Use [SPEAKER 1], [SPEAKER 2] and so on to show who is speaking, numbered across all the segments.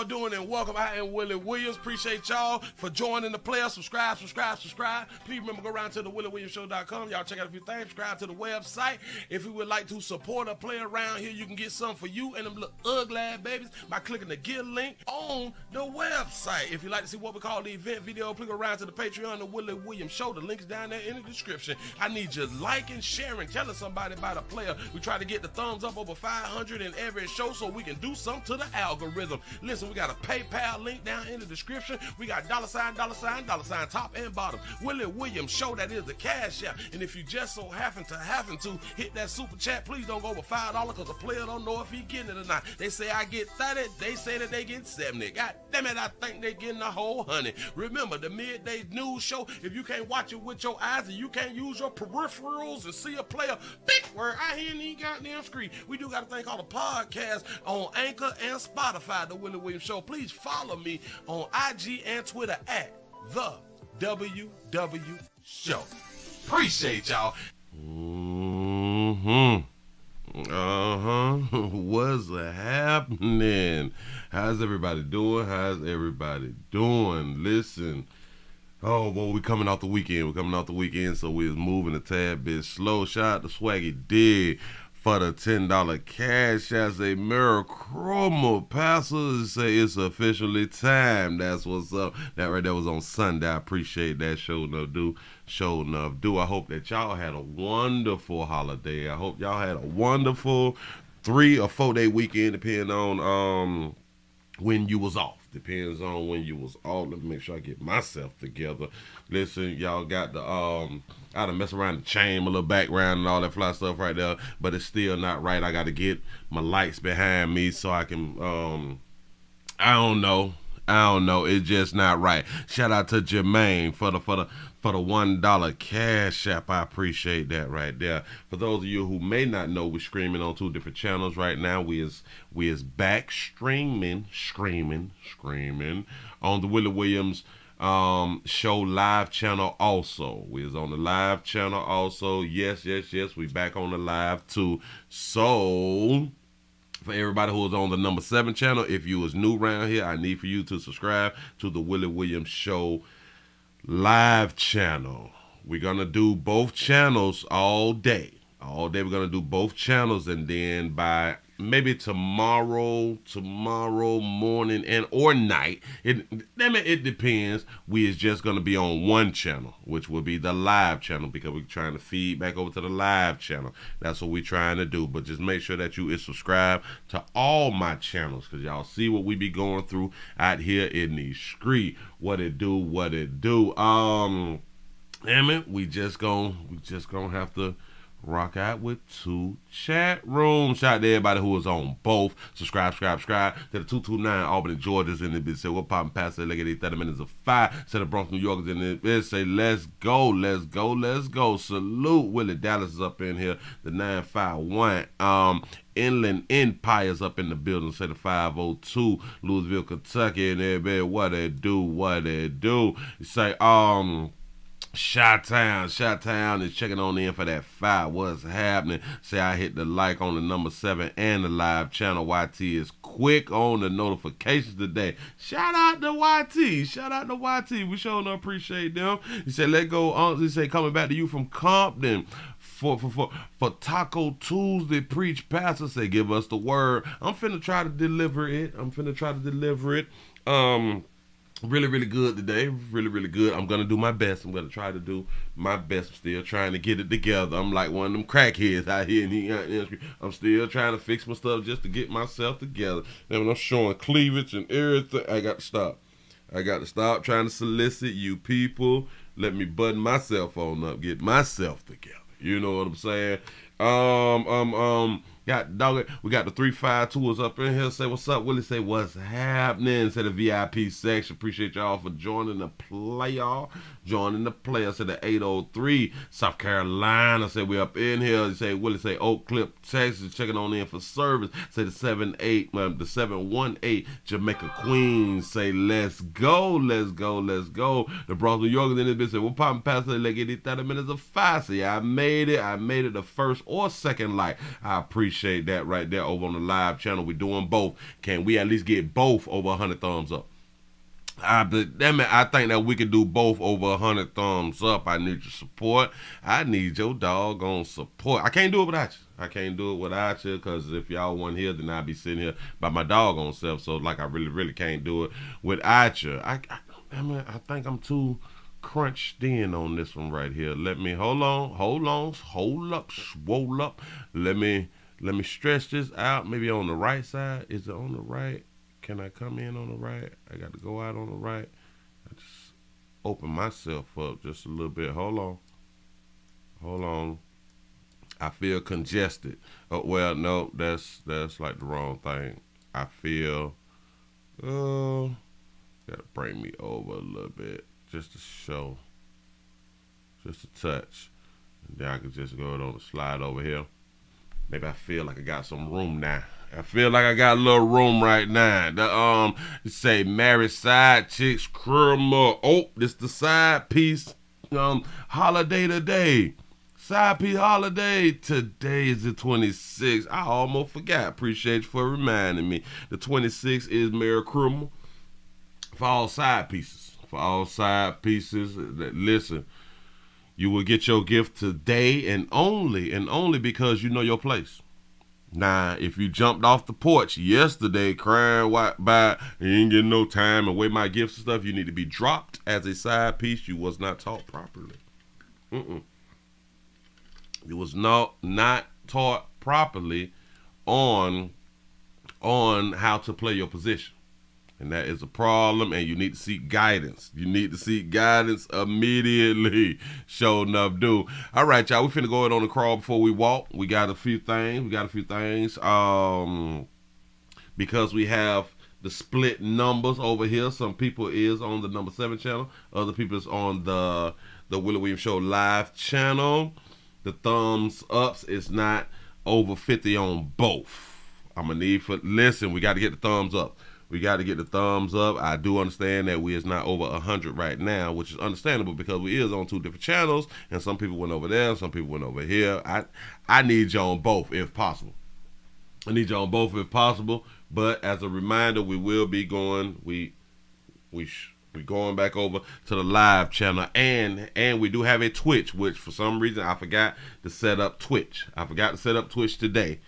[SPEAKER 1] y'all doing? And welcome. I am Willie Williams. Appreciate y'all for joining the player. Subscribe. Please remember, go around to the WillieWilliamsShow.com. Y'all check out a few things. Subscribe to the website. If you would like to support a player around here, you can get something for you and them little ugly ass babies by clicking the Get link on the website. If you'd like to see what we call the event video, click around to the Patreon, the Willie Williams Show. The link's down there in the description. I need you liking, sharing, telling somebody about a player. We try to get the thumbs up over 500 in every show so we can do something to the algorithm. Listen, we got a PayPal link down in the description. We got $, top and bottom. Willie Williams Show, that is the cash app. And if you just so happen to hit that super chat, please don't go over $5 because the player don't know if he getting it or not. They say I get 30, they say that they get 70. God damn it, I think they getting the whole 100. Remember, the midday news show, if you can't watch it with your eyes and you can't use your peripherals and see a player, big word, I hear any goddamn screen. We do got a thing called a podcast on Anchor and Spotify, the Willie Williams Show. Please follow me on IG and Twitter at the WW Show. Appreciate y'all. What's happening? How's everybody doing? Listen. Oh, well, we're coming off the weekend. So we're moving a tad bit slow. Shout out to Swaggy Dig for the $10 cash as a Merichroma passer. Say it's officially time. That's what's up. That right there was on Sunday. I appreciate that. Show enough do. I hope that y'all had a wonderful holiday. I hope y'all had a wonderful 3 or 4 day weekend, depending on when you was off. Depends on when you was off. Let me make sure I get myself together. Listen, y'all got the I done mess around the chain, my little background and all that fly stuff right there, but it's still not right. I got to get my lights behind me so I can I don't know. It's just not right. Shout out to Jermaine for the $1 cash app. I appreciate that right there. For those of you who may not know, we're streaming on 2 different channels right now. We is back streaming on the Willie Williams Show live channel also. We is on the live channel also. Yes. We back on the live too. So for everybody who is on the number 7 channel, if you is new around here, I need for you to subscribe to the Willie Williams Show live channel. We're gonna do both channels all day. We're gonna do both channels, and then by maybe tomorrow morning and or night, it depends. We is just gonna be on one channel, which will be the live channel, because we're trying to feed back over to the live channel. That's what we're trying to do. But just make sure that you is subscribed to all my channels, because y'all see what we be going through out here in these streets. What it do. Damn it, we just gonna have to rock out with 2 chat rooms. Shout out to everybody who is on both. Subscribe to the 229 Albany, Georgia's in the bit. Say what poppin' past the leg 30 minutes of 5. Say the Bronx, New York is in the bit. Say let's go. Salute. Willie Dallas is up in here. The 951. Inland Empire's up in the building. Say the 502. Louisville, Kentucky, and everybody. What it do. Say Chi-Town is checking on in for that 5. What's happening? Say I hit the like on the number 7 and the live channel. YT is quick on the notifications today. Shout out to YT. We sure appreciate them. He said, let go. He said, coming back to you from Compton for Taco Tuesday. Preach pastor. Say, give us the word. I'm finna try to deliver it. Really good today. Really good. I'm gonna do my best. I'm gonna try to do my best. I'm still trying to get it together. I'm like one of them crackheads out here in the industry. I'm still trying to fix my stuff just to get myself together. And when I'm showing cleavage and everything, I got to stop trying to solicit you people. Let me button myself on up, get myself together. You know what I'm saying? We got the 352s up in here. Say what's up, Willie. Say what's happening. Say the VIP section. Appreciate y'all for joining the player. Say the 803 South Carolina. Say we up in here. Say Willie. Say Oak Cliff, Texas, checking on in for service. Say the 718 Jamaica Queens. Say let's go. The Bronx, New York is in this bitch. Say we're popping past the like 30 minutes of 5. Say I made it. The first or second like. I appreciate that right there over on the live channel. We're doing both. Can we at least get both over 100 thumbs up? I think that we can do both over 100 thumbs up. I need your support. I need your doggone support. I can't do it without you. I can't do it without you, because if y'all weren't here, then I'd be sitting here by my doggone self. So, like, I really can't do it without you. I think I'm too crunched in on this one right here. Let me, hold up, swole up. Let me stretch this out. Maybe on the right side. Is it on the right? Can I come in on the right? I got to go out on the right. I just open myself up just a little bit. Hold on. I feel congested. Well, no, that's like the wrong thing. I feel, gotta bring me over a little bit just to show, just a touch. And then I can just go on the slide over here. Maybe I feel like I got some room now. I feel like I got a little room right now. Say married side chicks crumble. Oh, this the side piece. Holiday today. Side piece holiday. Today is the 26th. I almost forgot. Appreciate you for reminding me. The 26th is Merry Criminal. For all side pieces. For all side pieces. Listen. You will get your gift today and only because you know your place. Now, if you jumped off the porch yesterday crying by you ain't getting no time and weigh my gifts and stuff, you need to be dropped as a side piece. You was not taught properly. You was not taught properly on how to play your position. And that is a problem, and you need to seek guidance. You need to seek guidance immediately. Sure enough, do. All right, y'all. We finna go ahead on the crawl before we walk. We got a few things. Because we have the split numbers over here. Some people is on the number 7 channel. Other people is on the Willie Williams Show live channel. The thumbs ups is not over 50 on both. I'm gonna need listen, we got to get the thumbs up. We got to get the thumbs up. I do understand that we is not over 100 right now, which is understandable because we is on 2 different channels, and some people went over there, some people went over here. I need you on both if possible. But as a reminder, we will be going. We going back over to the live channel, and we do have a Twitch, which for some reason I forgot to set up Twitch. Today,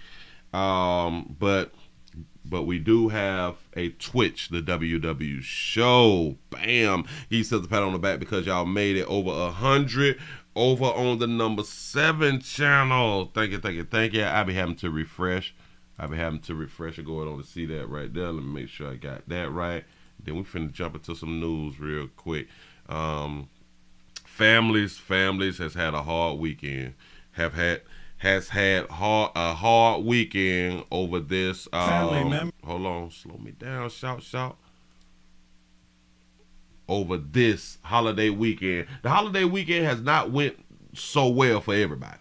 [SPEAKER 1] but we do have a Twitch, the WW Show. Bam! He says the pat on the back because y'all made it over 100 over on the number 7 channel. Thank you. I be having to refresh. and go on to see that right there. Let me make sure I got that right. Then we finna jump into some news real quick. Families has had a hard weekend. Has had a hard weekend over this. Hold on, slow me down, shout. Over this holiday weekend. The holiday weekend has not went so well for everybody.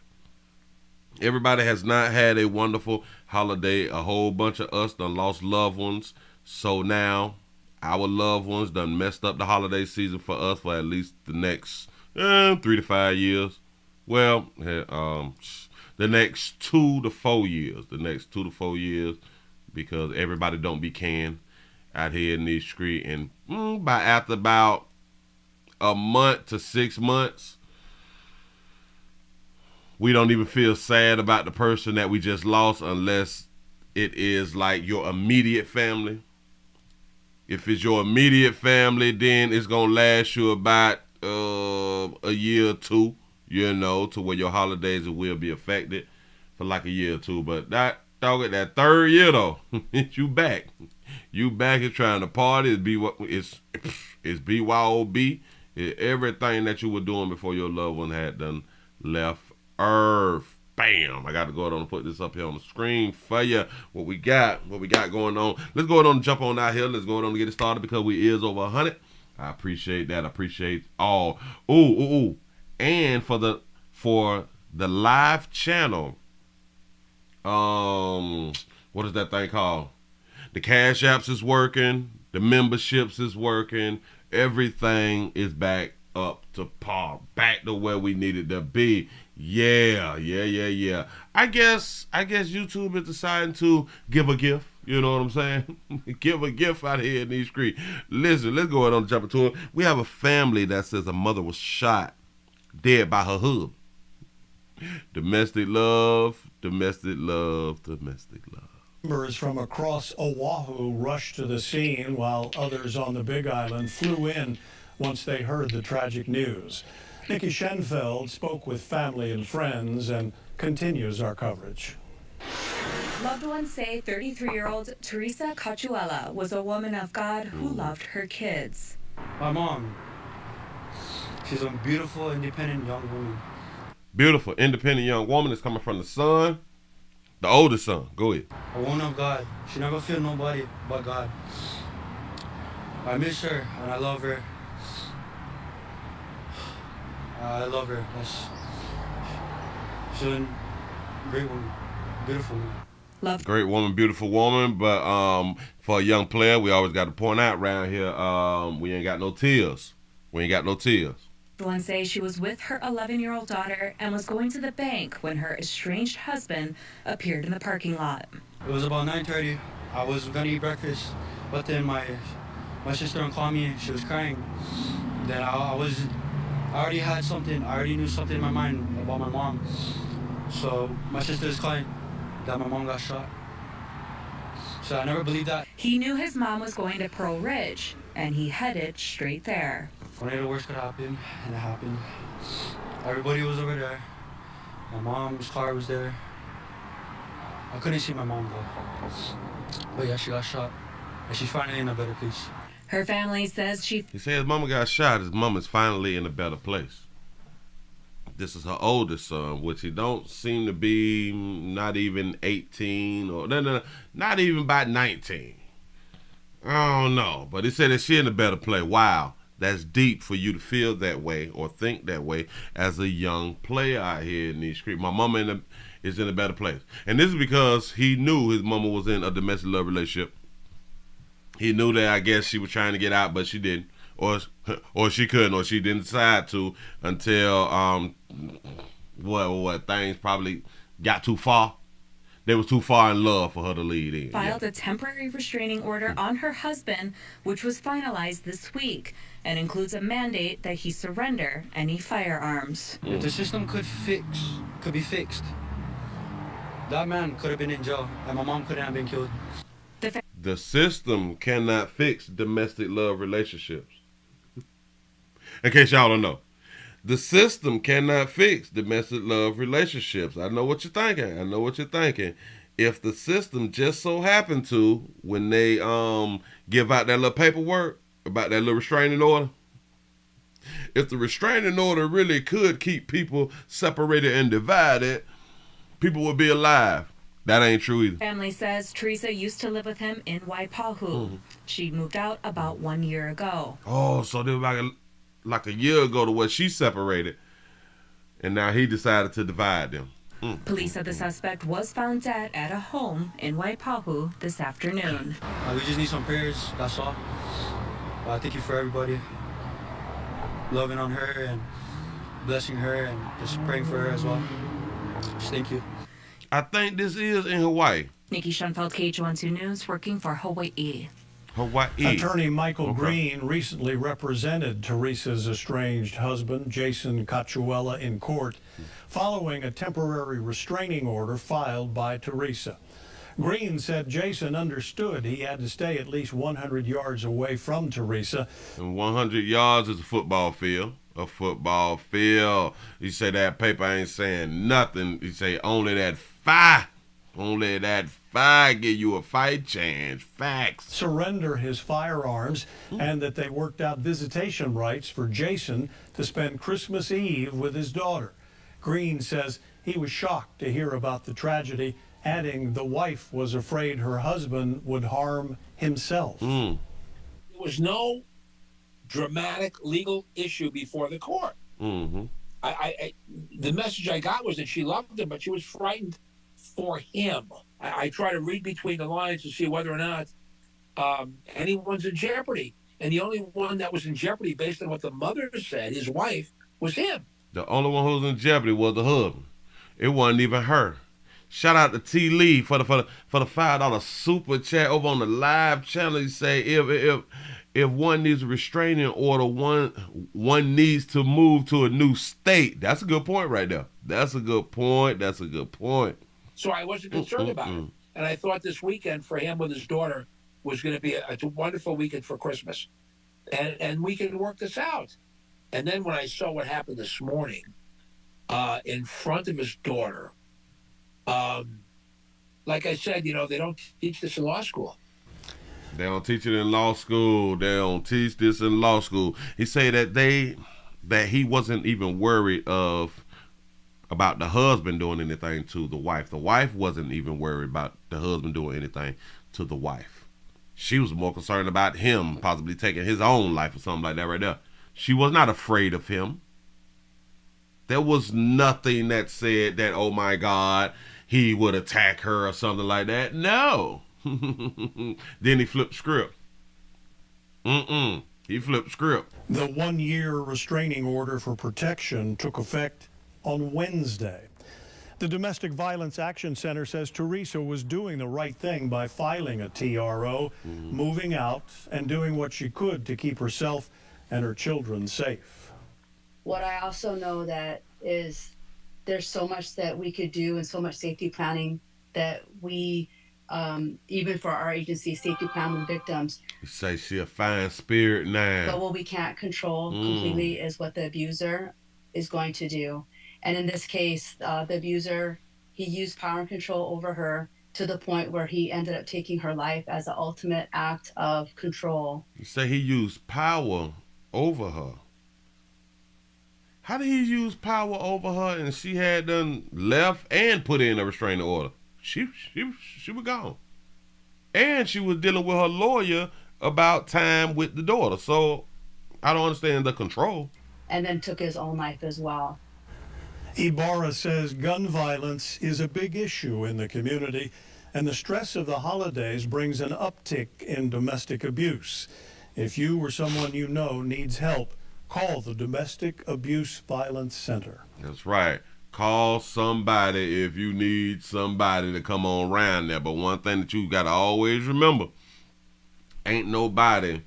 [SPEAKER 1] Everybody has not had a wonderful holiday. A whole bunch of us done lost loved ones. So now our loved ones done messed up the holiday season for us for at least the next 3 to 5 years. Well, the next 2 to 4 years. Because everybody don't be can out here in these streets. And after about a month to 6 months, we don't even feel sad about the person that we just lost unless it is like your immediate family. If it's your immediate family, then it's going to last you about a year or 2. To where your holidays will be affected for like a year or 2. But that 3rd year though, you back and trying to party. It's BYOB. It's everything that you were doing before your loved one had done left Earth. Bam! I got to go ahead and put this up here on the screen for you. What we got going on. Let's go ahead and jump on out here. Let's go ahead and get it started because we is over 100. I appreciate that. I appreciate all. Ooh. And for the live channel, what is that thing called? The Cash Apps is working, the memberships is working, everything is back up to par, back to where we needed to be. Yeah. I guess YouTube is deciding to give a gift. You know what I'm saying? Give a gift out here in these streets. Listen, let's go ahead and jump into it. We have a family that says a mother was shot dead by her husband. Domestic love, domestic love, domestic love.
[SPEAKER 2] Members from across Oahu rushed to the scene while others on the Big Island flew in once they heard the tragic news. Nikki Schenfeld spoke with family and friends and continues our coverage.
[SPEAKER 3] Loved ones say 33-year-old Teresa Cachuela was a woman of God who loved her kids.
[SPEAKER 4] My mom, she's a beautiful, independent young woman.
[SPEAKER 1] Beautiful, independent young woman is coming from the son, the oldest son. Go ahead.
[SPEAKER 4] A woman of God. She never feel nobody but God. I miss her and I love her. I love her. She's a great woman, beautiful woman.
[SPEAKER 1] Great woman, beautiful woman, but for a young player, we always got to point out around here, we ain't got no tears. We ain't got no tears.
[SPEAKER 3] One say she was with her 11-year-old daughter and was going to the bank when her estranged husband appeared in the parking lot.
[SPEAKER 4] It was about 9:30. I was gonna eat breakfast, but then my sister called me. She was crying. Then I already had something. I already knew something in my mind about my mom. So my sister is crying that my mom got shot. So I never believed that.
[SPEAKER 3] He knew his mom was going to Pearl Ridge, and he headed straight there.
[SPEAKER 4] Only the worst could happen, and it happened. Everybody was over there. My mom's car was there. I couldn't see my mom though. But yeah, she got shot, and she's finally in a better place.
[SPEAKER 3] Her family says
[SPEAKER 1] He said his mama got shot. His mama's finally in a better place. This is her oldest son, which he don't seem to be not even 18 or not even about 19. I don't know, but he said that she in a better place. Wow, that's deep for you to feel that way or think that way as a young player out here in these streets. My mama is in a better place, and this is because he knew his mama was in a domestic love relationship. He knew that I guess she was trying to get out, but she didn't. Or she couldn't, or she didn't decide to until what things probably got too far. They was too far in love for her to lead in.
[SPEAKER 3] Filed a temporary restraining order on her husband, which was finalized this week, and includes a mandate that he surrender any firearms.
[SPEAKER 4] If the system could be fixed, that man could have been in jail, and my mom couldn't have been killed.
[SPEAKER 1] The system cannot fix domestic love relationships. In case y'all don't know, the system cannot fix domestic love relationships. I know what you're thinking. If the system just so happened to, when they give out that little paperwork about that little restraining order, if the restraining order really could keep people separated and divided, people would be alive. That ain't true either.
[SPEAKER 3] Family says Teresa used to live with him in Waipahu. She moved out about 1 year ago.
[SPEAKER 1] Oh, so they were like a year ago to where she separated, and now he decided to divide them.
[SPEAKER 3] Police said the suspect was found dead at a home in Waipahu this afternoon.
[SPEAKER 4] We just need some prayers, that's all. Thank you for everybody loving on her and blessing her and just praying for her as well. Just thank you.
[SPEAKER 1] I think this is in Hawaii.
[SPEAKER 3] Nikki Schenfeld, KH12 News, working for Hawaii.
[SPEAKER 2] Attorney Michael Green recently represented Teresa's estranged husband, Jason Cachuela, in court following a temporary restraining order filed by Teresa. Green said Jason understood he had to stay at least 100 yards away from Teresa.
[SPEAKER 1] And 100 yards is a football field. A football field. You say that paper ain't saying nothing. You say only that five give you a fight chance. Facts.
[SPEAKER 2] Surrender his firearms and that they worked out visitation rights for Jason to spend Christmas Eve with his daughter. Green says he was shocked to hear about the tragedy, adding the wife was afraid her husband would harm himself.
[SPEAKER 5] There was no dramatic legal issue before the court. The message I got was that she loved him, but she was frightened for him. I try to read between the lines to see whether or not anyone's in jeopardy. And the only one that was in jeopardy, based on what the mother said, his wife, was him.
[SPEAKER 1] The only one who was in jeopardy was the husband. It wasn't even her. Shout out to T. Lee for the $5 super chat over on the live channel. He say if one needs a restraining order, one needs to move to a new state. That's a good point right there. That's a good point. That's a good point.
[SPEAKER 5] So I wasn't concerned about it. And I thought this weekend for him with his daughter was going to be a wonderful weekend for Christmas. And we can work this out. And then when I saw what happened this morning in front of his daughter, like I said, they don't teach this in law school.
[SPEAKER 1] They don't teach it in law school. They don't teach this in law school. He said that he wasn't even worried about the husband doing anything to the wife. The wife wasn't even worried about the husband doing anything to the wife. She was more concerned about him possibly taking his own life or something like that right there. She was not afraid of him. There was nothing that said that, oh my God, he would attack her or something like that. No. Then he flipped script. He flipped script.
[SPEAKER 2] The 1-year restraining order for protection took effect on Wednesday. The Domestic Violence Action Center says Teresa was doing the right thing by filing a TRO, moving out, and doing what she could to keep herself and her children safe.
[SPEAKER 6] What I also know that is there's so much that we could do and so much safety planning that we, even for our agency, safety plan with victims.
[SPEAKER 1] You say she a fine spirit now.
[SPEAKER 6] But what we can't control completely is what the abuser is going to do. And in this case, the abuser, he used power and control over her to the point where he ended up taking her life as the ultimate act of control.
[SPEAKER 1] You say he used power over her. How did he use power over her and she had done left and put in a restraining order? She was gone. And she was dealing with her lawyer about time with the daughter. So I don't understand the control.
[SPEAKER 6] And then took his own life as well.
[SPEAKER 2] Ibarra says gun violence is a big issue in the community, and the stress of the holidays brings an uptick in domestic abuse. If you or someone you know needs help, call the Domestic Abuse Violence Center.
[SPEAKER 1] That's right. Call somebody if you need somebody to come on around there. But one thing that you got to always remember, ain't nobody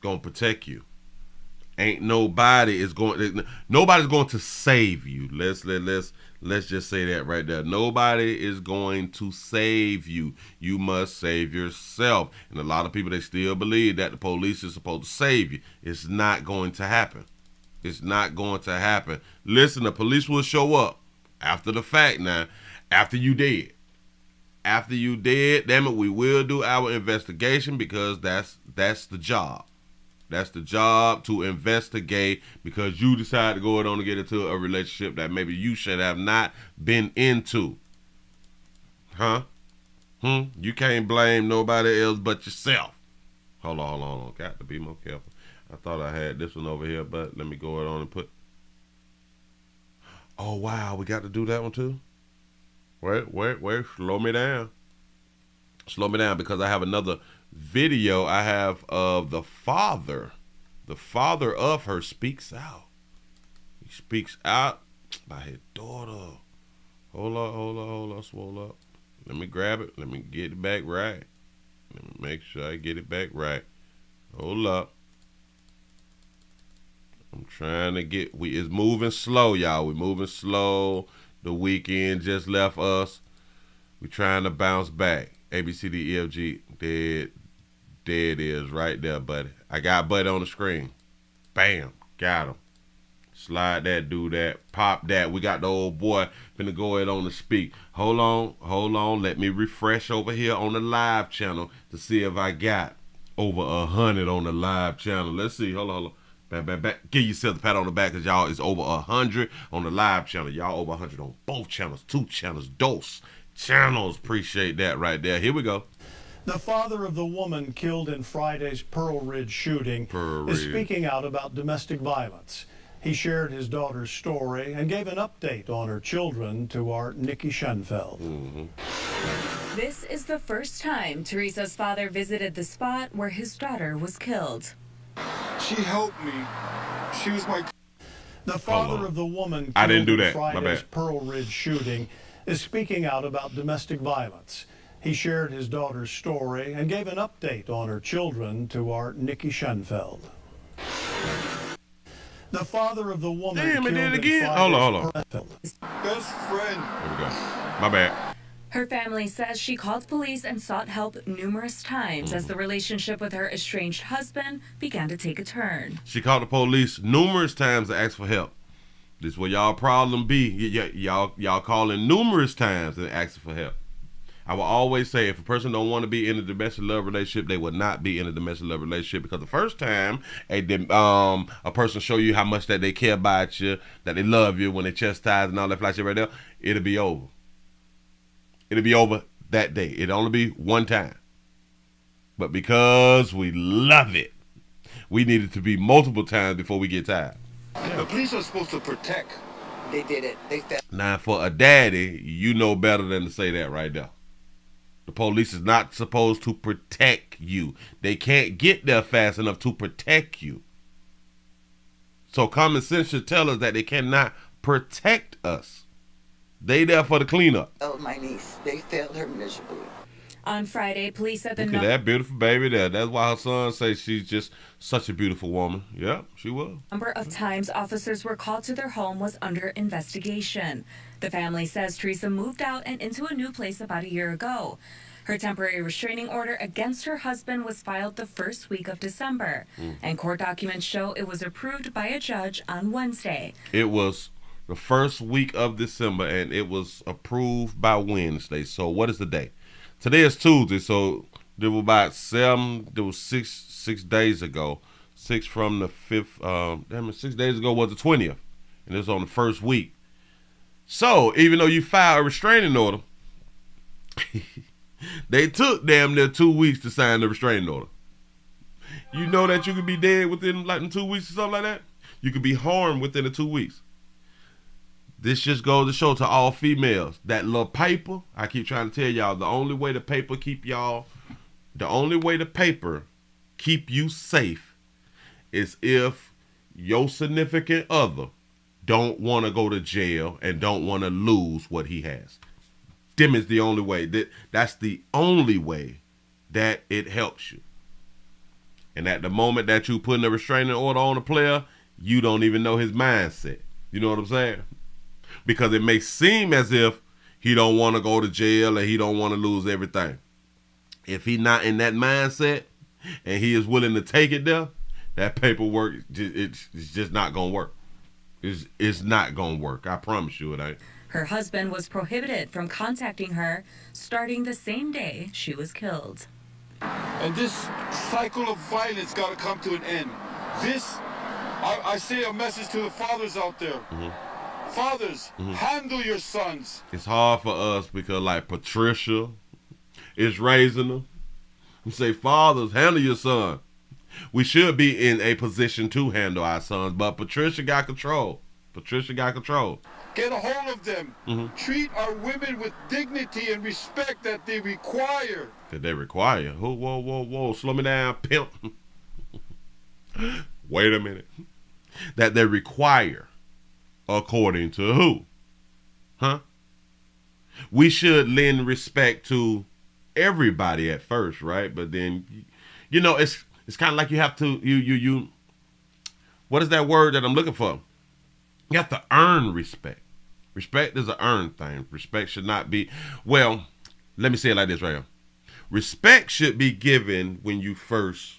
[SPEAKER 1] going to protect you. Nobody's going to save you. Let's just say that right there. Nobody is going to save you. You must save yourself. And a lot of people, they still believe that the police is supposed to save you. It's not going to happen. It's not going to happen. Listen, the police will show up after the fact now, after you dead. After you dead, damn it, we will do our investigation because that's the job. That's the job, to investigate, because you decide to go on and get into a relationship that maybe you should have not been into. You can't blame nobody else but yourself. Hold on. Got to be more careful. I thought I had this one over here, but let me go on and put. Oh, wow. We got to do that one too? Wait. Slow me down. Slow me down, because I have another video I have of the father. The father of her speaks out. He speaks out by his daughter. Hold up, swole up. Let me grab it. Let me get it back right. Let me make sure I get it back right. Hold up. I'm trying to get, it's moving slow, y'all. We're moving slow. The weekend just left us. We're trying to bounce back. A, B, C, D, E, F, G. There it is right there, buddy. I got buddy on the screen. Bam. Got him. Slide that, do that, pop that. We got the old boy finna go ahead on to speak. Hold on. Let me refresh over here on the live channel to see if I got over 100 on the live channel. Let's see. Hold on. Back. Give yourself a pat on the back, because y'all is over 100 on the live channel. Y'all over 100 on both channels. 2 channels. Dose channels. Appreciate that right there. Here we go.
[SPEAKER 2] The father of the woman killed in Friday's Pearl Ridge shooting is speaking out about domestic violence. He shared his daughter's story and gave an update on her children to our Nikki Schenfeld.
[SPEAKER 3] This is the first time Teresa's father visited the spot where his daughter was killed.
[SPEAKER 7] She helped me. She was my...
[SPEAKER 2] The father of the woman
[SPEAKER 1] I didn't do
[SPEAKER 2] killed in
[SPEAKER 1] that. My
[SPEAKER 2] Friday's
[SPEAKER 1] bad.
[SPEAKER 2] Pearl Ridge shooting is speaking out about domestic violence. He shared his daughter's story and gave an update on her children to our Nikki Schenfeld. The father of the woman
[SPEAKER 1] Damn, it
[SPEAKER 2] killed
[SPEAKER 1] did it
[SPEAKER 2] in
[SPEAKER 1] again.
[SPEAKER 2] Friday's
[SPEAKER 1] Hold on.
[SPEAKER 7] best friend.
[SPEAKER 1] There we go. My bad.
[SPEAKER 3] Her family says she called police and sought help numerous times as the relationship with her estranged husband began to take a turn.
[SPEAKER 1] She called the police numerous times to ask for help. This is where y'all problem be. Y'all calling numerous times and asking for help. I will always say, if a person don't want to be in a domestic love relationship, they will not be in a domestic love relationship, because the first time a person show you how much that they care about you, that they love you, when they chastise and all that fly shit right there, it'll be over. It'll be over that day. It'll only be one time. But because we love it, we need it to be multiple times before we get tired.
[SPEAKER 7] The police are supposed to protect.
[SPEAKER 8] They did it. They felt.
[SPEAKER 1] Now, for a daddy, you know better than to say that right there. The police is not supposed to protect you. They can't get there fast enough to protect you. So common sense should tell us that they cannot protect us. They there for the cleanup.
[SPEAKER 8] Oh, my niece. They failed her miserably.
[SPEAKER 3] On Friday, police said the
[SPEAKER 1] Look at that beautiful baby there. That's why her son says she's just such a beautiful woman. Yeah, she was.
[SPEAKER 3] number of times officers were called to their home was under investigation. The family says Teresa moved out and into a new place about a year ago. Her temporary restraining order against her husband was filed the first week of December, and court documents show it was approved by a judge on Wednesday.
[SPEAKER 1] It was the first week of December, and it was approved by Wednesday. So what is the day? Today is Tuesday, so there were about six days ago. 6 from the 5th, 6 days ago was the 20th, and it was on the first week. So even though you filed a restraining order, they took damn near 2 weeks to sign the restraining order. You know that you could be dead within in 2 weeks or something like that? You could be harmed within the 2 weeks. This just goes to show to all females that little paper, I keep trying to tell y'all, the only way the paper keep you safe is if your significant other don't want to go to jail and don't want to lose what he has. Them is the only way. That's the only way that it helps you. And at the moment that you putting a restraining order on a player, you don't even know his mindset. You know what I'm saying? Because it may seem as if he don't want to go to jail and he don't want to lose everything. If he not in that mindset and he is willing to take it there, that paperwork, it's just not going to work. It's not going to work. I promise you it ain't.
[SPEAKER 3] Her husband was prohibited from contacting her starting the same day she was killed.
[SPEAKER 7] And this cycle of violence got to come to an end. I say a message to the fathers out there. Fathers, handle your sons.
[SPEAKER 1] It's hard for us because, like, Patricia is raising them. We say, fathers, handle your son. We should be in a position to handle our sons, but Patricia got control.
[SPEAKER 7] Get a hold of them. Treat our women with dignity and respect that they require.
[SPEAKER 1] That they require? Whoa. Slow me down, pimp. Wait a minute. That they require. According to who? Huh? We should lend respect to everybody at first, right? But then, you know, it's kind of like you have to, you what is that word that I'm looking for? You have to earn respect. Respect is an earned thing. Respect should not be, well, let me say it like this right here. Respect should be given when you first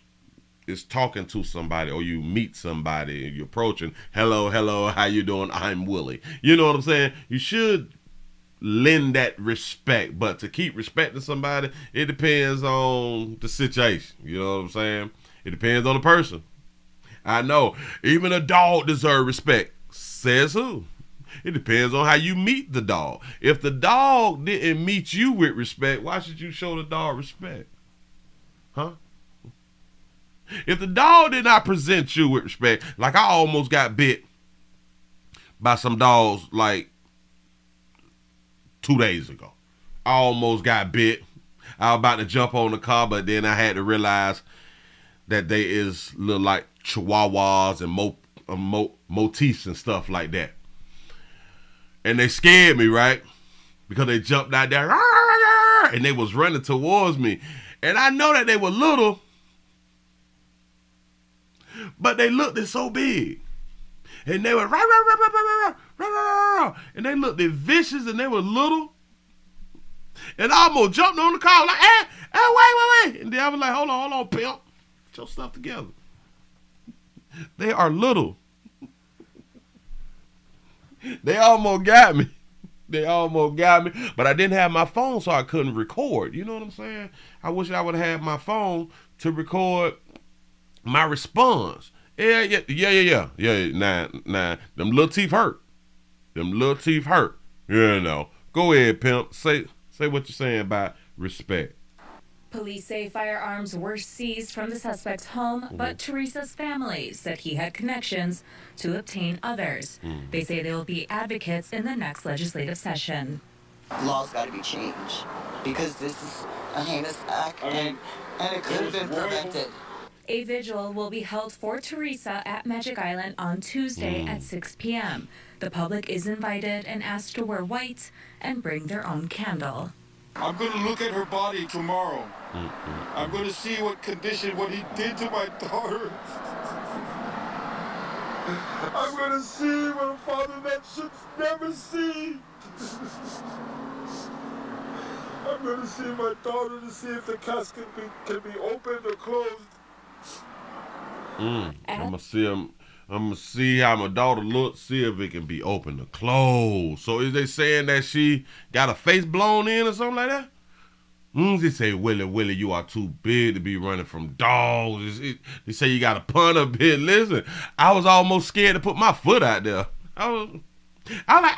[SPEAKER 1] is talking to somebody, or you meet somebody and you're approaching, hello, how you doing? I'm Willie. You know what I'm saying? You should lend that respect, but to keep respecting somebody, it depends on the situation. You know what I'm saying? It depends on the person. I know, even a dog deserves respect. Says who? It depends on how you meet the dog. If the dog didn't meet you with respect, why should you show the dog respect? Huh? If the dog did not present you with respect, like I almost got bit by some dogs like 2 days ago. I almost got bit. I was about to jump on the car, but then I had to realize that they is little like chihuahuas and motifs and stuff like that. And they scared me, right? Because they jumped out there and they was running towards me. And I know that they were little, but they looked so big. And they were and they looked vicious and they were little. And I almost jumped on the car like, wait. And then I was like, hold on, pimp. Get your stuff together. They are little. They almost got me. But I didn't have my phone, so I couldn't record. You know what I'm saying? I wish I would have had my phone to record my response. Yeah. Nah. Them little teeth hurt. You know. Go ahead, pimp. Say what you're saying about respect.
[SPEAKER 3] Police say firearms were seized from the suspect's home, but Teresa's family said he had connections to obtain others. They say they will be advocates in the next legislative session.
[SPEAKER 8] Laws got to be changed because this is a heinous act, and it could have been prevented.
[SPEAKER 3] A vigil will be held for Teresa at Magic Island on Tuesday at 6 p.m. The public is invited and asked to wear white and bring their own candle.
[SPEAKER 7] I'm going to look at her body tomorrow. I'm going to see what he did to my daughter. I'm going to see what a father that should never see. I'm going to see my daughter to see if the casket can be opened or closed.
[SPEAKER 1] I'm gonna see how my daughter looks, see if it can be open or closed. So is they saying that she got her face blown in or something like that? They say, Willie, you are too big to be running from dogs. They say you got to punt a bit. Listen, I was almost scared to put my foot out there. I was like,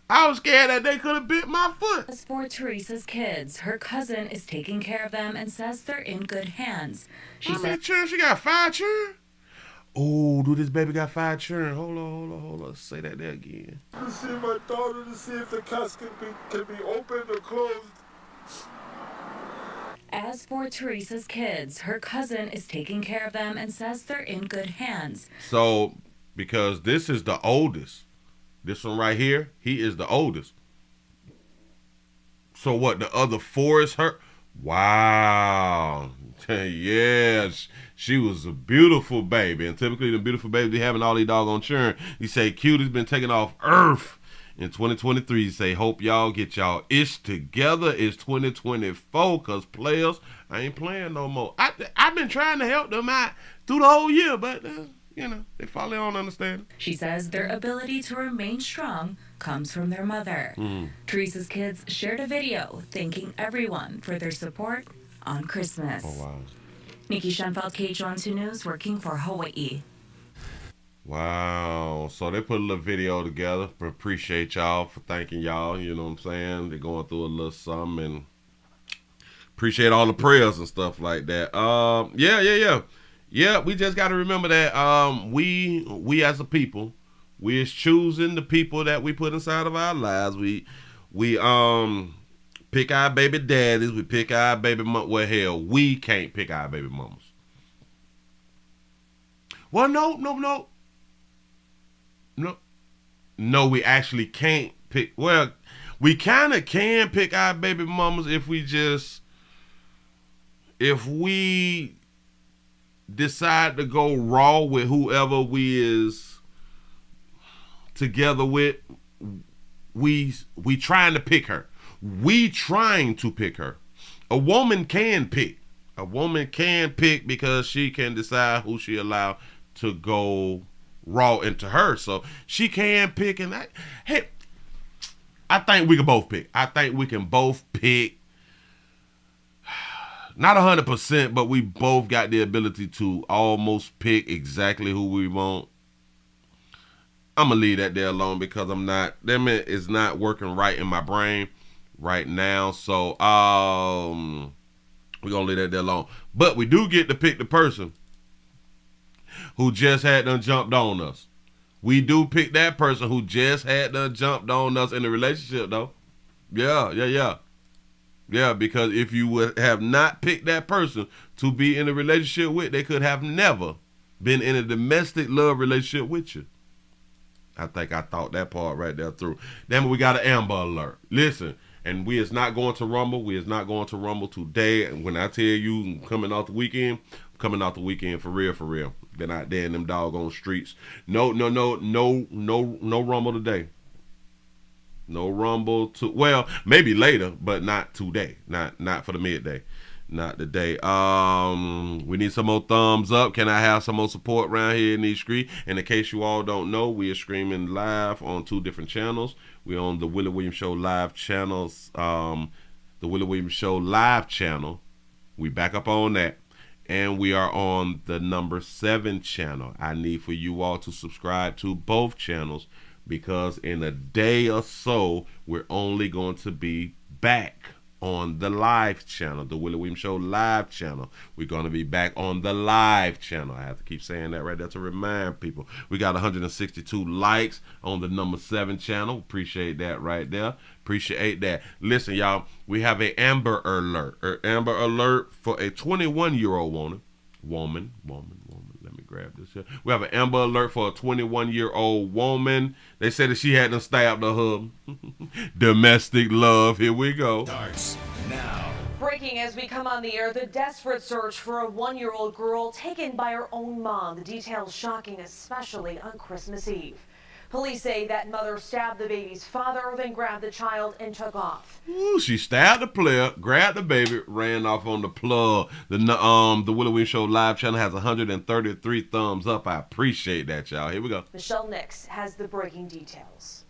[SPEAKER 1] I was scared that they could have bit my foot.
[SPEAKER 3] As for Teresa's kids, her cousin is taking care of them and says they're in good hands.
[SPEAKER 1] How many children? She got 5 children? Oh, do this baby got 5 children? Hold on. Say that there again.
[SPEAKER 7] To see my daughter to see if the casket can be opened or closed.
[SPEAKER 3] As for Teresa's kids, her cousin is taking care of them and says they're in good hands.
[SPEAKER 1] So, because this is the oldest. This one right here, he is the oldest. So what, the other 4 is her? Wow. Yes, she was a beautiful baby. And typically the beautiful babies be having all these doggone children. He say cute has been taken off Earth in 2023. He say hope y'all get y'all ish together. It's 2024 because players, I ain't playing no more. I've been trying to help them out through the whole year, but they finally don't understand.
[SPEAKER 3] She says their ability to remain strong comes from their mother. Teresa's kids shared a video thanking everyone for their support on Christmas.
[SPEAKER 1] Oh, wow.
[SPEAKER 3] Nikki Schoenfeld, KHON2 News, working for Hawaii.
[SPEAKER 1] Wow. So they put a little video together. Appreciate y'all for thanking y'all. You know what I'm saying? They're going through a little something, and appreciate all the prayers and stuff like that. Yeah, we just got to remember that we as a people, we is choosing the people that we put inside of our lives. We pick our baby daddies. We pick our baby mom. Well, hell, we can't pick our baby mamas. Well, no, we actually can't pick. Well, we kind of can pick our baby mamas if we decide to go raw with whoever we is together with. We trying to pick her. We trying to pick her. A woman can pick. A woman can pick because she can decide who she allow to go raw into her. So she can pick, and I think we can both pick. I think we can both pick. Not 100%, but we both got the ability to almost pick exactly who we want. I'm going to leave that there alone because it's not working right in my brain right now. So we're going to leave that there alone. But we do get to pick the person who just had done jumped on us. We do pick that person who just had done jumped on us in the relationship, though. Yeah. Yeah, because if you would have not picked that person to be in a relationship with, they could have never been in a domestic love relationship with you. I think I thought that part right there through. Then we got an Amber Alert. Listen, and we is not going to Rumble. We is not going to Rumble today. And when I tell you coming off the weekend for real. Been out there in them doggone streets. No Rumble today. No Rumble well, maybe later, but not today. Not for the midday. Not today. We need some more thumbs up. Can I have some more support around here in these streets? And in case you all don't know, we are streaming live on 2 different channels. We're on the Willie Williams Show live channels. The Willie Williams Show live channel. We back up on that. And we are on the number 7 channel. I need for you all to subscribe to both channels, because in a day or so, we're only going to be back on the live channel, the Willie Williams Show live channel. We're going to be back on the live channel. I have to keep saying that right there to remind people. We got 162 likes on the number 7 channel. Appreciate that right there. Appreciate that. Listen, y'all, we have an Amber Alert. Amber Alert for a 21-year-old woman. Let me grab this here. We have an Amber Alert for a 21-year-old woman. They said that she hadn't stabbed her husband. Domestic love. Here we go.
[SPEAKER 9] Starts now.
[SPEAKER 10] Breaking as we come on the air, the desperate search for a 1-year-old girl taken by her own mom. The details shocking, especially on Christmas Eve. Police say that mother stabbed the baby's father, then grabbed the child and took off.
[SPEAKER 1] Ooh, she stabbed the player, grabbed the baby, ran off on the plug. The Willie Williams Show live channel has 133 thumbs up. I appreciate that, y'all. Here we go.
[SPEAKER 10] Michelle Nix has the breaking details.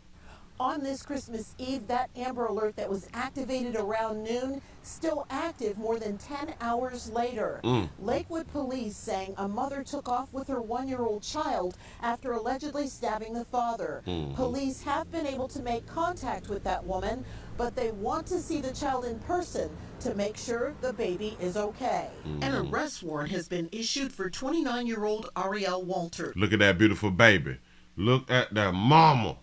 [SPEAKER 11] On this Christmas Eve, that Amber Alert that was activated around noon, still active more than 10 hours later. Lakewood police saying a mother took off with her 1-year-old child after allegedly stabbing the father. Police have been able to make contact with that woman, but they want to see the child in person to make sure the baby is okay. An arrest warrant has been issued for 29-year-old Ariel Walter.
[SPEAKER 1] Look at that beautiful baby. Look at that mama.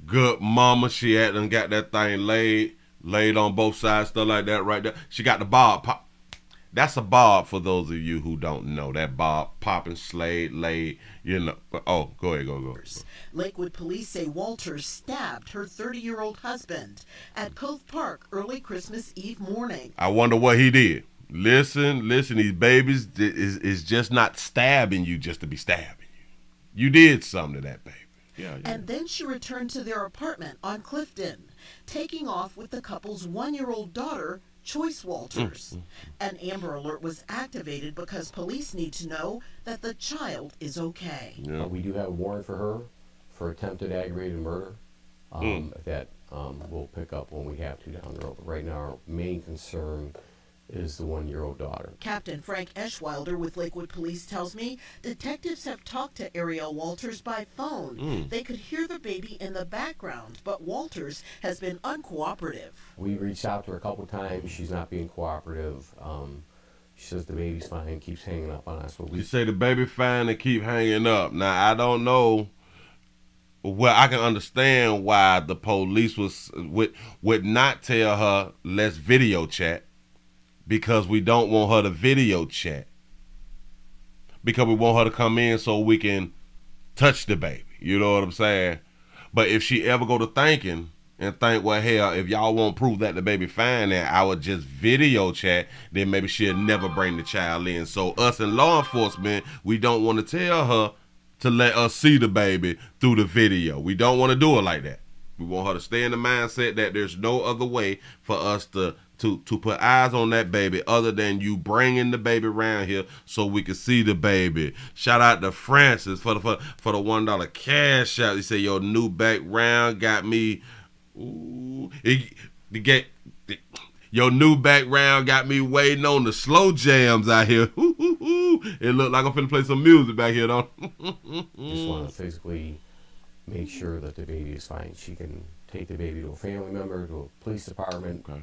[SPEAKER 1] Good mama. She had done got that thing laid on both sides, stuff like that right there. She got the bob pop. That's a bob for those of you who don't know. That bob popping, laid, you know. Oh, go ahead, go.
[SPEAKER 11] Lakewood police say Walters stabbed her 30-year-old husband at Cove Park early Christmas Eve morning.
[SPEAKER 1] I wonder what he did. Listen, these babies is just not stabbing you just to be stabbing you. You did something to that baby. Yeah.
[SPEAKER 11] And then she returned to their apartment on Clifton, taking off with the couple's 1-year-old daughter, Choice Walters. An Amber Alert was activated because police need to know that the child is okay.
[SPEAKER 1] Yeah.
[SPEAKER 12] We do have a warrant for her for attempted aggravated murder. That we'll pick up when we have to down the road. But right now, our main concern is the 1-year-old daughter.
[SPEAKER 11] Captain Frank Eschwilder with Lakewood Police tells me detectives have talked to Ariel Walters by phone. They could hear the baby in the background, but Walters has been uncooperative.
[SPEAKER 12] We reached out to her a couple times. She's not being cooperative. She says the baby's fine, keeps hanging up on us.
[SPEAKER 1] You say the baby fine and keep hanging up. Now, I don't know. Well, I can understand why the police would not tell her, let's video chat. Because we don't want her to video chat. Because we want her to come in so we can touch the baby. You know what I'm saying? But if she ever go to thinking and think, well, hell, if y'all won't prove that the baby fine, then I would just video chat, then maybe she'll never bring the child in. So us in law enforcement, we don't want to tell her to let us see the baby through the video. We don't want to do it like that. We want her to stay in the mindset that there's no other way for us to put eyes on that baby other than you bringing the baby around here so we can see the baby. Shout out to Francis for the $1 cash out. He said your new background got me. Your new background got me waiting on the slow jams out here. It looked like I'm finna play some music back here, though.
[SPEAKER 12] Just want to physically make sure that the baby is fine. She can take the baby to a family member, to a police department.
[SPEAKER 1] Okay.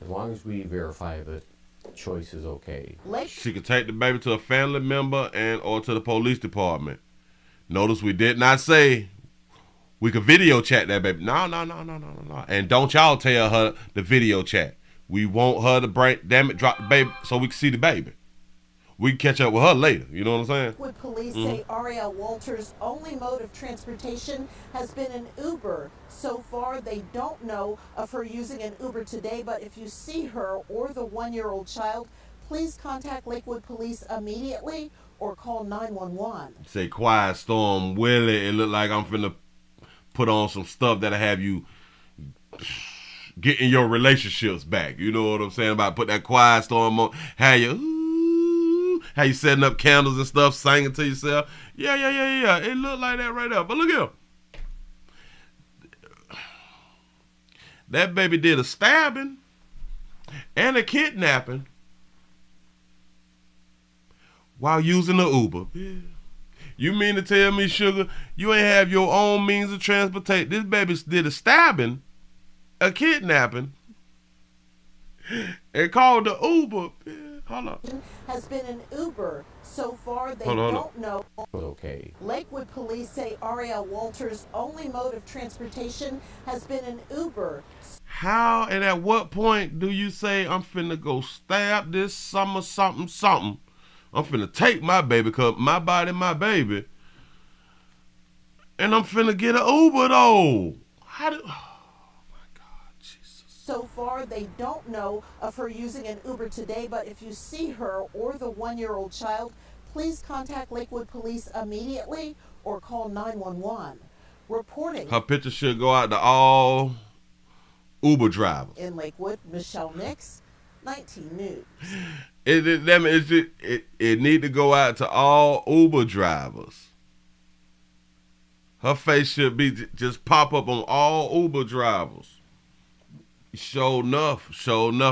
[SPEAKER 12] As long as we verify that Choice is okay.
[SPEAKER 1] She could take the baby to a family member or to the police department. Notice we did not say we could video chat that baby. No. And don't y'all tell her the video chat. We want her to drop the baby so we can see the baby. We can catch up with her later. You know what I'm saying?
[SPEAKER 11] Would police say Ariel Walters' only mode of transportation has been an Uber. So far, they don't know of her using an Uber today, but if you see her or the 1-year-old child, please contact Lakewood Police immediately or call 911.
[SPEAKER 1] Say, quiet storm, Willie. It look like I'm finna put on some stuff that'll have you getting your relationships back. You know what I'm saying? About put that quiet storm on. How you setting up candles and stuff, singing to yourself. Yeah. It looked like that right there. But look here. That baby did a stabbing and a kidnapping while using the Uber. Yeah. You mean to tell me, sugar, you ain't have your own means of transportation? This baby did a stabbing, a kidnapping, and called the Uber. Yeah. Hold on.
[SPEAKER 11] Has been an Uber. So far, they don't know.
[SPEAKER 12] Okay.
[SPEAKER 11] Lakewood police say Ariel Walters' only mode of transportation has been an Uber.
[SPEAKER 1] How and at what point do you say, I'm finna go stab this summer something? I'm finna take my baby, cause my body, my baby, and I'm finna get an Uber though.
[SPEAKER 11] So far, they don't know of her using an Uber today, but if you see her or the 1-year-old child, please contact Lakewood Police immediately or call 911. Reporting.
[SPEAKER 1] Her picture should go out to all Uber drivers.
[SPEAKER 11] In Lakewood, Michelle Nix, 19 News.
[SPEAKER 1] It need to go out to all Uber drivers. Her face should be just pop up on all Uber drivers. Sure enough,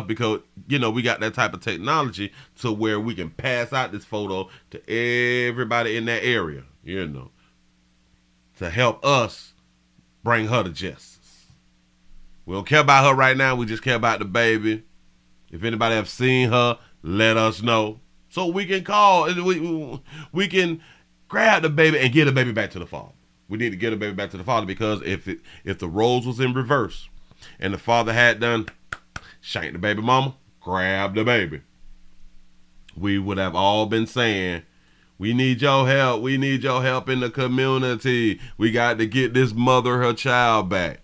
[SPEAKER 1] because, you know, we got that type of technology to where we can pass out this photo to everybody in that area, you know, to help us bring her to justice. We don't care about her right now. We just care about the baby. If anybody have seen her, let us know so we can call. We can grab the baby and get the baby back to the father. We need to get the baby back to the father, because if the roles was in reverse, and the father had done shank the baby mama, grab the baby, we would have all been saying, we need your help. We need your help in the community. We got to get this mother her child back.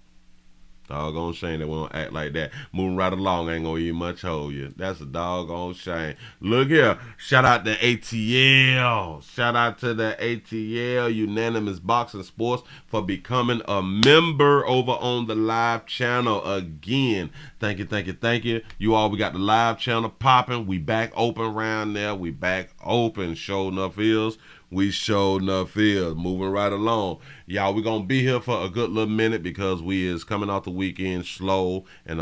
[SPEAKER 1] Doggone shame that we don't act like that. Moving right along, ain't gonna even much hold you. That's a doggone shame. Look here. Shout out to ATL. Shout out to the ATL, Unanimous Boxing Sports, for becoming a member over on the live channel again. Thank you. You all, we got the live channel popping. We back open around there. We back open. Sure enough is. We sure enough is. Moving right along. Y'all, we're going to be here for a good little minute because we is coming off the weekend slow, and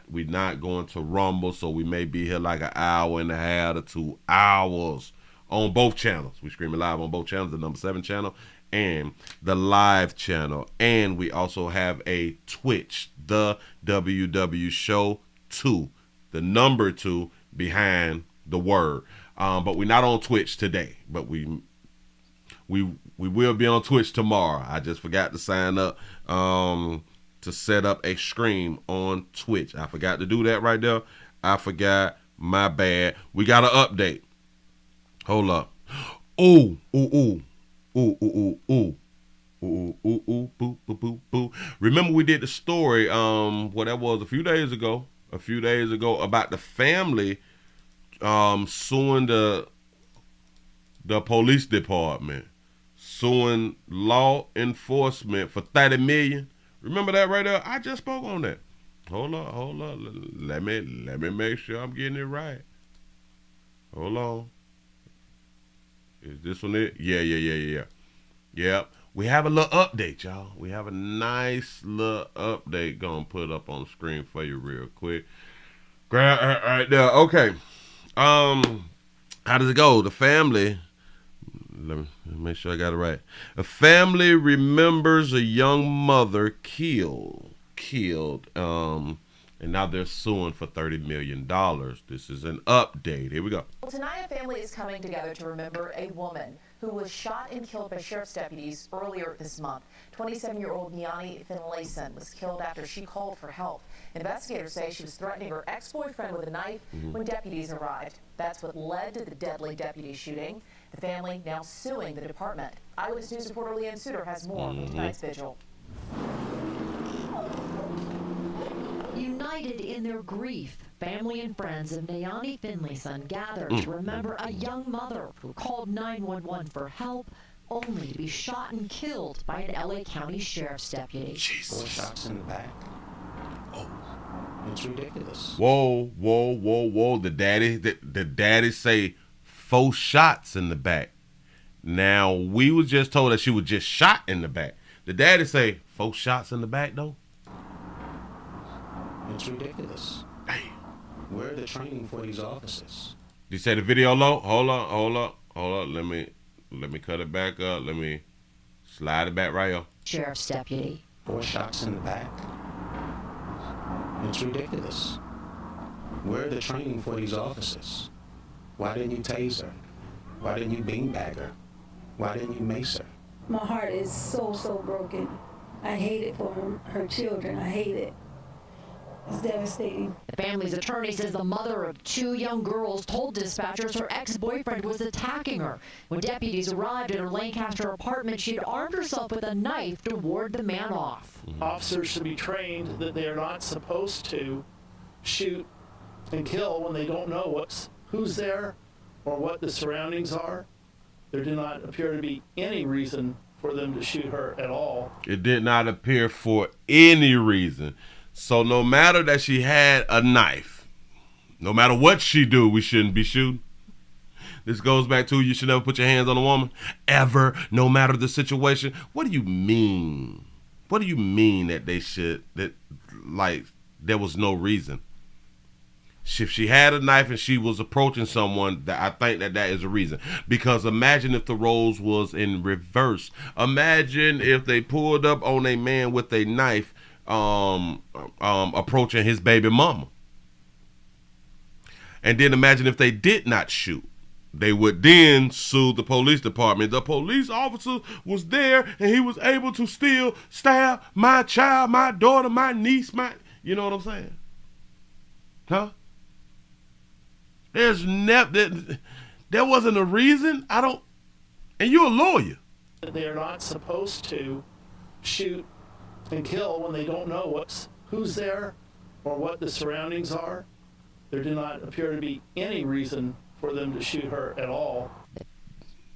[SPEAKER 1] we not going to rumble, so we may be here like an hour and a half to 2 hours on both channels. We streaming live on both channels, the number 7 channel and the live channel. And we also have a Twitch, the WW Show 2, the number 2 behind the word. But we're not on Twitch today, but we will be on Twitch tomorrow. I just forgot to sign up to set up a stream on Twitch. I forgot to do that right there. I forgot. My bad. We got an update. Hold up. Ooh. Remember we did the story, what that was a few days ago about the family suing the police department, suing law enforcement for $30 million. Remember that right there? I just spoke on that. Hold on. Let me make sure I'm getting it right. Hold on. Is this one it? Yeah. Yep. We have a little update, y'all. We have a nice little update gonna put up on the screen for you real quick. Grab right there. Okay. How does it go? The family, let me make sure I got it right. A family remembers a young mother killed, and now they're suing for $30 million. This is an update. Here we go.
[SPEAKER 9] Well, tonight a family is coming together to remember a woman
[SPEAKER 10] who was shot and killed by sheriff's deputies earlier this month. 27-year-old Niani Finlayson was killed after she called for help. Investigators say she was threatening her ex-boyfriend with a knife when deputies arrived. That's what led to the deadly deputy shooting. The family now suing the department. Eyewitness News reporter Leanne Suter has more from tonight's vigil.
[SPEAKER 9] United in their grief, family and friends of Niani Finlayson gathered to remember a young mother who called 911 for help, only to be shot and killed by an LA County Sheriff's deputy.
[SPEAKER 13] Jesus. 4 shots in the back. Oh, it's ridiculous.
[SPEAKER 1] Whoa, whoa, whoa, whoa. The daddy say 4 shots in the back. Now, we was just told that she was just shot in the back. The daddy say 4 shots in the back, though?
[SPEAKER 13] It's ridiculous.
[SPEAKER 1] Damn.
[SPEAKER 13] Where are the training for these officers?
[SPEAKER 1] You say the video low? Hold up. Let me cut it back up. Let me slide it back right up.
[SPEAKER 9] Sheriff's deputy.
[SPEAKER 13] 4 shots in the back. It's ridiculous. Where are the training for these officers? Why didn't you tase her? Why didn't you beanbag her? Why didn't you mace her?
[SPEAKER 14] My heart is so broken. I hate it for her children. I hate it. It's devastating.
[SPEAKER 9] The family's attorney says the mother of 2 young girls told dispatchers her ex-boyfriend was attacking her. When deputies arrived at her Lancaster apartment, she had armed herself with a knife to ward the man off.
[SPEAKER 15] Officers should be trained that they are not supposed to shoot and kill when they don't know who's there or what the surroundings are. There did not appear to be any reason for them to shoot her at all.
[SPEAKER 1] It did not appear for any reason. So no matter that she had a knife, no matter what she do, we shouldn't be shooting. This goes back to you should never put your hands on a woman, ever, no matter the situation. What do you mean? What do you mean that they should, that like there was no reason? If she had a knife and she was approaching someone, I think that is a reason. Because imagine if the roles was in reverse. Imagine if they pulled up on a man with a knife approaching his baby mama. And then imagine if they did not shoot. They would then sue the police department. The police officer was there and he was able to still stab my child, my daughter, my niece, you know what I'm saying? Huh? There wasn't a reason. And you're a lawyer.
[SPEAKER 15] They are not supposed to shoot and kill when they don't know who's there or what the surroundings are. There did not appear to be any reason for them to shoot her at all.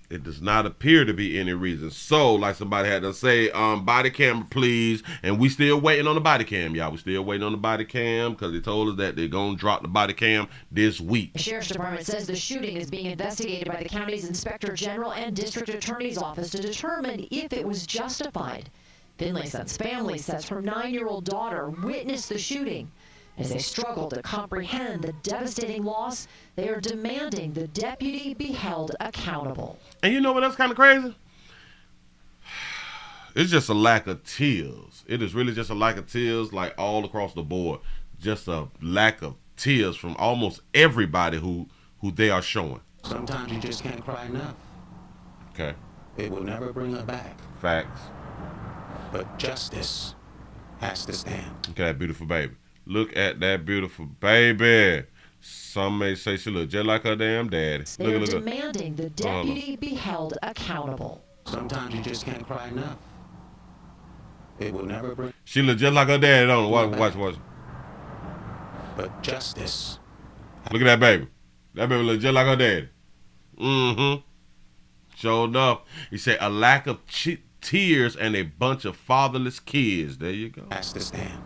[SPEAKER 1] It does not appear to be any reason. So, like somebody had to say, body camera, please. And we still waiting on the body cam, y'all. We still waiting on the body cam because they told us that they're going to drop the body cam this week.
[SPEAKER 9] The Sheriff's Department says the shooting is being investigated by the county's Inspector General and District Attorney's Office to determine if it was justified. Finlayson's family says her 9-year-old daughter witnessed the shooting. As they struggle to comprehend the devastating loss, they are demanding the deputy be held accountable.
[SPEAKER 1] And you know what else kind of crazy? It's just a lack of tears. It is really just a lack of tears, like all across the board. Just a lack of tears from almost everybody who they are showing.
[SPEAKER 13] Sometimes you just can't cry enough.
[SPEAKER 1] Okay.
[SPEAKER 13] It will never bring her back.
[SPEAKER 1] Facts.
[SPEAKER 13] But justice has to stand.
[SPEAKER 1] Look at that beautiful baby. Look at that beautiful baby. Some may say she look just like her damn daddy.
[SPEAKER 9] They're demanding the deputy be held accountable.
[SPEAKER 13] Sometimes you just can't cry enough. It will never bring.
[SPEAKER 1] She look just like her daddy, don't it? Watch.
[SPEAKER 13] But justice.
[SPEAKER 1] Look at that baby. That baby look just like her daddy. Mm-hmm. Sure enough. He said a lack of tears and a bunch of fatherless kids. There you go.
[SPEAKER 13] Has to stand.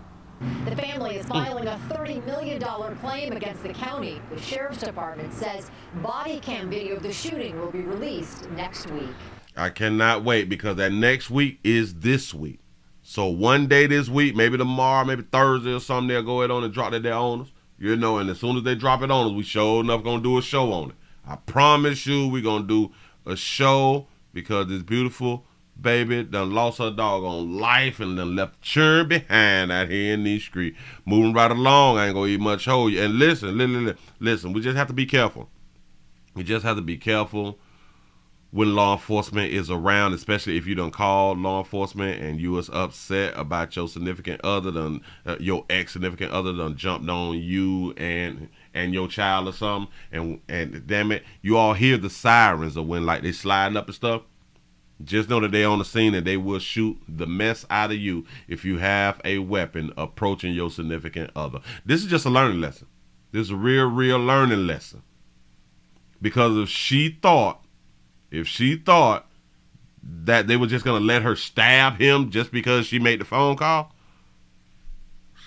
[SPEAKER 9] The family is filing a $30 million claim against the county. The Sheriff's Department says body cam video of the shooting will be released next week.
[SPEAKER 1] I cannot wait because that next week is this week. So one day this week, maybe tomorrow, maybe Thursday or something, they'll go ahead on and drop it on us. You know, and as soon as they drop it on us, we sure enough going to do a show on it. I promise you we're going to do a show because this beautiful baby done lost her doggone life and done left churn behind out here in these streets. Moving right along, I ain't gonna eat much hold you. And listen, we just have to be careful. We just have to be careful when law enforcement is around, especially if you done called law enforcement and you was upset about your significant other than your ex-significant other done jumped on you and your child or something, and damn it, you all hear the sirens of when like they sliding up and stuff. Just know that they on the scene and they will shoot the mess out of you if you have a weapon approaching your significant other. This is just a learning lesson. This is a real learning lesson. Because if she thought that they were just going to let her stab him just because she made the phone call,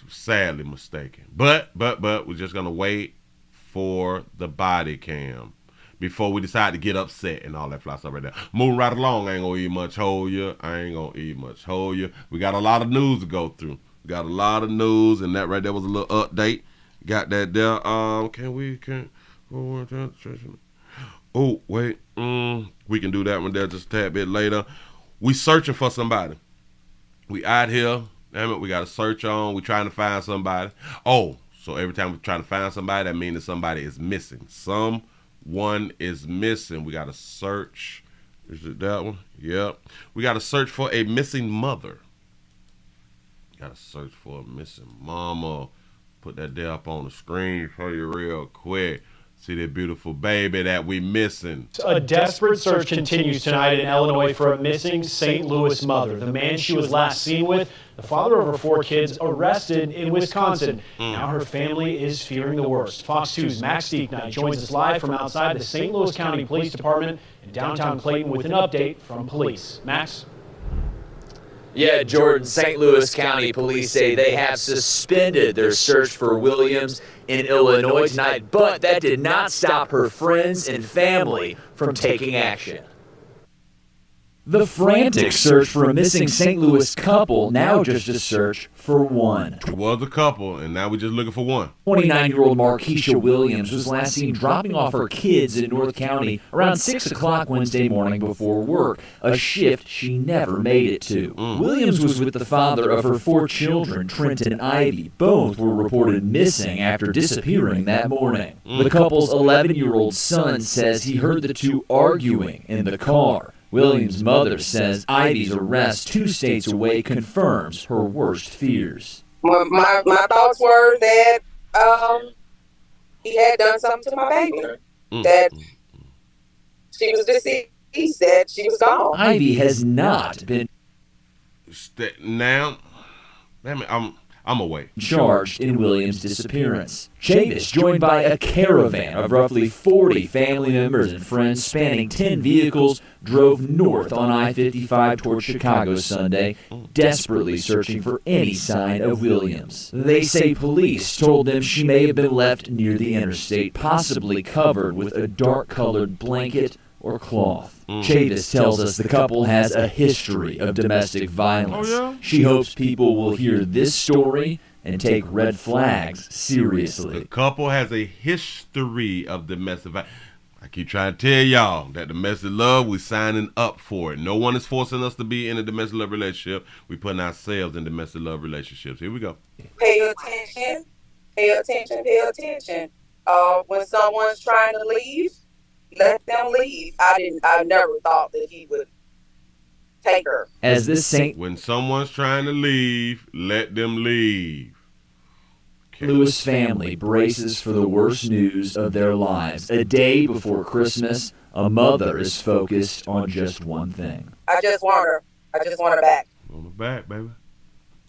[SPEAKER 1] sadly mistaken. But we're just going to wait for the body cam before we decide to get upset and all that fly stuff right there. Moving right along, I ain't going to eat much hold you. We got a lot of news to go through. And that right there was a little update. Got that there. Oh, wait. We can do that one there just a tad bit later. We searching for somebody. We out here. Damn it, we got a search on. We trying to find somebody. Oh, so every time we trying to find somebody, that means that somebody is missing. Someone is missing. We got to search. Is it that one? Yep. We got to search for a missing mother. Got to search for a missing mama. Put that there up on the screen for you real quick. See that beautiful baby that we missing.
[SPEAKER 16] A desperate search continues tonight in Illinois for a missing St. Louis mother. The man she was last seen with, the father of her 4 kids, arrested in Wisconsin. Now her family is fearing the worst. Fox 2's Max Deeknight joins us live from outside the St. Louis County Police Department in downtown Clayton with an update from police. Max?
[SPEAKER 17] Yeah, Jordan, St. Louis County Police say they have suspended their search for Williams in Illinois tonight, but that did not stop her friends and family from taking action.
[SPEAKER 18] The frantic search for a missing St. Louis couple, now just a search for one.
[SPEAKER 1] It was a couple, and now we're just looking for one.
[SPEAKER 18] 29-year-old Markeisha Williams was last seen dropping off her kids in North County around 6 o'clock Wednesday morning before work, a shift she never made it to. Williams was with the father of her 4 children, Trenton and Ivy. Both were reported missing after disappearing that morning. The couple's 11-year-old son says he heard the two arguing in the car. Williams' mother says Ivy's arrest 2 states away confirms her worst fears.
[SPEAKER 19] My thoughts were that he had done something to my baby. That she was deceased, that she was gone.
[SPEAKER 18] Ivy has not been
[SPEAKER 1] now. Damn it, I'm away.
[SPEAKER 18] Charged in Williams' disappearance. Chavis, joined by a caravan of roughly 40 family members and friends spanning 10 vehicles, drove north on I-55 toward Chicago Sunday, desperately searching for any sign of Williams. They say police told them she may have been left near the interstate, possibly covered with a dark-colored blanket or cloth. Chavis tells us the couple has a history of domestic violence. She hopes people will hear this story and take red flags seriously.
[SPEAKER 1] The couple has a history of domestic violence. I keep trying to tell y'all that domestic love, we're signing up for it. No one is forcing us to be in a domestic love relationship. We're putting ourselves in domestic love relationships. Here we go.
[SPEAKER 19] Pay attention. Pay attention. Pay attention. When someone's trying to leave, let them leave. I never thought that he would take her.
[SPEAKER 18] As this St.
[SPEAKER 1] When someone's trying to leave, let them leave.
[SPEAKER 18] Louis family braces for the worst news of their lives. A day before Christmas, a mother is focused on just one thing.
[SPEAKER 19] I just want her. I just want her back.
[SPEAKER 1] Want her back, baby.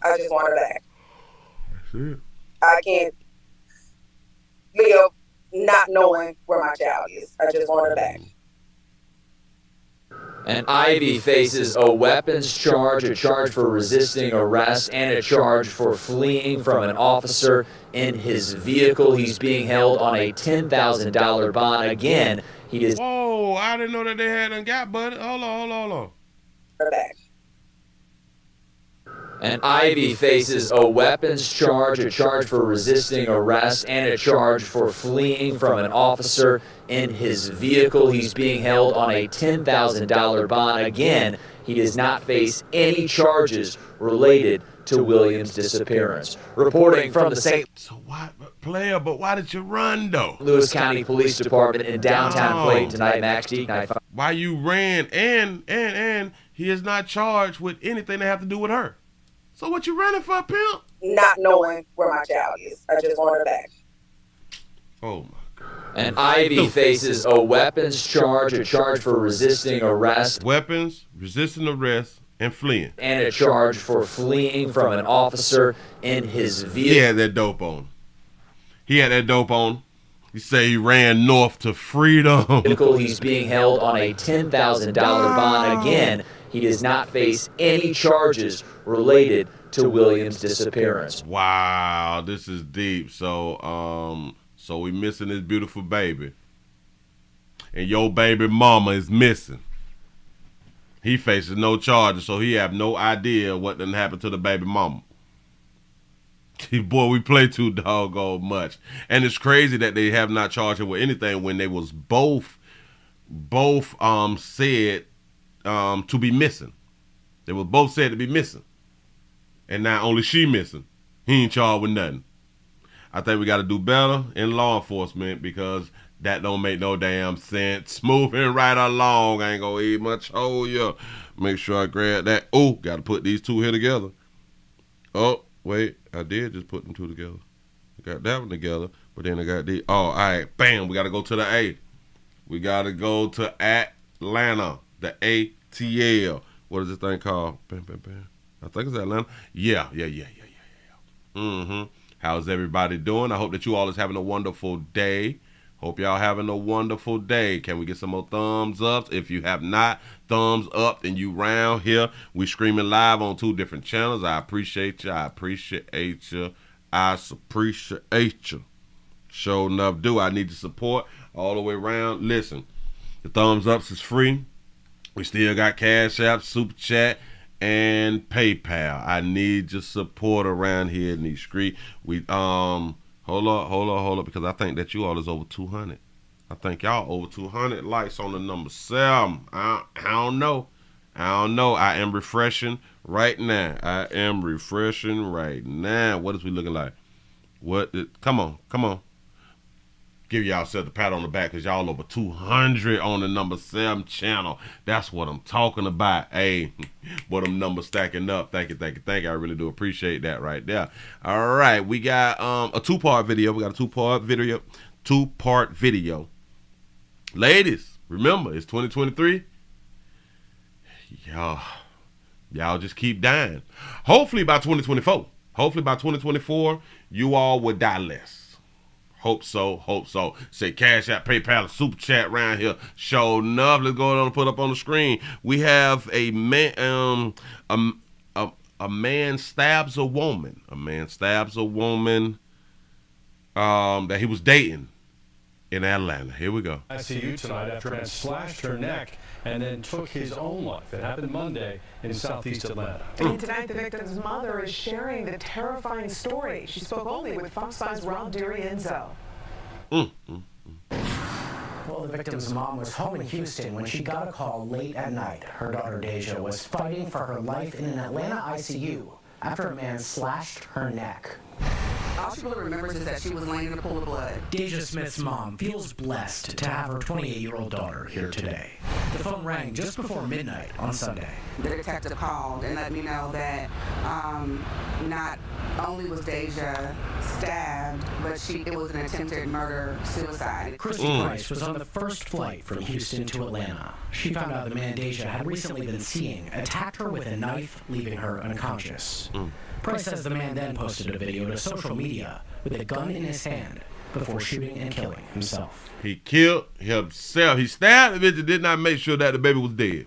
[SPEAKER 19] I just want her back.
[SPEAKER 1] That's it.
[SPEAKER 19] I can't live not knowing where my child is. I just want her back.
[SPEAKER 17] And Ivy faces a weapons charge, a charge for resisting arrest, and a charge for fleeing from an officer in his vehicle. He's being held on a $10,000 bond. Again, he is...
[SPEAKER 1] Whoa, I didn't know that they hadn't got, buddy. Hold on.
[SPEAKER 19] Her back.
[SPEAKER 17] And Ivy faces a weapons charge, a charge for resisting arrest, and a charge for fleeing from an officer in his vehicle. He's being held on a $10,000 bond. Again, he does not face any charges related to Williams' disappearance. Reporting from the St.
[SPEAKER 1] So why? player, but why did you run, though?
[SPEAKER 17] Lewis County Police Department in downtown Clayton tonight, Max D.
[SPEAKER 1] Why you ran, and he is not charged with anything that have to do with her. So what you running for, pimp?
[SPEAKER 19] Not knowing where my child is. I just want her back.
[SPEAKER 1] Oh, my God.
[SPEAKER 17] And Ivy faces a weapons charge, a charge for resisting arrest.
[SPEAKER 1] Weapons, resisting arrest, and fleeing.
[SPEAKER 17] And a charge for fleeing from an officer in his vehicle.
[SPEAKER 1] He had that dope on. He say he ran north to freedom.
[SPEAKER 17] He's being held on a $10,000 bond. Again, he does not face any charges related to Williams' disappearance.
[SPEAKER 1] Wow, this is deep. So we missing this beautiful baby. And your baby mama is missing. He faces no charges, so he have no idea what done happened to the baby mama. Boy, we play too doggone much. And it's crazy that they have not charged him with anything when they was both said to be missing. They were both said to be missing. And now only she missing. He ain't charged with nothing. I think we got to do better in law enforcement because that don't make no damn sense. Moving right along. I ain't going to eat much. Oh, yeah. Make sure I grab that. Oh, got to put these two here together. Oh, wait. I did just put them two together. I got that one together. But then I got the. Oh, all right. Bam. We got to go to the A. We got to go to Atlanta. The ATL. What is this thing called? Bam, bam, bam. I think it's Atlanta. Yeah. Mm-hmm. How's everybody doing? I hope that you all is having a wonderful day. Hope y'all having a wonderful day. Can we get some more thumbs ups? If you have not thumbs up and you round here, we streaming live on 2 different channels. I appreciate you. I appreciate you. Sure enough, do. I need the support all the way around. Listen, the thumbs ups is free. We still got Cash App, Super Chat, and PayPal. I need your support around here in these streets. We hold up, because I think that you all is over 200. I think y'all over 200 likes on the number 7. I don't know. I am refreshing right now. What is we looking like? Come on. Give yourself the pat on the back because y'all over 200 on the number 7 channel. That's what I'm talking about. Hey, what them numbers stacking up. Thank you. I really do appreciate that right there. All right, we got a 2-part video. We got a 2-part video. Ladies, remember, it's 2023. Y'all just keep dying. Hopefully by 2024, you all will die less. Hope so. Say Cash App, PayPal, Super Chat around here. Show enough. Let's go on and put up on the screen. We have a man. A man stabs a woman. That he was dating in Atlanta. Here we go.
[SPEAKER 20] ICU tonight after a man slashed her neck and then took his own life. It happened Monday in southeast Atlanta.
[SPEAKER 21] And tonight, the victim's mother is sharing the terrifying story. She spoke only with Fox 5's Rob D'Arienzo.
[SPEAKER 22] Well, the victim's mom was home in Houston when she got a call late at night. Her daughter Deja was fighting for her life in an Atlanta ICU after a man slashed her neck.
[SPEAKER 21] All she really remembers is that she was laying in a pool of blood.
[SPEAKER 22] Deja Smith's mom feels blessed to have her 28-year-old daughter here today. The phone rang just before midnight on Sunday.
[SPEAKER 21] The detective called and let me know that not only was Deja stabbed, but it was an attempted murder-suicide.
[SPEAKER 22] Christy Price was on the first flight from Houston to Atlanta. She found out the man Deja had recently been seeing attacked her with a knife, leaving her unconscious. Price says the man then posted a video to social media with a gun in his hand before shooting and killing himself.
[SPEAKER 1] He killed himself. He stabbed the bitch and did not make sure that the baby was dead.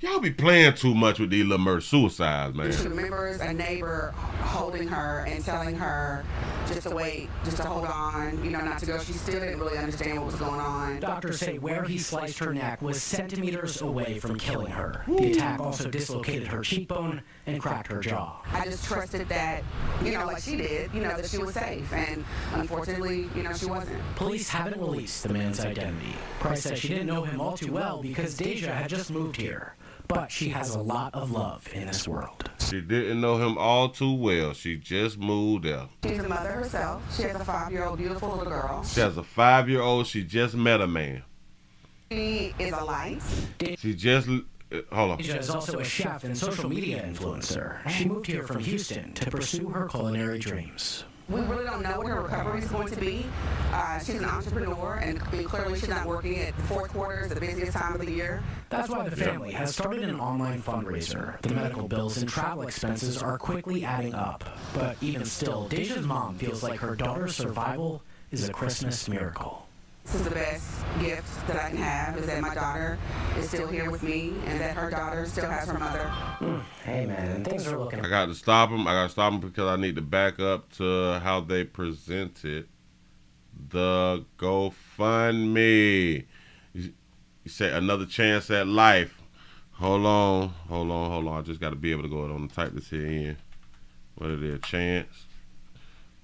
[SPEAKER 1] Y'all be playing too much with these little murder suicides, man.
[SPEAKER 21] She remembers a neighbor holding her and telling her just to wait, just to hold on, not to go. She still didn't really understand what was going on.
[SPEAKER 22] Doctors say where he sliced her neck was centimeters away from killing her. The attack also dislocated her cheekbone and cracked her jaw.
[SPEAKER 21] I just trusted that, like she did, that she was safe. And unfortunately, she wasn't.
[SPEAKER 22] Police haven't released the man's identity. Price says she didn't know him all too well because Deja had just moved here. but she has a lot of love in this world.
[SPEAKER 1] She didn't know him all too well. She just moved there.
[SPEAKER 21] She's a mother herself. She has a 5-year-old beautiful little girl.
[SPEAKER 1] She has a 5-year-old. She just met a man.
[SPEAKER 21] She is a light.
[SPEAKER 1] She just... Hold on.
[SPEAKER 22] Deja is also a chef and social media influencer. She moved here from Houston to pursue her culinary dreams.
[SPEAKER 21] We really don't know what her recovery is going to be. She's an entrepreneur, and clearly she's not working at the fourth quarter, is the busiest time of the year.
[SPEAKER 22] That's why the family has started an online fundraiser. The medical bills and travel expenses are quickly adding up. But even still, Deja's mom feels like her daughter's survival is a Christmas miracle.
[SPEAKER 21] This is the best gift that I can have, is that my daughter is still here with me and that her daughter still has her mother.
[SPEAKER 22] Hey man, things are looking...
[SPEAKER 1] I got to stop him. I got to stop him because I need to back up to how they presented the GoFundMe. You say another chance at life. Hold on. I just got to be able to go ahead and type this here in. What is it? Chance.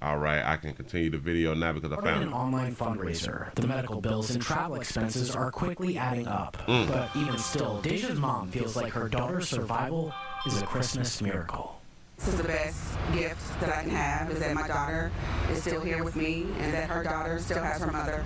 [SPEAKER 1] All right, I can continue the video now because I found
[SPEAKER 22] an online fundraiser. The medical bills and travel expenses are quickly adding up. But even still, Deja's mom feels like her daughter's survival is a Christmas miracle.
[SPEAKER 21] This is the best gift that I can have, is that my daughter is still here with me and that her daughter still has her mother.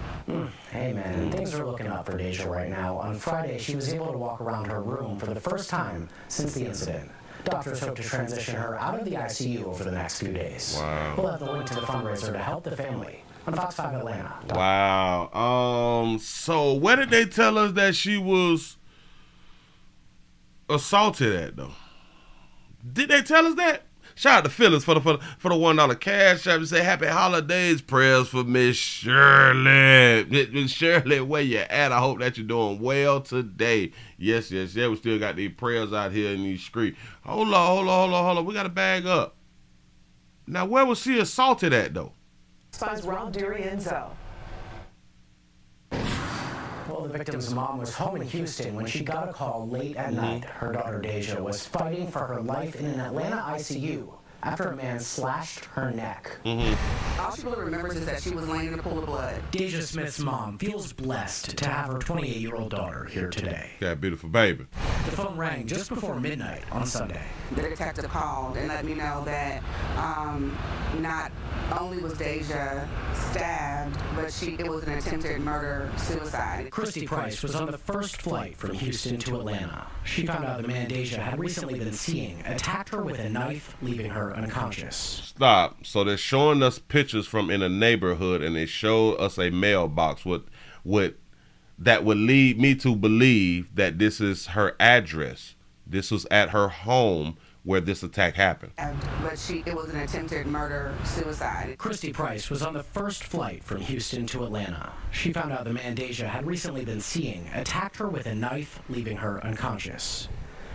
[SPEAKER 22] Hey man, things are looking up for Deja right now. On Friday, she was able to walk around her room for the first time since the incident. Doctors hope to transition her out of the ICU over the next few days.
[SPEAKER 1] Wow.
[SPEAKER 22] We'll have the link to the fundraiser to help the family on Fox 5 Atlanta.
[SPEAKER 1] Wow. So where did they tell us that she was assaulted at, though? Did they tell us that? Shout out to Phyllis for the $1 cash app. Say happy holidays, prayers for Miss Shirley. Miss Shirley, where you at? I hope that you're doing well today. Yes. We still got these prayers out here in these streets. Hold on. We got to bag up. Now, where was she assaulted at, though?
[SPEAKER 22] Finds Rob D'Arienzo. Well, the victim's mom was home in Houston when she got a call late at night. Her daughter Deja was fighting for her life in an Atlanta ICU after a man slashed her neck.
[SPEAKER 21] All she really remembers is that she was laying in a pool of blood.
[SPEAKER 22] Deja Smith's mom feels blessed to have her 28-year-old daughter here today.
[SPEAKER 1] That beautiful baby.
[SPEAKER 22] The phone rang just before midnight on Sunday.
[SPEAKER 21] The detective called and let me know that not only was Deja stabbed, but it was an attempted murder-suicide.
[SPEAKER 22] Christy Price was on the first flight from Houston to Atlanta. She found out the man Deja had recently been seeing attacked her with a knife, leaving her unconscious.
[SPEAKER 1] Stop. So they're showing us pictures from in a neighborhood, and they show us a mailbox that would lead me to believe that this is her address. This was at her home where this attack happened.
[SPEAKER 21] But it was an attempted murder-suicide.
[SPEAKER 22] Christy Price was on the first flight from Houston to Atlanta. She found out the man Deja had recently been seeing attacked her with a knife, leaving her unconscious.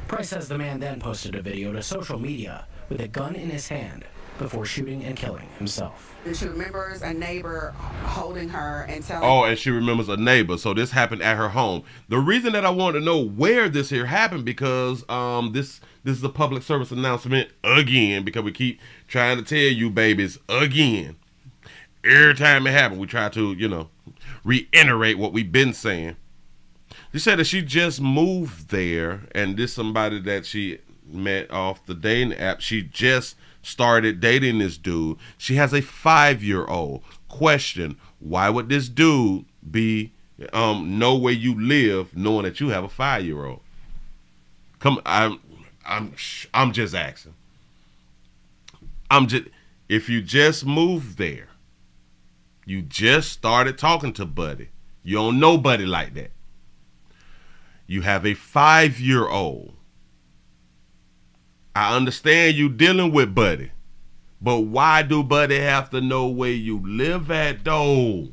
[SPEAKER 22] Price says the man then posted a video to social media with a gun in his hand before shooting and killing himself.
[SPEAKER 21] And she remembers a neighbor holding her and telling...
[SPEAKER 1] Oh, and she remembers a neighbor. So this happened at her home. The reason that I wanted to know where this here happened, because this is a public service announcement again, because we keep trying to tell you babies again. Every time it happened, we try to, reiterate what we've been saying. She said that she just moved there, and this somebody that she met off the dating app. She just started dating this dude. She has a 5-year-old. Question: why would this dude be know where you live, knowing that you have a 5-year-old? I'm just asking. If you just moved there, you just started talking to Buddy. You don't know Buddy like that. You have a 5-year-old. I understand you dealing with Buddy, but why do Buddy have to know where you live at, though?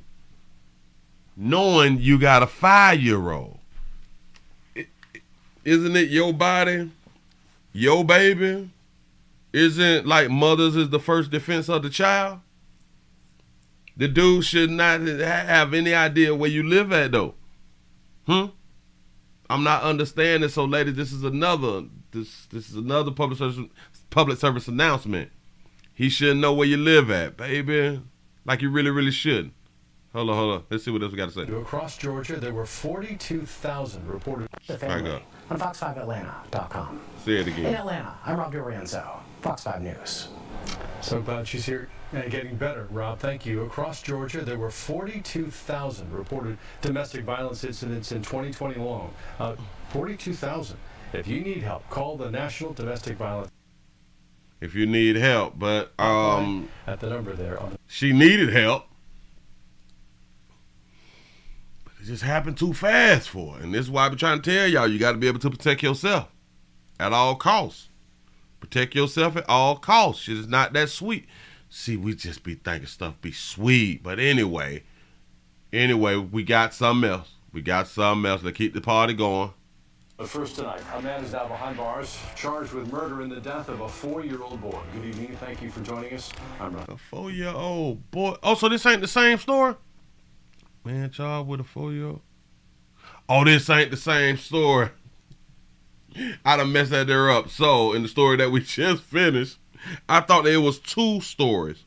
[SPEAKER 1] Knowing you got a 5-year-old. Isn't it your body, your baby? Isn't like mothers is the first defense of the child? The dude should not have any idea where you live at, though. I'm not understanding. So, ladies, this is another public service announcement. He shouldn't know where you live at, baby. Like you really, really shouldn't. Hold on. Let's see what else we got to say.
[SPEAKER 20] Across Georgia, there were 42,000 reported.
[SPEAKER 1] I go.
[SPEAKER 22] on fox5atlanta.com.
[SPEAKER 1] Say it again.
[SPEAKER 22] In Atlanta, I'm Rob DiRienzo, Fox 5 News.
[SPEAKER 20] So glad she's here and getting better, Rob. Thank you. Across Georgia, there were 42,000 reported domestic violence incidents in 2020 alone. 42,000. If you need help, call the National Domestic Violence.
[SPEAKER 1] If you need help, but
[SPEAKER 20] at the number there.
[SPEAKER 1] She needed help. But it just happened too fast for her. And this is why I'm trying to tell y'all, you got to be able to protect yourself at all costs. Protect yourself at all costs. Shit is not that sweet. See, we just be thinking stuff be sweet. But anyway, we got something else. To keep the party going.
[SPEAKER 20] But first tonight, a man is now behind bars, charged with murder in the death of a 4-year-old boy. Good evening. Thank you for joining us. I'm Rob.
[SPEAKER 1] A 4-year-old boy. Oh, so this ain't the same story? Man charged with a 4-year-old. Oh, this ain't the same story. I done messed that there up. So, in the story that we just finished, I thought that it was 2 stories.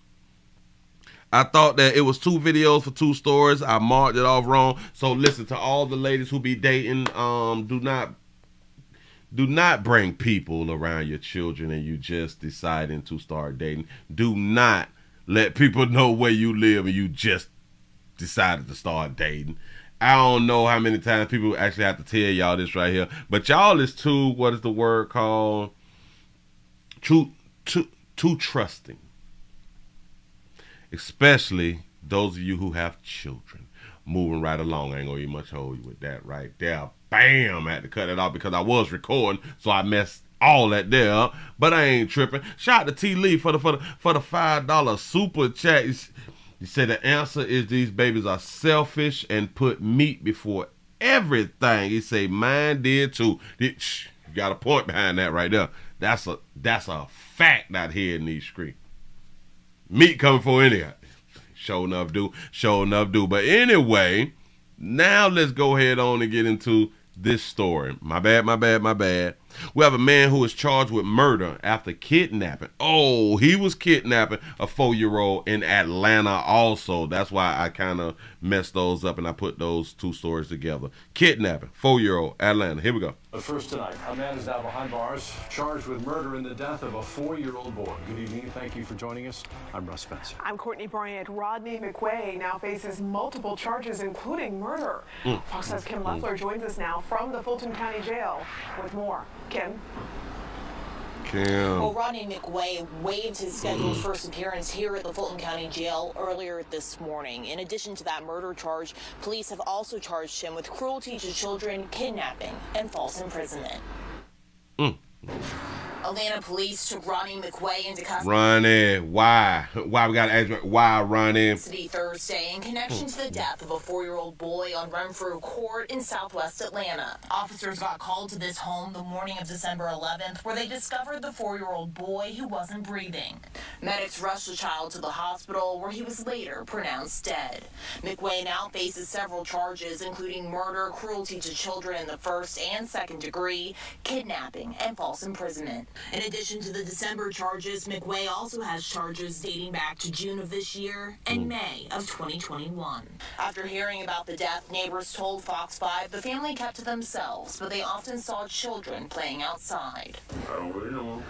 [SPEAKER 1] I thought that it was 2 videos for 2 stories. I marked it off wrong. So, listen, to all the ladies who be dating, do not bring people around your children and you just deciding to start dating. Do not let people know where you live and you just decided to start dating. I don't know how many times people actually have to tell y'all this right here, but y'all is too, what is the word called? Too trusting. Especially those of you who have children. Moving right along. I ain't gonna even much hold you with that right there. Bam! I had to cut it off because I was recording, so I messed all that there up. But I ain't tripping. Shout out to T. Lee for the $5 super chat. He said the answer is these babies are selfish and put meat before everything. He say mine did too. You got a point behind that right there. That's a fact out here in these streets. Meat coming for anyhow. Sure enough do. But anyway, now let's go ahead on and get into this story. My bad. We have a man who is charged with murder after kidnapping. Oh, he was kidnapping a 4-year-old in Atlanta also. That's why I kind of messed those up and I put those 2 stories together. Kidnapping, 4-year-old, Atlanta. Here we go.
[SPEAKER 20] But first tonight, a man is now behind bars, charged with murder in the death of a 4-year-old boy. Good evening. Thank you for joining us. I'm Russ Spencer.
[SPEAKER 4] I'm Courtney Bryant. Rodney McQuay now faces multiple charges, including murder. Fox 5's Kim Leffler joins us now from the Fulton County Jail with more. Kim?
[SPEAKER 5] Well, Rodney McQuay waived his scheduled first appearance here at the Fulton County Jail earlier this morning. In addition to that murder charge, police have also charged him with cruelty to children, kidnapping, and false imprisonment. Atlanta police took Rodney McQuay into custody.
[SPEAKER 1] Ronnie, why? Why we gotta ask? Why, Ronnie?
[SPEAKER 5] Thursday in connection to the death of a 4-year-old boy on Renfrew Court in Southwest Atlanta. Officers got called to this home the morning of December 11th, where they discovered the 4-year-old boy who wasn't breathing. Medics rushed the child to the hospital, where he was later pronounced dead. McQuay now faces several charges, including murder, cruelty to children in the first and second degree, kidnapping, and false imprisonment. In addition to the December charges, McQuay also has charges dating back to June of this year and May of 2021. After hearing about the death, neighbors told Fox 5 the family kept to themselves, but they often saw children playing outside.
[SPEAKER 23] I don't really know.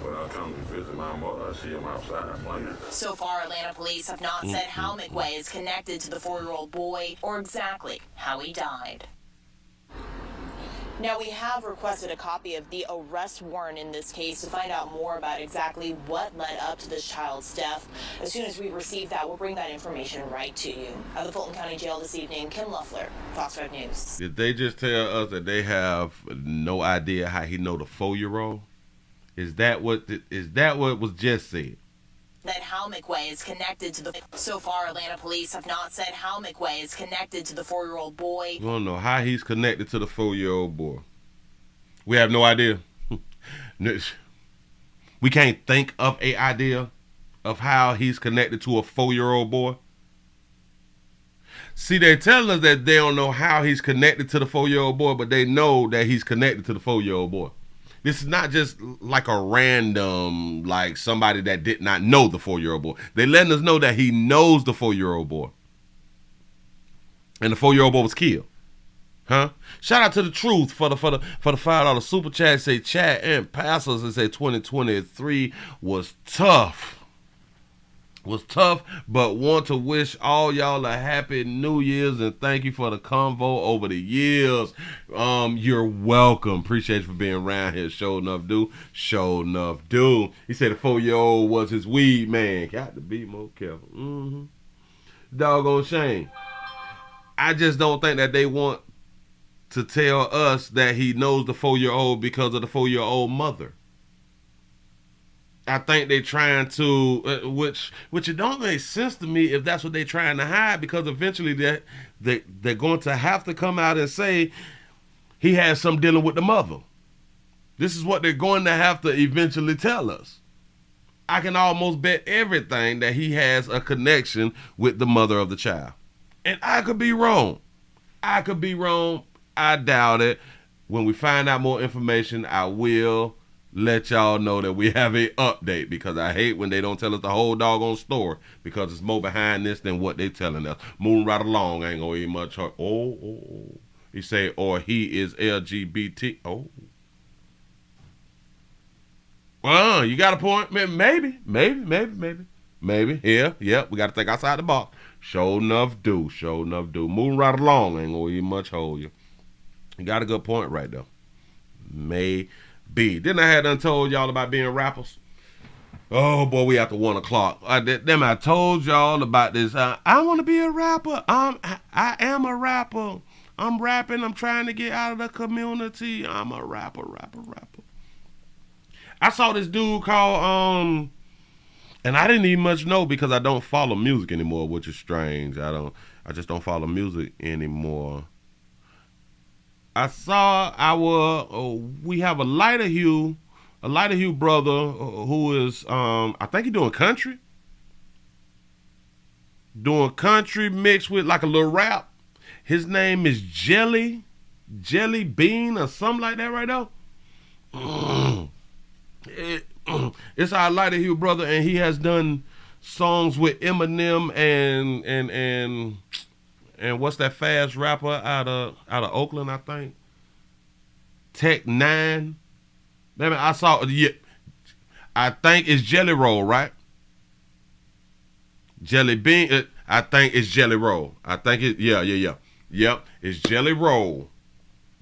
[SPEAKER 23] When I come to visit my mother, I see him outside playing.
[SPEAKER 5] So far, Atlanta police have not said how McQuay is connected to the 4-year-old boy or exactly how he died. Now, we have requested a copy of the arrest warrant in this case to find out more about exactly what led up to this child's death. As soon as we receive that, we'll bring that information right to you. At the Fulton County Jail this evening, Kim Leffler, Fox 5 News.
[SPEAKER 1] Did they just tell us that they have no idea how he know the 4-year-old? Is that what was just said?
[SPEAKER 5] That how McQuay is connected to the... So far, Atlanta police have not said how McQuay is connected to the 4-year-old boy.
[SPEAKER 1] We don't know how he's connected to the 4-year-old boy. We have no idea. We can't think of an idea of how he's connected to a 4-year-old boy. See, they're telling us that they don't know how he's connected to the 4-year-old boy, but they know that he's connected to the 4-year-old boy. This is not just like a random, like somebody that did not know the 4-year-old boy. They're letting us know that he knows the 4-year-old boy. And the 4-year-old boy was killed. Huh? Shout out to the truth for the $5 super chat. Say chat and pastors and say 2023 was tough. But want to wish all y'all a happy New Year's and thank you for the convo over the years. You're welcome. Appreciate you for being around here. Show enough do. He said the 4-year-old was his weed man. Got to be more careful. Doggone shame. I just don't think that they want to tell us that he knows the 4-year-old because of the 4-year-old mother. I think they trying to, which it don't make sense to me if that's what they're trying to hide, because eventually they're going to have to come out and say he has some dealing with the mother. This is what they're going to have to eventually tell us. I can almost bet everything that he has a connection with the mother of the child. And I could be wrong. I doubt it. When we find out more information, I will let y'all know that we have a update, because I hate when they don't tell us the whole doggone story, because it's more behind this than what they telling us. Moving right along, ain't gonna eat much hurt. Oh. He say, or he is LGBT. Oh. Well, you got a point. Maybe. Yeah, we got to think outside the box. Show enough do. Moving right along, ain't gonna eat much hold you. You got a good point right there. Maybe. Then I had done told y'all about being rappers. Oh boy, we after 1 o'clock. I told y'all about this. I want to be a rapper. I am a rapper. I'm rapping. I'm trying to get out of the community. I'm a rapper. I saw this dude called and I didn't even much know, because I don't follow music anymore, which is strange. I just don't follow music anymore. We have a lighter hue brother who is, I think he's doing country mixed with like a little rap. His name is Jelly Bean or something like that right now. It's our lighter hue brother, and he has done songs with Eminem and what's that fast rapper out of Oakland, I think? Tech 9. I think it's Jelly Roll, right? Jelly Bean. I think it's Jelly Roll. Yeah. Yep, it's Jelly Roll.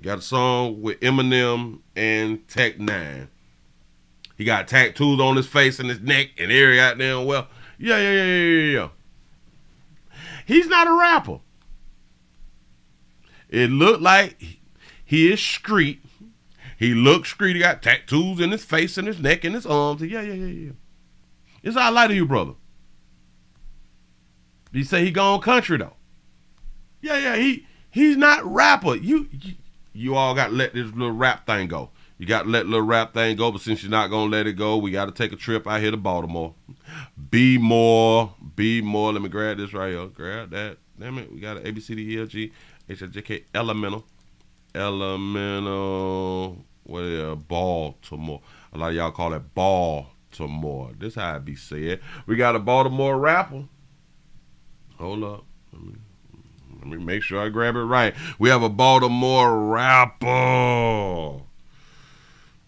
[SPEAKER 1] Got a song with Eminem and Tech 9. He got tattoos on his face and his neck and area out there. Well, yeah. He's not a rapper. It looked like he is street. He looks street. He got tattoos in his face and his neck and his arms. Yeah. It's our lighter you brother. He say he gone country though. Yeah. He's not rapper. You all got to let this little rap thing go. You got to let little rap thing go, but since you're not going to let it go, we got to take a trip out here to Baltimore. Be more. Let me grab this right here. Grab that. Damn it. We got an ABCDEFG, HIJK, Elemental. What is it? Baltimore. A lot of y'all call it Baltimore. This how it be said. We got a Baltimore rapper. Hold up. Let me make sure I grab it right. We have a Baltimore rapper.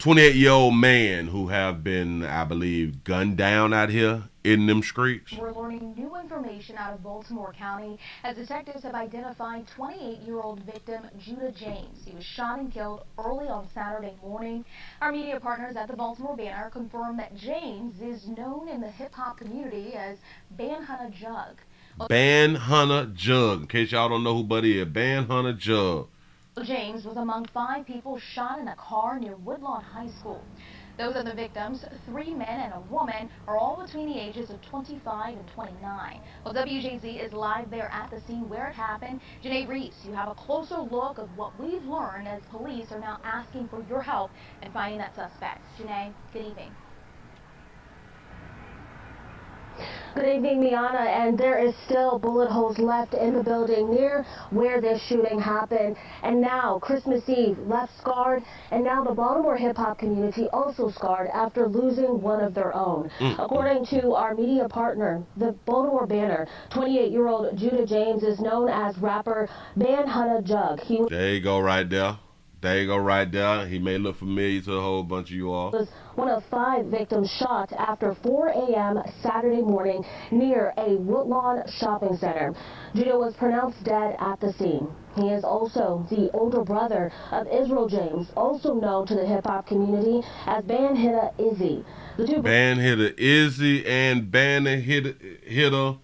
[SPEAKER 1] 28-year-old man who have been, I believe, gunned down out here in them streets.
[SPEAKER 2] We're learning new information out of Baltimore County as detectives have identified 28-year-old victim Judah James. He was shot and killed early on Saturday morning. Our media partners at the Baltimore Banner confirm that James is known in the hip-hop community as Banhunter Jug.
[SPEAKER 1] Banhunter Jug. In case y'all don't know who Buddy is, Banhunter Jug.
[SPEAKER 2] James was among 5 people shot in a car near Woodlawn High School. Those are the victims, 3 men and a woman, are all between the ages of 25 and 29. Well, WJZ is live there at the scene where it happened. Janae Reese, you have a closer look of what we've learned as police are now asking for your help in finding that suspect. Janae, good evening.
[SPEAKER 6] Good evening, Miana, and there is still bullet holes left in the building near where this shooting happened. And now Christmas Eve left scarred, and now the Baltimore hip-hop community also scarred after losing one of their own. According to our media partner, the Baltimore Banner, 28-year-old Judah James is known as rapper Ban Hunter Jug.
[SPEAKER 1] There you go right there. There you go right there. He may look familiar to a whole bunch of you all.
[SPEAKER 6] Was one of 5 victims shot after 4 a.m. Saturday morning near a Woodlawn shopping center. Judah was pronounced dead at the scene. He is also the older brother of Israel James, also known to the hip-hop community as Ban Hitter Izzy. The two
[SPEAKER 1] Ban Hitter Izzy and Ban Hitter,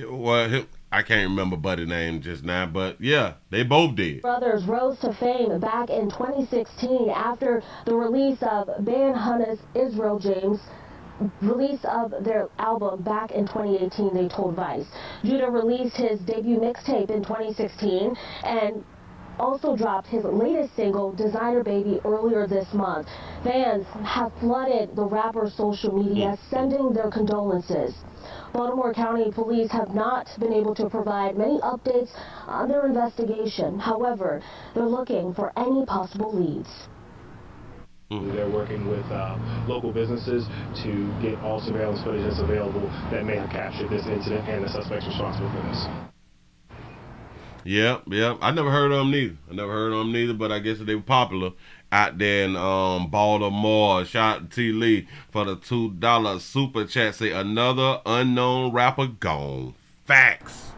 [SPEAKER 1] well, I can't remember Buddy's name just now, but yeah, they both did.
[SPEAKER 6] Brothers rose to fame back in 2016 after the release of Ban Hunter's Israel James' release of their album back in 2018, they told Vice. Judah released his debut mixtape in 2016 and also dropped his latest single, Designer Baby, earlier this month. Fans have flooded the rapper's social media, sending their condolences. Baltimore County Police have not been able to provide many updates on their investigation. However, they're looking for any possible leads.
[SPEAKER 7] They're working with local businesses to get all surveillance footage that's available that may have captured this incident and the suspects responsible for this.
[SPEAKER 1] Yeah. I never heard of them neither. But I guess they were popular out there in Baltimore. Shout out to T. Lee for the $2 super chat. Say another unknown rapper gone. Facts.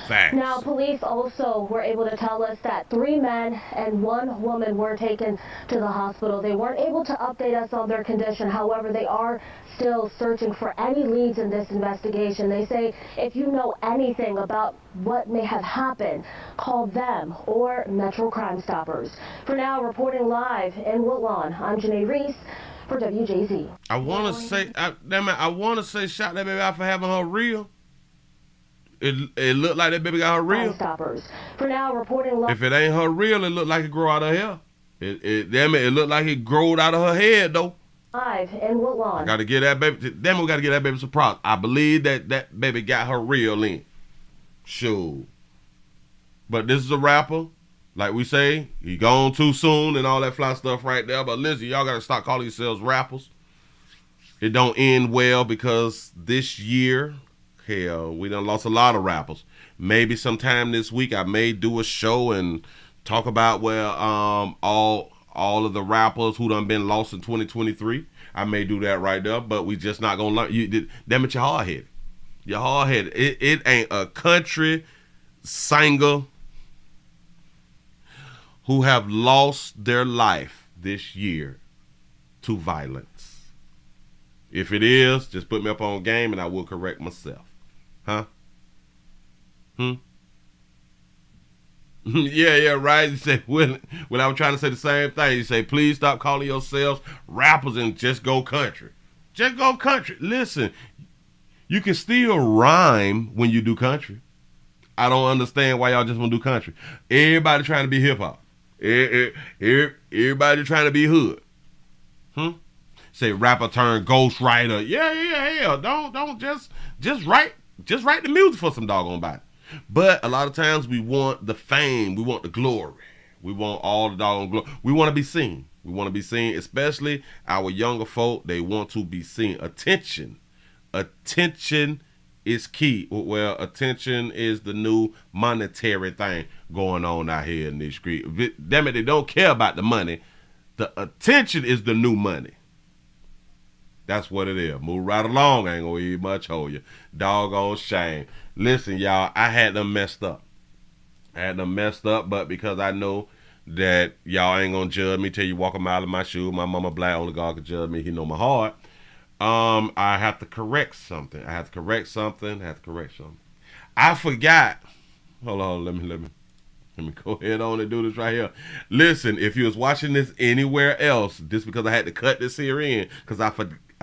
[SPEAKER 6] Now, police also were able to tell us that 3 men and 1 woman were taken to the hospital. They weren't able to update us on their condition. However, they are still searching for any leads in this investigation. They say if you know anything about what may have happened, call them or Metro Crime Stoppers. For now, reporting live in Woodlawn, I'm Janae Reese for WJZ.
[SPEAKER 1] I want to say, shout that baby out for having her real. It looked like that baby got her real.
[SPEAKER 6] Stoppers. For now, reporting live.
[SPEAKER 1] If it ain't her real, it looked like it grow out of her hair. It looked like it growed out of her head though.
[SPEAKER 6] Live in Woodlawn.
[SPEAKER 1] I gotta get that baby. Damn, we gotta get that baby some props. I believe that baby got her real in. Sure. But this is a rapper. Like we say, he gone too soon and all that fly stuff right there. But listen, y'all gotta stop calling yourselves rappers. It don't end well because this year, hell, we done lost a lot of rappers. Maybe sometime this week I may do a show and talk about where all of the rappers who done been lost in 2023. I may do that right there, but we just not gonna learn. Damn it, you're hard-headed. You're hard-headed. It ain't a country singer who have lost their life this year to violence. If it is, just put me up on game and I will correct myself. Huh? Yeah, right. You say, when I was trying to say the same thing, you say, please stop calling yourselves rappers and just go country. Just go country. Listen, you can still rhyme when you do country. I don't understand why y'all just want to do country. Everybody trying to be hip-hop. Everybody trying to be hood. Say rapper turned ghostwriter. Yeah. Don't just write the music for some doggone body. But a lot of times we want the fame, we want the glory, we want all the doggone glory. We want to be seen. We want to be seen, especially our younger folk. They want to be seen. Attention is key. Well, attention is the new monetary thing going on out here in this street. Damn it, they don't care about the money. The attention is the new money. That's what it is. Move right along. I ain't gonna eat much hold you. Doggone shame. Listen, y'all, I had them messed up. But because I know that y'all ain't gonna judge me till you walk a mile in my shoe. My mama black, only God can judge me. He know my heart. I have to correct something. I forgot. Hold on, let me go ahead on and do this right here. Listen, if you was watching this anywhere else, just because I had to cut this here in, because I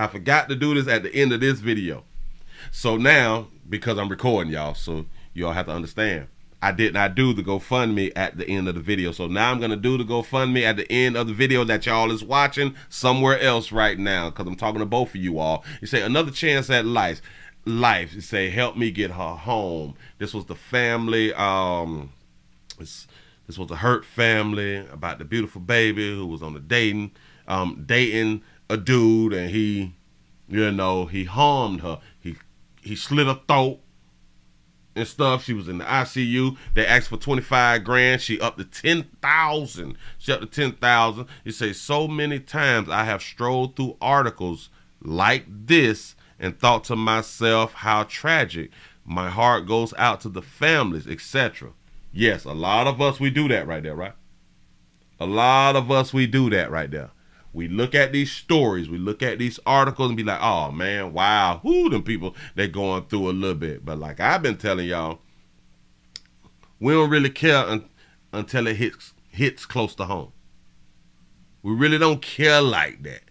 [SPEAKER 1] forgot to do this at the end of this video. So now, because I'm recording y'all, so y'all have to understand, I did not do the GoFundMe at the end of the video. So now I'm going to do the GoFundMe at the end of the video that y'all is watching somewhere else right now, because I'm talking to both of you all. You say, another chance at life. You say, help me get her home. This was the family. This was a hurt family about the beautiful baby who was on a dating a dude, and he harmed her. He slit her throat and stuff. She was in the ICU. They asked for 25 grand. She up to 10,000. She up to 10,000. You say, so many times I have strolled through articles like this and thought to myself, how tragic. My heart goes out to the families, etc. Yes, a lot of us, we do that right there, right? A lot of us, we do that right there. We look at these stories, we look at these articles and be like, oh man, wow, who them people, they're going through a little bit. But like I've been telling y'all, we don't really care until it hits close to home. We really don't care like that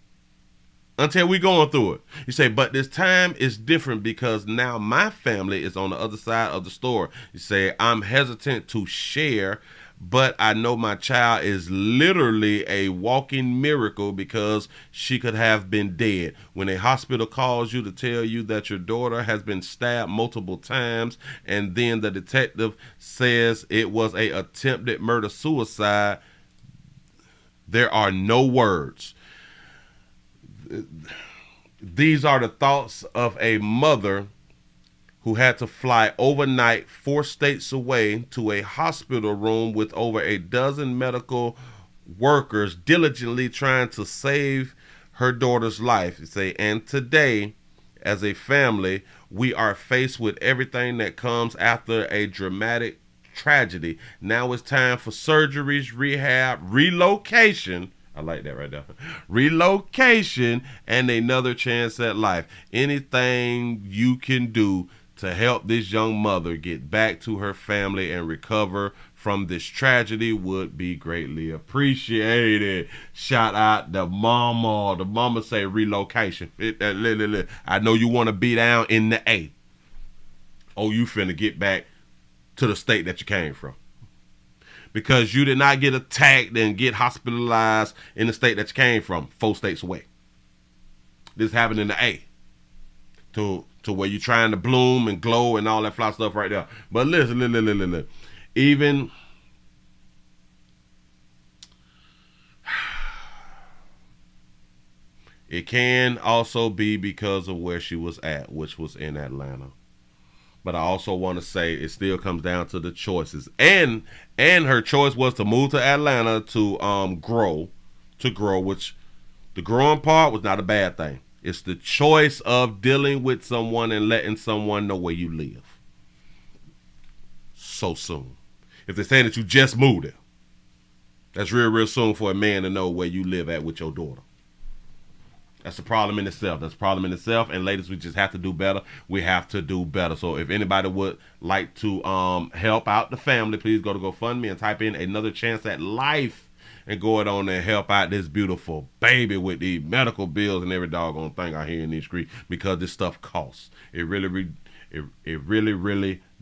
[SPEAKER 1] until we going through it. You say, but this time is different because now my family is on the other side of the store. You say, I'm hesitant to share, but I know my child is literally a walking miracle because she could have been dead. When a hospital calls you to tell you that your daughter has been stabbed multiple times, and then the detective says it was a attempted murder-suicide, there are no words. These are the thoughts of a mother who had to fly overnight 4 states away to a hospital room with over a dozen medical workers diligently trying to save her daughter's life. You say, and today, as a family, we are faced with everything that comes after a dramatic tragedy. Now it's time for surgeries, rehab, relocation. I like that right there. Relocation and another chance at life. Anything you can do to help this young mother get back to her family and recover from this tragedy would be greatly appreciated. Shout out the mama. The mama say relocation. I know you want to be down in the A. Oh, you finna get back to the state that you came from. Because you did not get attacked and get hospitalized in the state that you came from, 4 states away. This happened in the A. To where you're trying to bloom and glow and all that fly stuff right there. But listen. Even it can also be because of where she was at, which was in Atlanta. But I also want to say it still comes down to the choices. And her choice was to move to Atlanta to grow, which the growing part was not a bad thing. It's the choice of dealing with someone and letting someone know where you live so soon. If they're saying that you just moved there, that's real soon for a man to know where you live at with your daughter. That's a problem in itself. And ladies, we just have to do better. We have to do better. So if anybody would like to help out the family, please go to GoFundMe and type in another chance at life and go it on and help out this beautiful baby with the medical bills and every doggone thing out here in these streets, because this stuff costs. It really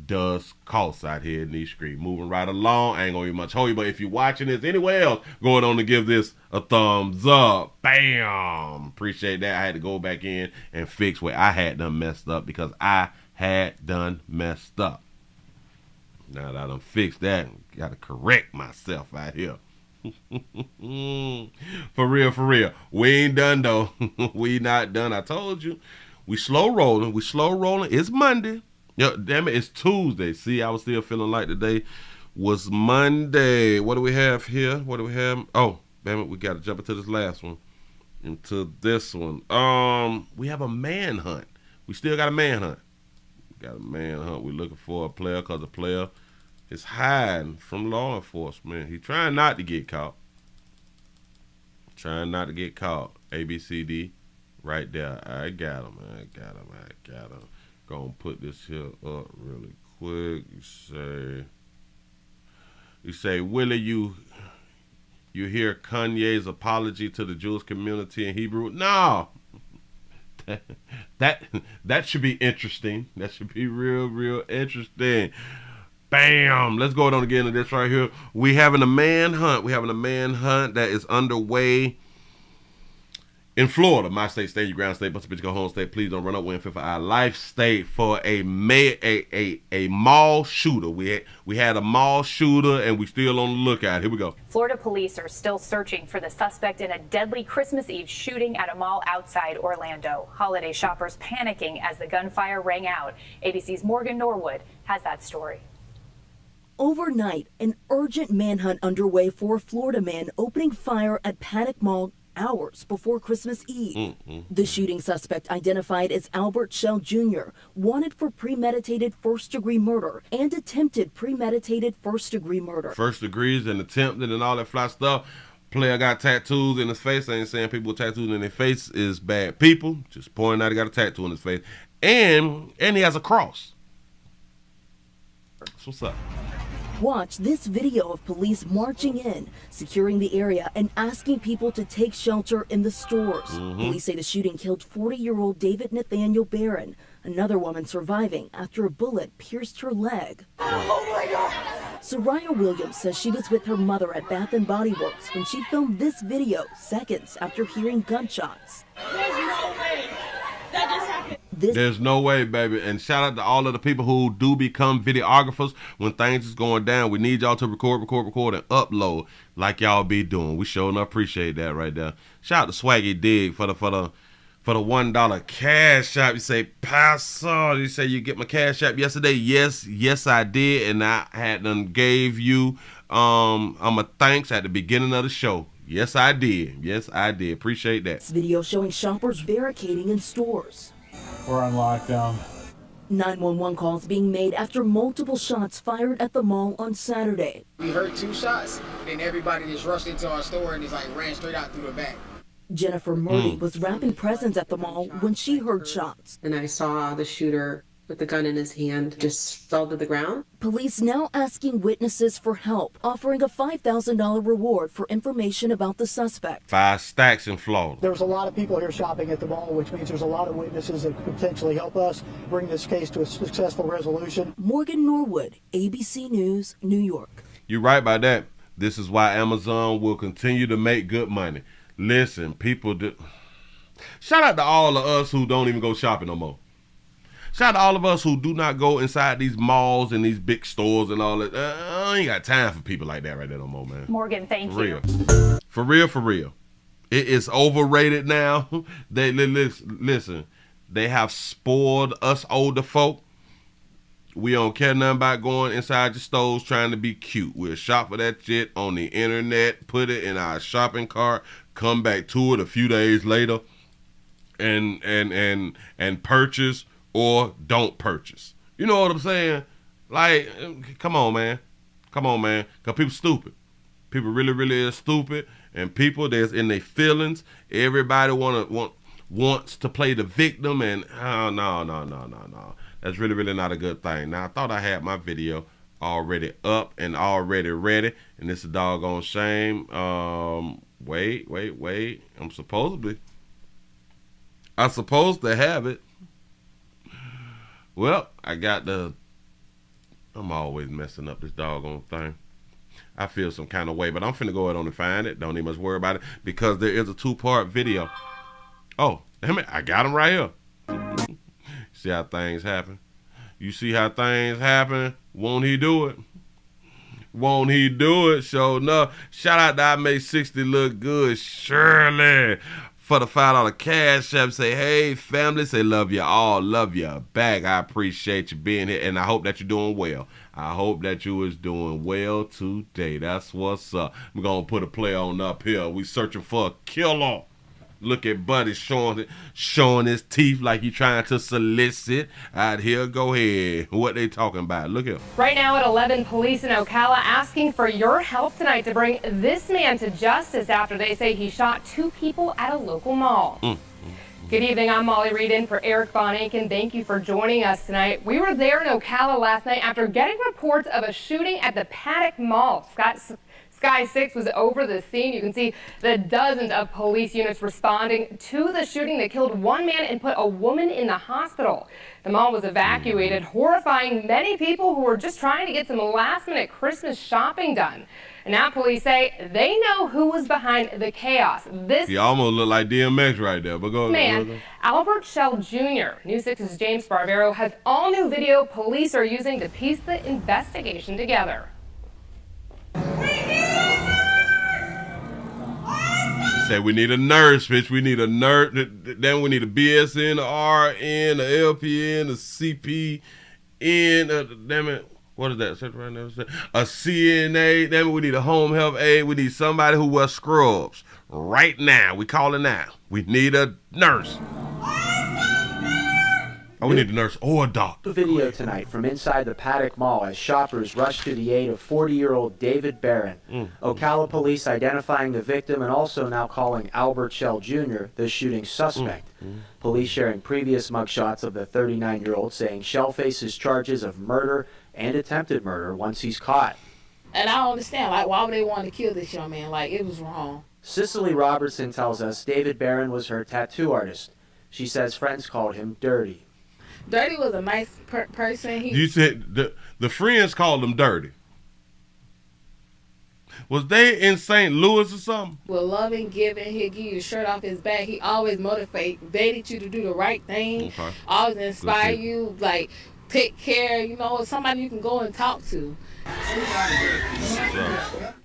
[SPEAKER 1] does cost out here in these streets. Moving right along, I ain't gonna be much hold you, but if you're watching this anywhere else, going on to give this a thumbs up. Bam! Appreciate that. I had to go back in and fix where I had done messed up, because I had done messed up. Now that I done fixed that, gotta correct myself out here. For real. We ain't done though. We not done. I told you. We slow rolling. It's Monday. Yo, damn it, it's Tuesday. See, I was still feeling like today was Monday. What do we have here? Oh, damn it, we got to jump into this last one. Into this one. We have a manhunt. We still got a manhunt. We're looking for a player because the player is hiding from law enforcement. He's trying not to get caught. ABCD right there. I got him. Gonna put this here up really quick. You say, Willie, you hear Kanye's apology to the Jewish community in Hebrew? No. That should be interesting. That should be real interesting. Bam. Let's go on again to this right here. We having a manhunt. We having a manhunt that is underway in Florida, my state, stand your ground state, but go home state. Please don't run up, win, fit for our life state for a mall shooter. We had a mall shooter, and we still on the lookout. Here we go.
[SPEAKER 3] Florida police are still searching for the suspect in a deadly Christmas Eve shooting at a mall outside Orlando. Holiday shoppers panicking as the gunfire rang out. ABC's Morgan Norwood has that story.
[SPEAKER 8] Overnight, an urgent manhunt underway for a Florida man opening fire at Paddock Mall hours before Christmas Eve. The shooting suspect, identified as Albert Shell Jr., wanted for premeditated first-degree murder and attempted premeditated first-degree murder.
[SPEAKER 1] First degrees and attempted and all that fly stuff. Player got tattoos in his face. I ain't saying people with tattoos in their face is bad people. Just pointing out he got a tattoo in his face. And he has a cross. That's what's up.
[SPEAKER 8] Watch this video of police marching in, securing the area, and asking people to take shelter in the stores. Police say the shooting killed 40-year-old David Nathaniel Barron, another woman surviving after a bullet pierced her leg. Oh my God! Soraya Williams says she was with her mother at Bath & Body Works when she filmed this video seconds after hearing gunshots.
[SPEAKER 12] There's no way that just happened.
[SPEAKER 1] There's no way, baby. And shout out to all of the people who do become videographers when things is going down. We need y'all to record, and upload like y'all be doing. We sure enough appreciate that right there. Shout out to Swaggy Dig for the $1 cash app. You say, Pastor, you say you get my cash app yesterday. Yes, I did, and I had done gave you a thanks at the beginning of the show. Yes, I did. Appreciate that.
[SPEAKER 8] This video showing shoppers barricading in stores.
[SPEAKER 24] We're on lockdown.
[SPEAKER 8] 911 calls being made after multiple shots fired at the mall on Saturday.
[SPEAKER 25] We heard 2 shots, then everybody just rushed into our store and just ran straight out through the back.
[SPEAKER 8] Jennifer Murdy was wrapping presents at the mall when she heard shots.
[SPEAKER 26] And I saw the shooter with the gun in his hand just fell to the ground.
[SPEAKER 8] Police now asking witnesses for help, offering a $5,000 reward for information about the suspect.
[SPEAKER 1] 5 stacks in Florida.
[SPEAKER 27] There's a lot of people here shopping at the mall, which means there's a lot of witnesses that could potentially help us bring this case to a successful resolution.
[SPEAKER 8] Morgan Norwood, ABC News, New York.
[SPEAKER 1] You're right about that. This is why Amazon will continue to make good money. Listen, people do. Shout out to all of us who don't even go shopping no more. Shout out to all of us who do not go inside these malls and these big stores and all that. I ain't got time for people like that right there no more, man.
[SPEAKER 3] Morgan, thank you.
[SPEAKER 1] For real. It is overrated now. Listen, they have spoiled us older folk. We don't care nothing about going inside your stores trying to be cute. We'll shop for that shit on the internet, put it in our shopping cart, come back to it a few days later and purchase or don't purchase. You know what I'm saying? Like, come on, man. Because people stupid. People really is stupid. And people that's in their feelings. Everybody wants to play the victim. And no. That's really not a good thing. Now, I thought I had my video already up and already ready. And it's a doggone shame. Wait. I'm supposed to have it. Well, I'm always messing up this doggone thing. I feel some kind of way, but I'm finna go ahead on and find it. Don't even much worry about it because there is a 2-part video. Oh, damn it. I got them right here. See how things happen? You see how things happen? Won't he do it? Sure enough. Shout out to I Make 60 Look Good, Shirley. For the $5 cash app, say, hey, family, say, love you all, love you back. I appreciate you being here, and I hope that you're doing well. I hope that you is doing well today. That's what's up. We're going to put a play on up here. We searching for a killer. Look at Buddy showing his teeth like he trying to solicit. Out here, go ahead. What they talking about? Look at him.
[SPEAKER 28] Right now at 11, police in Ocala asking for your help tonight to bring this man to justice after they say he shot 2 people at a local mall. Good evening, I'm Molly Reed in for Eric Von Aiken. Thank you for joining us tonight. We were there in Ocala last night after getting reports of a shooting at the Paddock Mall. Sky 6 was over the scene. You can see the dozens of police units responding to the shooting that killed one man and put a woman in the hospital. The mall was evacuated, horrifying many people who were just trying to get some last-minute Christmas shopping done. And now police say they know who was behind the chaos. This
[SPEAKER 1] He almost looked like DMX right there. But go
[SPEAKER 28] man, Albert Shell Jr., News 6's James Barbero, has all new video police are using to piece the investigation together.
[SPEAKER 1] Say we need a nurse, bitch. We need a nurse. Then we need a BSN, a RN, a LPN, a CPN. Damn it. What is that? Right now? A CNA. Damn it. We need a home health aide. We need somebody who wears scrubs. Right now. We call it now. We need a nurse. Oh, we need a nurse or a doctor.
[SPEAKER 9] Video tonight from inside the Paddock Mall as shoppers rush to the aid of 40-year-old David Barron. Ocala police identifying the victim and also now calling Albert Shell Jr. the shooting suspect. Police sharing previous mugshots of the 39-year-old saying Shell faces charges of murder and attempted murder once he's caught.
[SPEAKER 10] And I don't understand, like, why would they want to kill this young man? Like, it was wrong.
[SPEAKER 9] Cicely Robertson tells us David Barron was her tattoo artist. She says friends called him Dirty.
[SPEAKER 10] Dirty was a nice person.
[SPEAKER 1] You said the friends called him Dirty. Was they in St. Louis or something?
[SPEAKER 10] With loving, giving, he'll give you the shirt off his back. He always motivated you to do the right thing. Okay. Always inspire you, like, take care, you know, somebody you can go and talk to.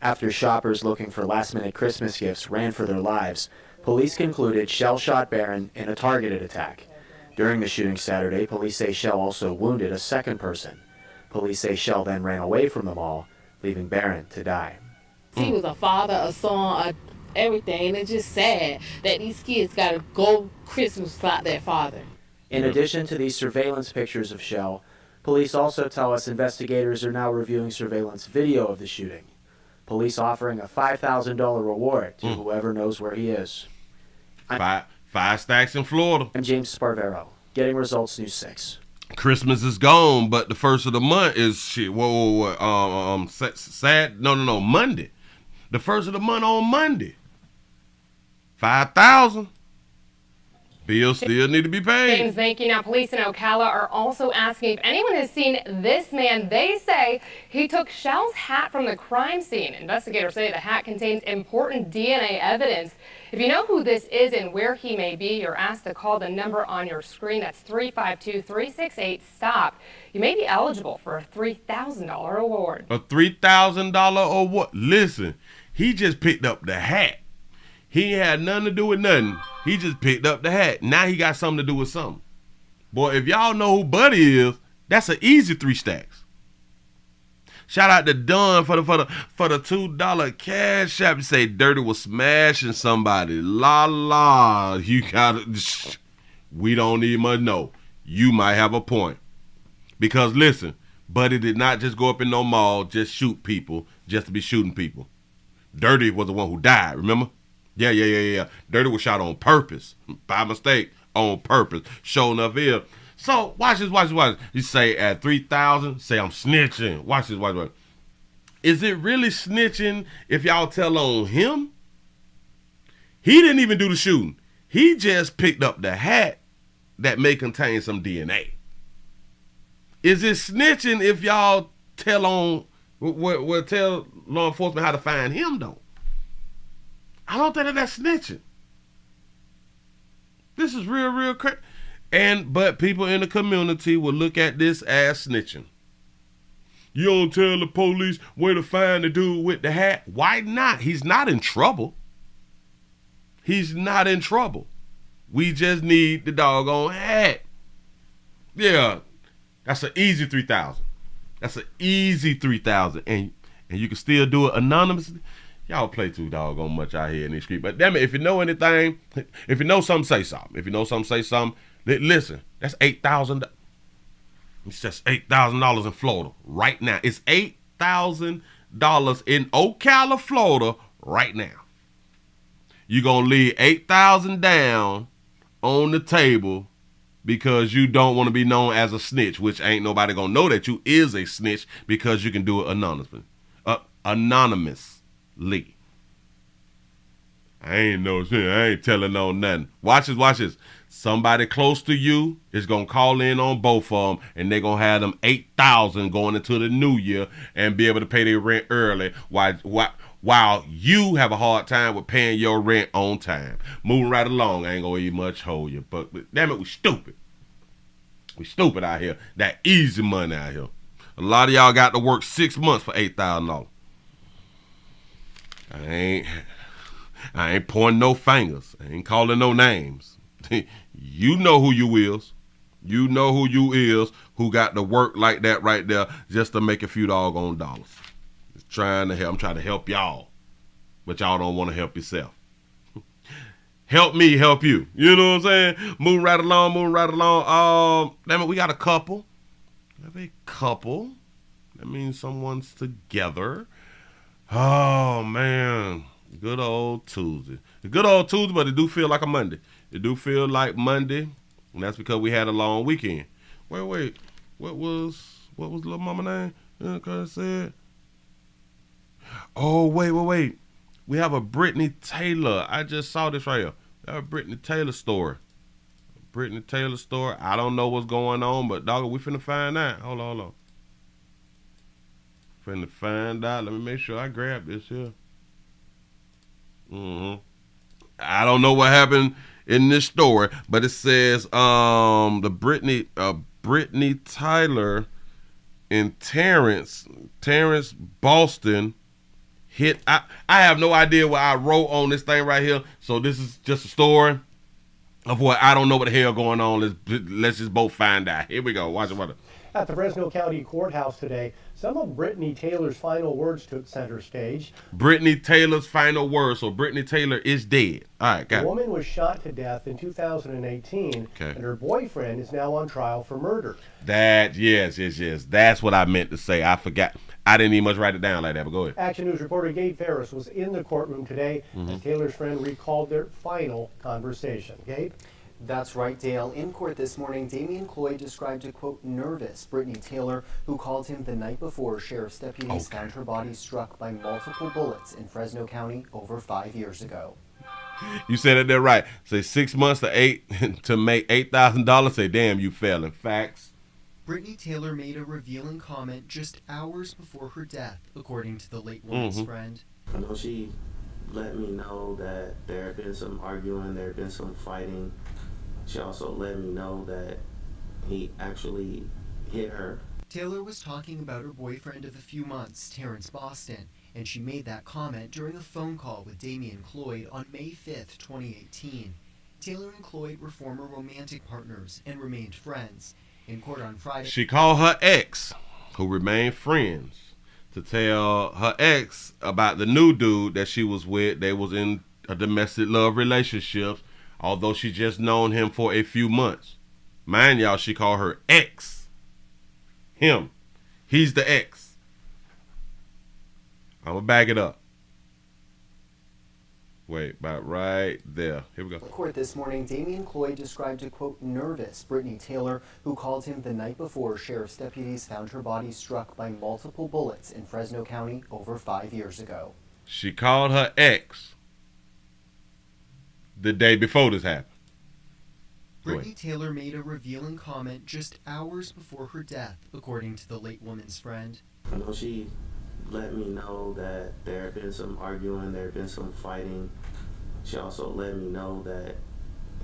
[SPEAKER 9] After shoppers looking for last-minute Christmas gifts ran for their lives, police concluded Shell shot Barron in a targeted attack. During the shooting Saturday, police say Shell also wounded a second person. Police say Shell then ran away from the mall, leaving Barron to die.
[SPEAKER 10] He was a father, a son, everything, and it's just sad that these kids got to go Christmas without their father.
[SPEAKER 9] In addition to these surveillance pictures of Shell, police also tell us investigators are now reviewing surveillance video of the shooting. Police offering a $5,000 reward to whoever knows where he is.
[SPEAKER 1] Five stacks in Florida.
[SPEAKER 9] I'm James Sparvero, Getting Results News 6.
[SPEAKER 1] Christmas is gone, but the first of the month is shit. Sad. No, Monday. The first of the month on Monday. 5,000. Bills still need to be paid.
[SPEAKER 28] James, thank you. Now, police in Ocala are also asking if anyone has seen this man. They say he took Shell's hat from the crime scene. Investigators say the hat contains important DNA evidence. If you know who this is and where he may be, you're asked to call the number on your screen. That's 352-368-STOP. You may be eligible for a $3,000 award.
[SPEAKER 1] A $3,000 award? Listen, he just picked up the hat. He had nothing to do with nothing. He just picked up the hat. Now he got something to do with something. Boy, if y'all know who Buddy is, that's an easy 3 stacks. Shout out to Dunn for the $2 cash app. Say Dirty was smashing somebody. La. You gotta. We don't need much. No, you might have a point. Because listen, Buddy did not just go up in no mall, just shoot people, just to be shooting people. Dirty was the one who died. Remember? Yeah. Dirty was shot on purpose. By mistake, on purpose. Sure enough here. So, watch this. You say at 3,000, say I'm snitching. Watch this. Is it really snitching if y'all tell on him? He didn't even do the shooting. He just picked up the hat that may contain some DNA. Is it snitching if y'all tell on, tell law enforcement how to find him, though? I don't think that's snitching. This is real crazy. But people in the community will look at this as snitching. You don't tell the police where to find the dude with the hat. Why not? He's not in trouble. We just need the doggone hat. Yeah, that's an easy 3,000. And you can still do it anonymously. Y'all play too doggone much out here in these streets. But damn it, if you know anything, if you know something, say something. Listen, that's $8,000. It's just $8,000 in Florida right now. It's $8,000 in Ocala, Florida right now. You're going to leave $8,000 down on the table because you don't want to be known as a snitch, which ain't nobody going to know that you is a snitch because you can do it anonymously. Anonymous. Lee. I ain't no shit. I ain't telling no nothing. Watch this. Somebody close to you is going to call in on both of them, and they're going to have them $8,000 going into the new year and be able to pay their rent early while you have a hard time with paying your rent on time. Moving right along, I ain't going to even much hold you, but damn it, we stupid. We stupid out here. That easy money out here. A lot of y'all got to work 6 months for $8,000. I ain't pointing no fingers. I ain't calling no names. You know who you is. You know who you is who got to work like that right there just to make a few doggone dollars. I'm trying to help y'all. But y'all don't want to help yourself. Help me, help you. You know what I'm saying? Moving right along. Damn it, we got a couple. We have a couple. That means someone's together. Oh, man. Good old Tuesday. Good old Tuesday, but it do feel like a Monday. It do feel like Monday, and that's because we had a long weekend. Wait. What was little mama name? I said. Oh, wait. We have a Brittany Taylor. I just saw this right here. We have a Brittany Taylor story. I don't know what's going on, but dog, we finna find out. Hold on. Finna find out. Let me make sure I grab this here. I don't know what happened in this story, but it says the Brittany Tyler and Terrence Boston hit. I have no idea what I wrote on this thing right here, so this is just a story of what I don't know what the hell going on. Let's just both find out. Here we go. Watch it.
[SPEAKER 11] At the Fresno County Courthouse today, some of Brittany Taylor's final words took center stage.
[SPEAKER 1] Brittany Taylor's final words. So Brittany Taylor is dead. All right, got it.
[SPEAKER 11] The woman was shot to death in 2018, and her boyfriend is now on trial for murder.
[SPEAKER 1] Yes. That's what I meant to say. I forgot. I didn't even much write it down like that, but go ahead.
[SPEAKER 11] Action News reporter Gabe Ferris was in the courtroom today as Taylor's friend recalled their final conversation. Gabe?
[SPEAKER 13] That's right, Dale. In court this morning, Damian Cloyd described a, quote, nervous Brittany Taylor, who called him the night before sheriff's deputies found her body struck by multiple bullets in Fresno County over 5 years ago.
[SPEAKER 1] You said it there right. Say 6 months to to make $8,000. Say, damn, you failing. Facts.
[SPEAKER 13] Brittany Taylor made a revealing comment just hours before her death, according to the late woman's friend.
[SPEAKER 14] I know she let me know that there had been some arguing, there had been some fighting. She also let me know that he actually hit her.
[SPEAKER 13] Taylor was talking about her boyfriend of a few months, Terrence Boston, and she made that comment during a phone call with Damian Cloyd on May 5th, 2018. Taylor and Cloyd were former romantic partners and remained friends. In court on Friday,
[SPEAKER 1] she called her ex, who remained friends, to tell her ex about the new dude that she was with. They was in a domestic love relationship, although she just known him for a few months. Mind y'all, she called her ex. Him. He's the ex. I'm going to back it up. Wait, about right there. Here we go.
[SPEAKER 13] In court this morning, Damian Cloyd described a, quote, nervous Brittany Taylor, who called him the night before sheriff's deputies found her body struck by multiple bullets in Fresno County over 5 years ago.
[SPEAKER 1] She called her ex the day before this happened.
[SPEAKER 13] Brittany Taylor made a revealing comment just hours before her death, according to the late woman's friend.
[SPEAKER 14] I know she let me know that there had been some arguing, there had been some fighting. She also let me know that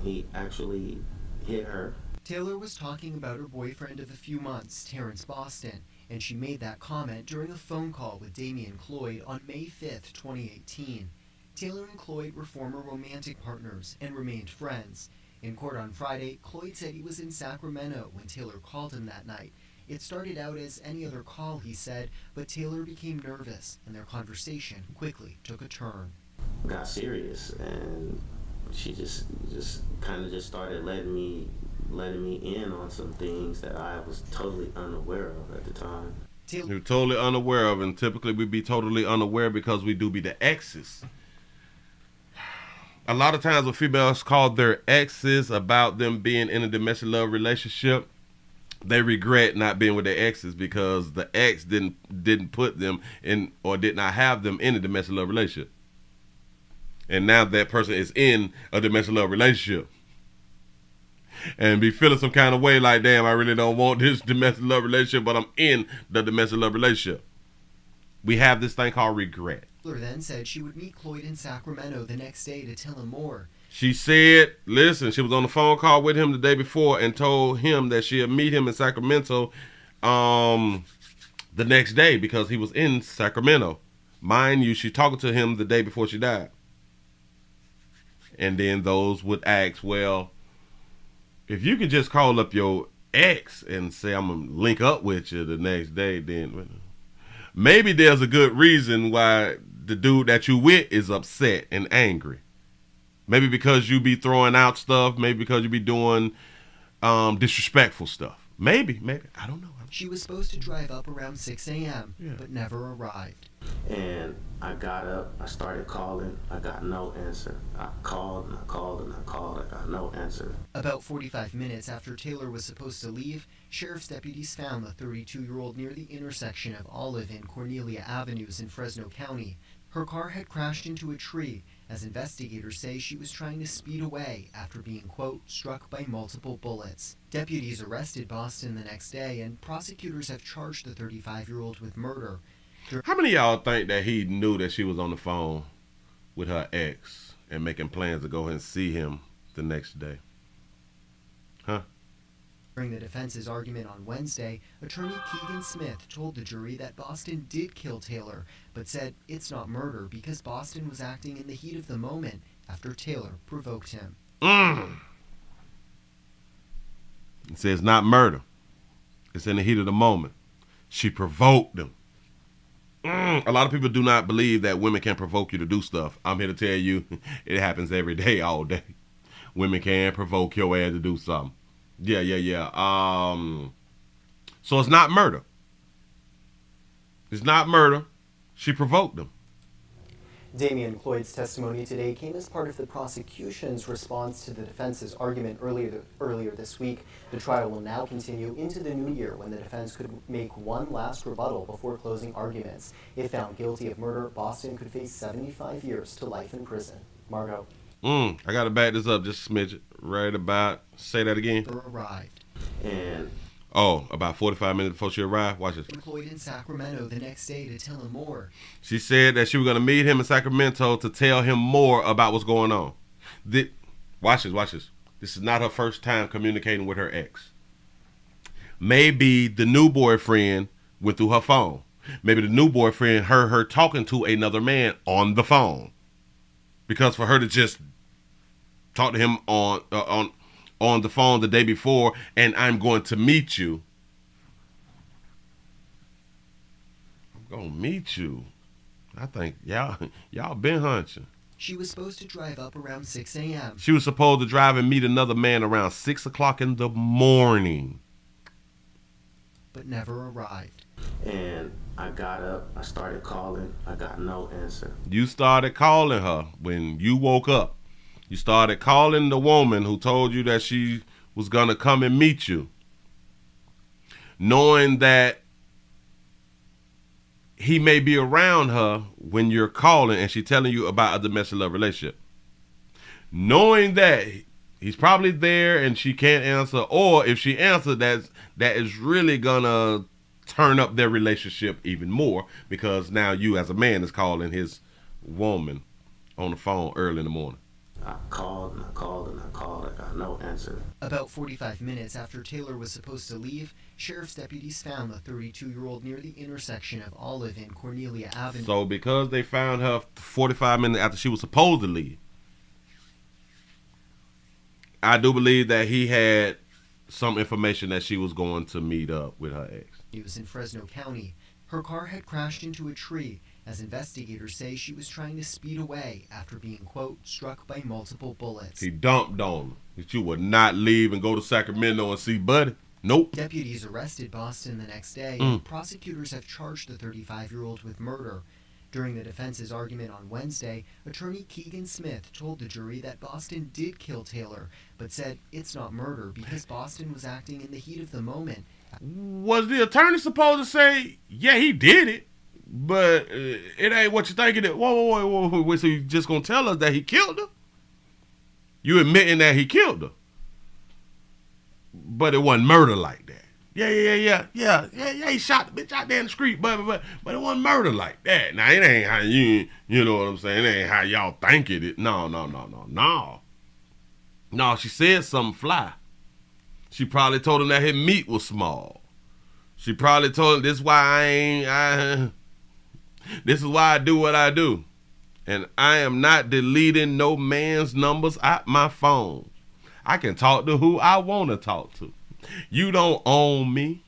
[SPEAKER 14] he actually hit her.
[SPEAKER 13] Taylor was talking about her boyfriend of a few months, Terrence Boston, and she made that comment during a phone call with Damian Cloyd on May 5th, 2018. Taylor and Cloyd were former romantic partners and remained friends. In court on Friday, Cloyd said he was in Sacramento when Taylor called him that night. It started out as any other call, he said, but Taylor became nervous, and their conversation quickly took a turn.
[SPEAKER 14] Got serious, and she just kind of just started letting me in on some things that I was totally unaware of at the time.
[SPEAKER 1] You're totally unaware of, and typically we'd be totally unaware because we do be the exes. A lot of times when females call their exes about them being in a domestic love relationship, they regret not being with their exes because the ex didn't put them in or did not have them in a domestic love relationship. And now that person is in a domestic love relationship and be feeling some kind of way like, damn, I really don't want this domestic love relationship, but I'm in the domestic love relationship. We have this thing called regret.
[SPEAKER 13] Taylor then said she would meet Cloyd in Sacramento the next day to tell him more.
[SPEAKER 1] She said, listen, she was on the phone call with him the day before and told him that she'd meet him in Sacramento the next day because he was in Sacramento. Mind you, she talking to him the day before she died. And then those would ask, well, if you could just call up your ex and say, I'm going to link up with you the next day, then maybe there's a good reason why the dude that you with is upset and angry. Maybe because you be throwing out stuff. Maybe because you be doing disrespectful stuff. Maybe. I don't know.
[SPEAKER 13] She was supposed to drive up around 6 a.m., but never arrived.
[SPEAKER 14] And I got up, I started calling, I got no answer. I called and I called and I called, I got no answer.
[SPEAKER 13] About 45 minutes after Taylor was supposed to leave, sheriff's deputies found the 32-year-old near the intersection of Olive and Cornelia Avenues in Fresno County. Her car had crashed into a tree, as investigators say she was trying to speed away after being, quote, struck by multiple bullets. Deputies arrested Boston the next day, and prosecutors have charged the 35-year-old with murder.
[SPEAKER 1] How many of y'all think that he knew that she was on the phone with her ex and making plans to go and see him the next day? Huh?
[SPEAKER 13] During the defense's argument on Wednesday, attorney Keegan Smith told the jury that Boston did kill Taylor, but said it's not murder because Boston was acting in the heat of the moment after Taylor provoked him.
[SPEAKER 1] It says not murder. It's in the heat of the moment. She provoked him. A lot of people do not believe that women can provoke you to do stuff. I'm here to tell you it happens every day, all day. Women can provoke your ass to do something. Yeah. So it's not murder. It's not murder. She provoked him.
[SPEAKER 13] Damian Cloyd's testimony today came as part of the prosecution's response to the defense's argument earlier this week. The trial will now continue into the new year when the defense could make one last rebuttal before closing arguments. If found guilty of murder, Boston could face 75 years to life in prison. Margot.
[SPEAKER 1] I got to back this up just a smidge. Right about, say that again.
[SPEAKER 13] Arrived.
[SPEAKER 14] And
[SPEAKER 1] about 45 minutes before she arrived. Watch this.
[SPEAKER 13] Cloyd in Sacramento the next day to tell him more.
[SPEAKER 1] She said that she was going to meet him in Sacramento to tell him more about what's going on. Watch this. This is not her first time communicating with her ex. Maybe the new boyfriend went through her phone. Maybe the new boyfriend heard her talking to another man on the phone. Because for her to just talk to him on the phone the day before, and I'm going to meet you. I'm going to meet you. I think y'all been hunching.
[SPEAKER 13] She was supposed to drive up around 6 a.m.
[SPEAKER 1] She was supposed to drive and meet another man around 6 o'clock in the morning.
[SPEAKER 13] But never arrived.
[SPEAKER 14] And I got up, I started calling, I got no answer.
[SPEAKER 1] You started calling her when you woke up. You started calling the woman who told you that she was going to come and meet you, knowing that he may be around her when you're calling and she's telling you about a domestic love relationship. Knowing that he's probably there and she can't answer, or if she answers, that is really going to turn up their relationship even more because now you as a man is calling his woman on the phone early in the morning.
[SPEAKER 14] I called and I called and I called. I got no answer.
[SPEAKER 13] About 45 minutes after Taylor was supposed to leave, sheriff's deputies found the 32-year-old near the intersection of Olive and Cornelia Avenue.
[SPEAKER 1] So because they found her 45 minutes after she was supposed to leave, I do believe that he had some information that she was going to meet up with her ex.
[SPEAKER 13] He was in Fresno County. Her car had crashed into a tree, as investigators say she was trying to speed away after being, quote, struck by multiple bullets.
[SPEAKER 1] He dumped on her. That you would not leave and go to Sacramento and see Buddy. Nope.
[SPEAKER 13] Deputies arrested Boston the next day, and prosecutors have charged the 35-year-old with murder. During the defense's argument on Wednesday, attorney Keegan Smith told the jury that Boston did kill Taylor, but said it's not murder because Boston was acting in the heat of the moment.
[SPEAKER 1] Was the attorney supposed to say, yeah, he did it, but it ain't what you think it is? Whoa, so you just gonna tell us that he killed her? You admitting that he killed her, but it wasn't murder like that. Yeah. He shot the bitch out there in the street, but it wasn't murder like that. Now it ain't how you know what I'm saying. It ain't how y'all think it is. No. No, she said something fly. She probably told him that his meat was small. She probably told him this is why this is why I do what I do, and I am not deleting no man's numbers out my phone. I can talk to who I want to talk to. You don't own me.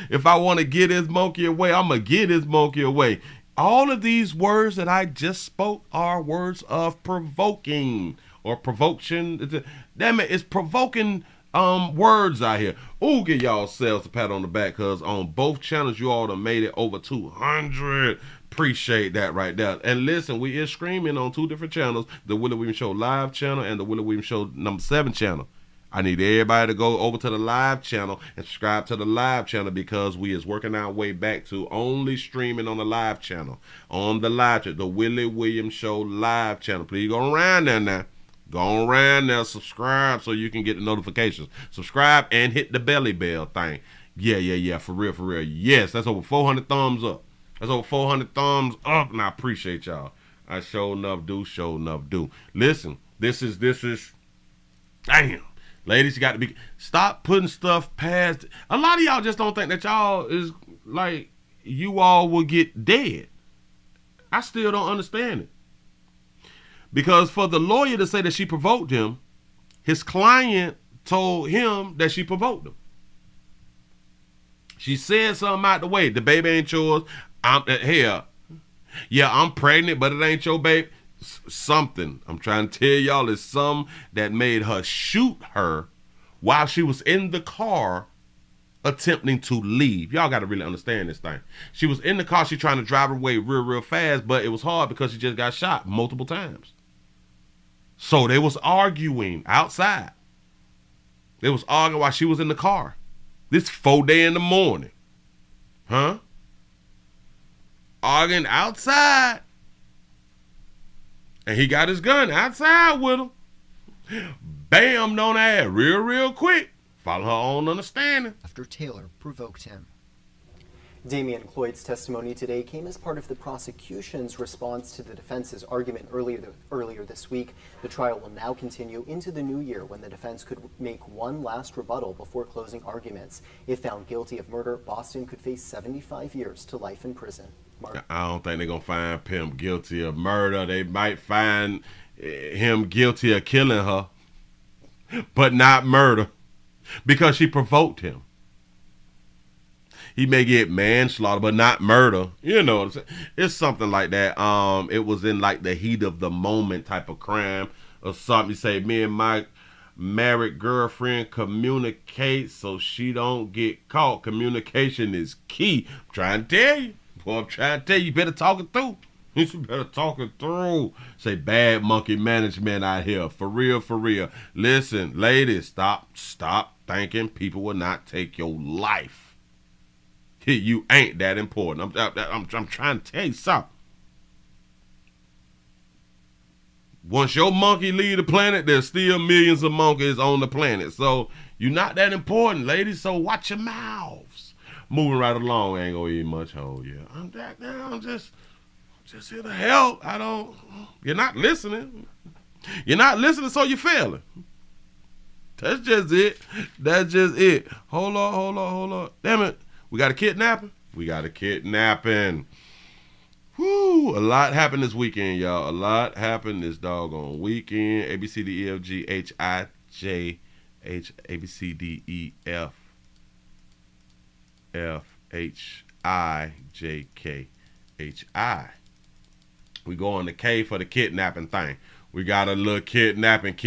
[SPEAKER 1] If I want to get his monkey away, I'm going to get his monkey away. All of these words that I just spoke are words of provoking or provocation. Damn it, it's provoking words out here. Ooh, give y'all selves a pat on the back, because on both channels, you all done made it over 200. Appreciate that right there. And listen, we is streaming on 2 different channels, the Willie Williams Show live channel and the Willie Williams Show #7 channel. I need everybody to go over to the live channel and subscribe to the live channel, because we is working our way back to only streaming on the live channel. On the live channel, the Willie Williams Show live channel. Please go around there now. Go around there, subscribe so you can get the notifications. Subscribe and hit the belly bell thing. Yeah, for real. Yes, that's over 400 thumbs up. That's over 400 thumbs up, and I appreciate y'all. I sure enough do. Listen, this is, damn. Ladies, you got to be, stop putting stuff past. A lot of y'all just don't think that y'all is like, you all will get dead. I still don't understand it. Because for the lawyer to say that she provoked him, his client told him that she provoked him. She said something out the way. The baby ain't yours. I'm pregnant, but it ain't your baby. Something. I'm trying to tell y'all, is some that made her shoot her while she was in the car attempting to leave. Y'all got to really understand this thing. She was in the car. She trying to drive her away real fast, but it was hard because she just got shot multiple times. So they was arguing outside. They was arguing while she was in the car. This 4 in the morning. Huh? Arguing outside. And he got his gun outside with him. Bam, on that real quick. Follow her own understanding.
[SPEAKER 13] After Taylor provoked him.
[SPEAKER 15] Damian Cloyd's testimony today came as part of the prosecution's response to the defense's argument earlier this week. The trial will now continue into the new year, when the defense could make one last rebuttal before closing arguments. If found guilty of murder, Boston could face 75 years to life in prison. Mark?
[SPEAKER 1] I don't think they're going to find Pimp guilty of murder. They might find him guilty of killing her, but not murder, because she provoked him. He may get manslaughter, but not murder. You know what I'm saying? It's something like that. It was in like the heat of the moment type of crime or something. You say, me and my married girlfriend communicate so she don't get caught. Communication is key. I'm trying to tell you. Boy, I'm trying to tell you, you better talk it through. You better talk it through. Say bad monkey management out here. For real. Listen, ladies, stop thinking people will not take your life. You ain't that important. I'm trying to tell you something. Once your monkey leave the planet, there's still millions of monkeys on the planet. So you're not that important, ladies. So watch your mouths. Moving right along, ain't gonna eat much hole. Yeah, I'm just here to help. You're not listening. You're not listening, so you're failing. That's just it. Hold on. Damn it. We got a kidnapping? Whoo, a lot happened this weekend, y'all. A lot happened this doggone weekend. A, B, C, D, E, F, G, H, I, J, H, A, B, C, D, E, F, F, H, I, J, K, H, I. We go on the K for the kidnapping thing. We got a little kidnapping.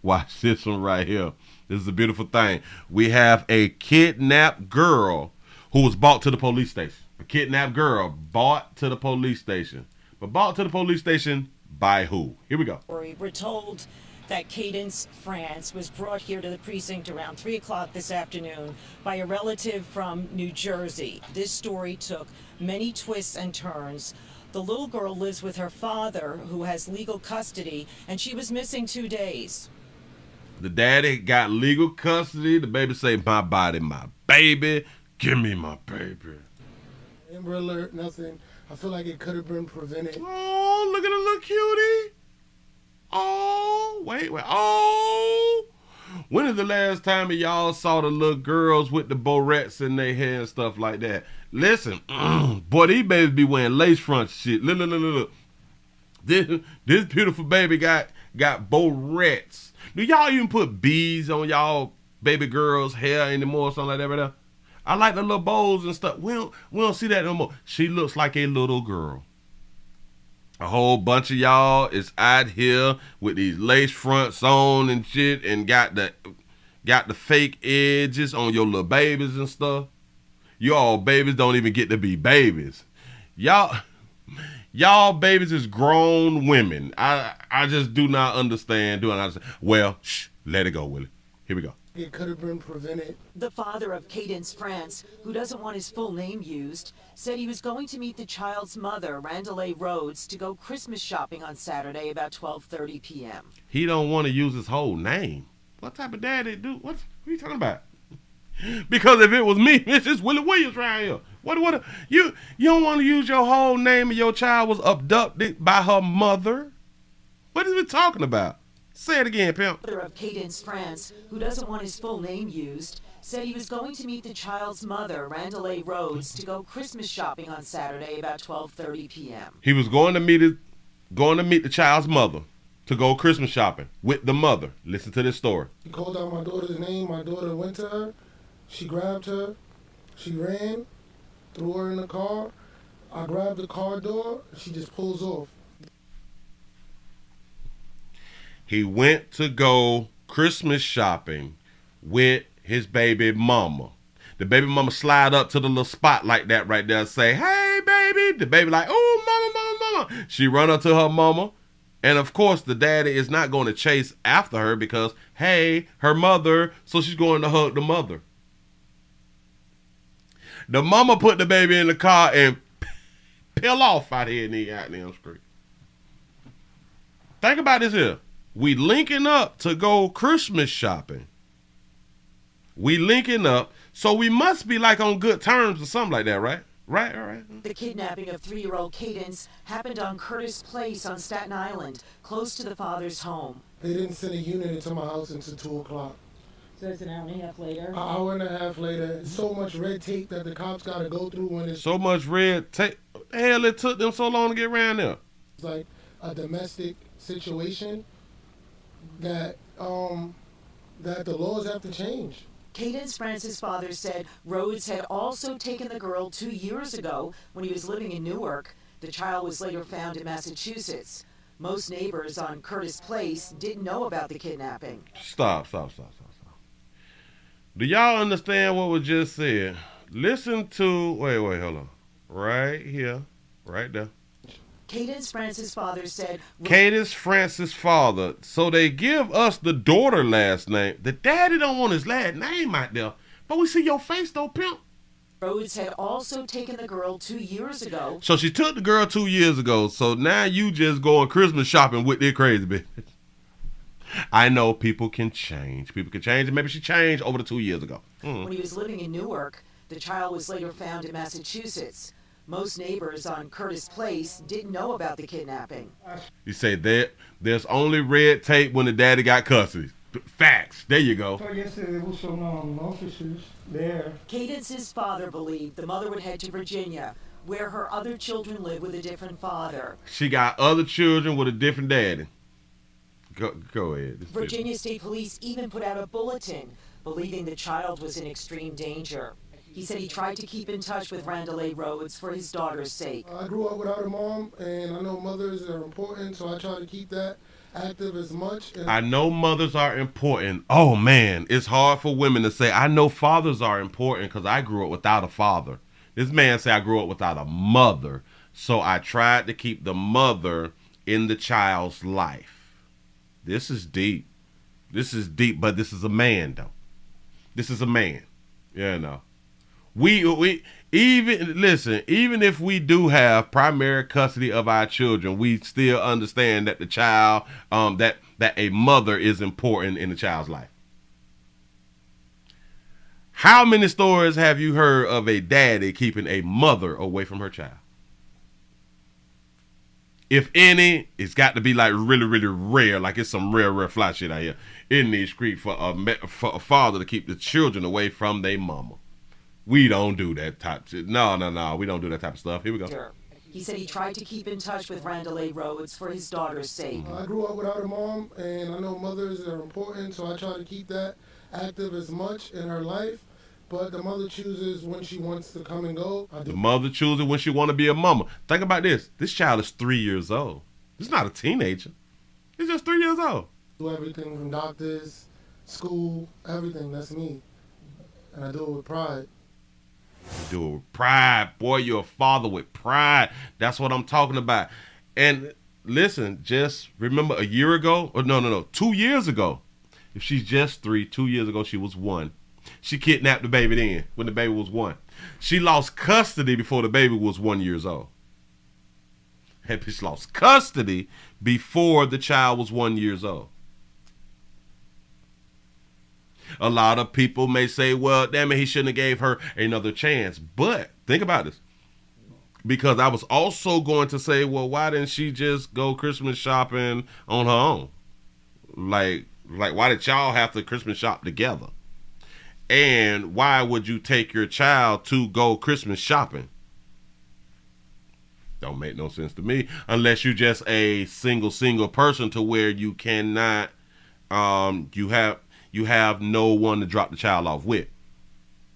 [SPEAKER 1] Watch this one right here. This is a beautiful thing. We have a kidnapped girl who was brought to the police station. A kidnapped girl brought to the police station. But brought to the police station by who? Here we go.
[SPEAKER 16] We're told that Cadence France was brought here to the precinct around 3 o'clock this afternoon by a relative from New Jersey. This story took many twists and turns. The little girl lives with her father, who has legal custody, and she was missing 2 days.
[SPEAKER 1] The daddy got legal custody. The baby say, my body, my baby. Give me my baby.
[SPEAKER 17] Amber alert, nothing. I feel like it could have been prevented.
[SPEAKER 1] Oh, look at the little cutie. Oh, wait. Oh. When is the last time y'all saw the little girls with the barrettes in their hair and stuff like that? Listen, boy, these babies be wearing lace front shit. Look. This beautiful baby got barrettes. Do y'all even put beads on y'all baby girls' hair anymore or something like that right now? I like the little bows and stuff. We don't see that no more. She looks like a little girl. A whole bunch of y'all is out here with these lace fronts on and shit and got the fake edges on your little babies and stuff. Y'all babies don't even get to be babies. Y'all babies is grown women. I just do not understand. Well, let it go, Willie. Here we go.
[SPEAKER 17] It could have been prevented.
[SPEAKER 16] The father of Cadence France, who doesn't want his full name used, said he was going to meet the child's mother, Randall Rhodes, to go Christmas shopping on Saturday about 12:30 p.m.
[SPEAKER 1] He don't want to use his whole name. What type of dad they do? What are you talking about? Because if it was me, it's just Willie Williams right here. What? You don't want to use your whole name and your child was abducted by her mother? What is we talking about? Say it again, pimp.
[SPEAKER 16] The father of Cadence France, who doesn't want his full name used, said he was going to meet the child's mother, Randall Rhodes, to go Christmas shopping on Saturday about 12:30 p.m.
[SPEAKER 1] He was going to meet the child's mother to go Christmas shopping with the mother. Listen to this story.
[SPEAKER 17] He called out my daughter's name. My daughter went to her. She grabbed her. She ran, threw her in the car. I grabbed the car door. She just pulls off.
[SPEAKER 1] He went to go Christmas shopping with his baby mama. The baby mama slide up to the little spot like that right there and say, hey, baby. The baby like, oh, mama. She run up to her mama. And, of course, the daddy is not going to chase after her because, hey, her mother, so she's going to hug the mother. The mama put the baby in the car and peel off out here and out there on the street. Think about this here. We linking up to go Christmas shopping. We linking up, so we must be like on good terms or something like that, right? Right, all right.
[SPEAKER 16] The kidnapping of 3-year-old Cadence happened on Curtis Place on Staten Island, close to the father's home.
[SPEAKER 17] They didn't send a unit into my house until 2 o'clock.
[SPEAKER 12] So it's an hour and a half later?
[SPEAKER 17] An hour and a half later. So much red tape that the cops got to go through when it's...
[SPEAKER 1] So much red tape? What the hell it took them so long to get around there?
[SPEAKER 17] It's like a domestic situation that the laws have to change.
[SPEAKER 16] Cadence France's father said Rhodes had also taken the girl 2 years ago when he was living in Newark. The child was later found in Massachusetts. Most neighbors on Curtis Place didn't know about the kidnapping.
[SPEAKER 1] Stop. Do y'all understand what was just said? Listen to, wait, hold on. Right here, right there.
[SPEAKER 16] Cadence France's father said...
[SPEAKER 1] Cadence France's father. So they give us the daughter last name. The daddy don't want his last name out there. But we see your face though, pimp.
[SPEAKER 16] Rhodes had also taken the girl 2 years ago.
[SPEAKER 1] So she took the girl 2 years ago. So now you just going Christmas shopping with this crazy bitch. I know people can change. And maybe she changed over the 2 years ago.
[SPEAKER 16] When he was living in Newark, the child was later found in Massachusetts. Most neighbors on Curtis Place didn't know about the kidnapping.
[SPEAKER 1] You say that there's only red tape when the daddy got custody. Facts. There you go.
[SPEAKER 17] So yesterday there was some officers there.
[SPEAKER 16] Cadence's father believed the mother would head to Virginia, where her other children live with a different father.
[SPEAKER 1] She got other children with a different daddy. Go ahead.
[SPEAKER 16] Virginia State Police even put out a bulletin believing the child was in extreme danger. He said he tried to keep in touch with Randall Rhodes for his daughter's sake.
[SPEAKER 17] I grew up without a mom, and I know mothers are important, so I try to keep that active as much.
[SPEAKER 1] I know mothers are important. Oh, man, it's hard for women to say, I know fathers are important because I grew up without a father. This man said, I grew up without a mother, so I tried to keep the mother in the child's life. This is deep. This is deep, but this is a man, though. This is a man. You know. We even if we do have primary custody of our children, we still understand that the child, that a mother is important in the child's life. How many stories have you heard of a daddy keeping a mother away from her child? If any, it's got to be like really, really rare, like it's some rare fly shit out here in these streets for a father to keep the children away from their mama. We don't do that type of shit. No, we don't do that type of stuff. Here we go.
[SPEAKER 16] He said he tried to keep in touch with Randall A. Rhodes for his daughter's sake.
[SPEAKER 17] I grew up without a mom, and I know mothers are important, so I try to keep that active as much in her life. But the mother chooses when she wants to come and go.
[SPEAKER 1] The mother chooses when she want to be a mama. Think about this. This child is 3 years old. He's not a teenager. He's just 3 years old.
[SPEAKER 17] Do everything from doctors, school, everything. That's me. And I do it with pride.
[SPEAKER 1] You do it with pride. Boy, you're a father with pride. That's what I'm talking about. And listen, just remember a year ago, or no, 2 years ago. If she's just 3, 2 years ago, she was 1. She kidnapped the baby then, when the baby was 1. She lost custody before the baby was 1 year old. She lost custody before the child was 1 year old. A lot of people may say, well, damn it, he shouldn't have gave her another chance. But think about this. Because I was also going to say, well, why didn't she just go Christmas shopping on her own? Like why did y'all have to Christmas shop together? And why would you take your child to go Christmas shopping? Don't make no sense to me, unless you're just a single person to where you cannot, you have no one to drop the child off with.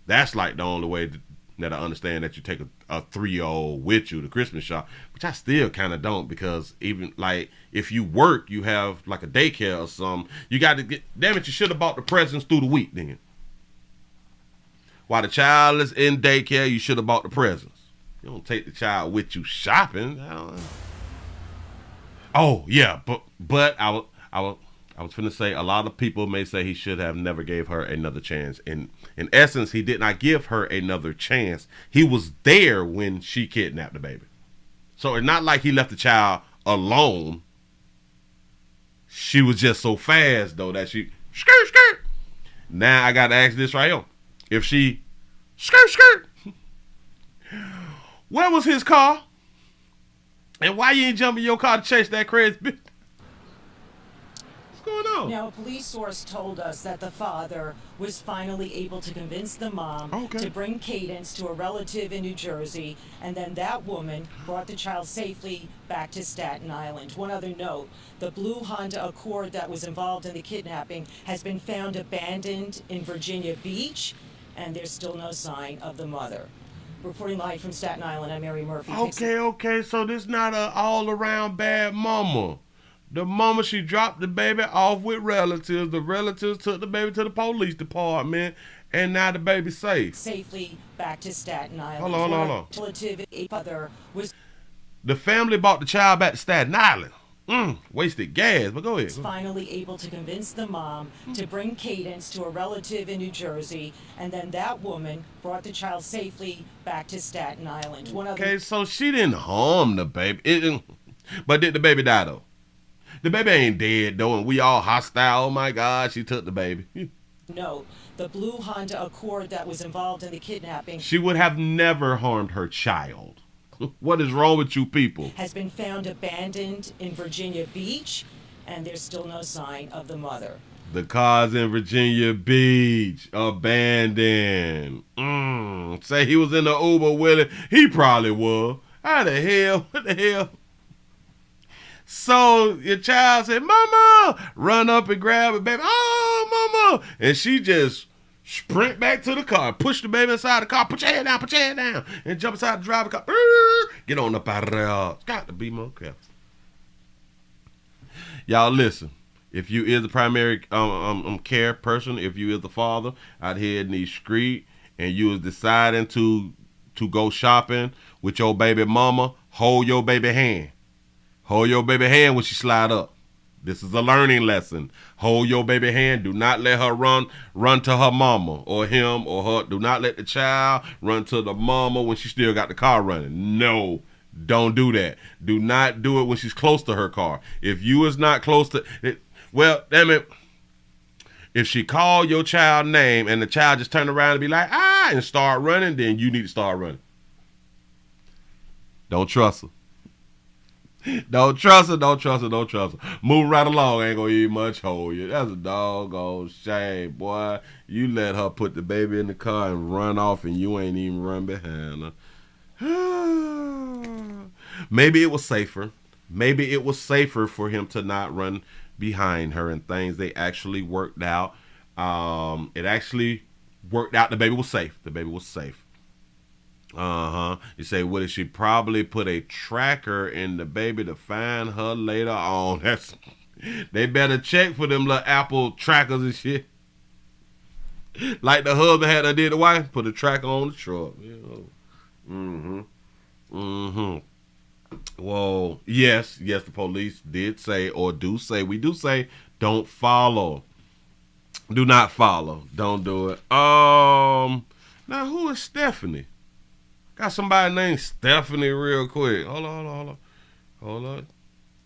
[SPEAKER 1] That's like the only way that I understand that you take a 3-year-old with you to Christmas shop, which I still kind of don't, because even like if you work, you have like a daycare or something, you got to get, damn it, you should have bought the presents through the week then. While the child is in daycare, you should have bought the presents. You don't take the child with you shopping. Oh yeah, but I was finna say, a lot of people may say he should have never gave her another chance. In essence, he did not give her another chance. He was there when she kidnapped the baby. So it's not like he left the child alone. She was just so fast though that she skirt. Now I gotta ask this right here. If she skirt, where was his car? And why you ain't jumping your car to chase that crazy bitch? What's going on?
[SPEAKER 16] Now, a police source told us that the father was finally able to convince the mom to bring Cadence to a relative in New Jersey, and then that woman brought the child safely back to Staten Island. One other note, the blue Honda Accord that was involved in the kidnapping has been found abandoned in Virginia Beach, and there's still no sign of the mother. Reporting live from Staten Island, I'm Mary Murphy.
[SPEAKER 1] Okay, so this not a all-around bad mama. The mama, she dropped the baby off with relatives. The relatives took the baby to the police department, and now the baby's safe.
[SPEAKER 16] Safely back to Staten Island.
[SPEAKER 1] Hold on.
[SPEAKER 16] Relative father was.
[SPEAKER 1] The family brought the child back to Staten Island. Wasted gas, but go ahead.
[SPEAKER 16] Finally able to convince the mom to bring Cadence to a relative in New Jersey, and then that woman brought the child safely back to Staten Island.
[SPEAKER 1] So she didn't harm the baby. But did the baby die, though? The baby ain't dead, though, and we all hostile. Oh, my God, she took the baby.
[SPEAKER 16] No, the blue Honda Accord that was involved in the kidnapping.
[SPEAKER 1] She would have never harmed her child. What is wrong with you people?
[SPEAKER 16] Has been found abandoned in Virginia Beach, and there's still no sign of the mother.
[SPEAKER 1] The car's in Virginia Beach, abandoned. Say he was in the Uber, Willie. He probably was. How the hell? What the hell? So your child said, "Mama," run up and grab it, baby. "Oh, Mama," and she just sprint back to the car, push the baby inside the car, put your head down, and jump inside the driver's car. Get on up out of there. It's got to be more careful. Y'all listen. If you is the primary care person, if you is the father out here in these streets, and you is deciding to to go shopping with your baby mama, hold your baby hand. Hold your baby hand when she slide up. This is a learning lesson. Hold your baby hand. Do not let her run to her mama or him or her. Do not let the child run to the mama when she still got the car running. No, don't do that. Do not do it when she's close to her car. If you is not close to it, well, damn it. If she call your child name and the child just turn around and be like, ah, and start running, then you need to start running. Don't trust her. Don't trust her, don't trust her, don't trust her. Move right along, ain't gonna even much hold you. That's a doggone shame, boy. You let her put the baby in the car and run off and you ain't even run behind her. Maybe it was safer. Maybe it was safer for him to not run behind her and things. They actually worked out. It actually worked out. The baby was safe. The baby was safe. You say, Willie, she probably put a tracker in the baby to find her later on. They better check for them little Apple trackers and shit. Like the husband had to did the wife, put a tracker on the truck. Well, yes, the police did say, or do say, we do say, don't follow. Do not follow. Don't do it. Now who is Stephanie? Got somebody named Stephanie real quick. Hold on.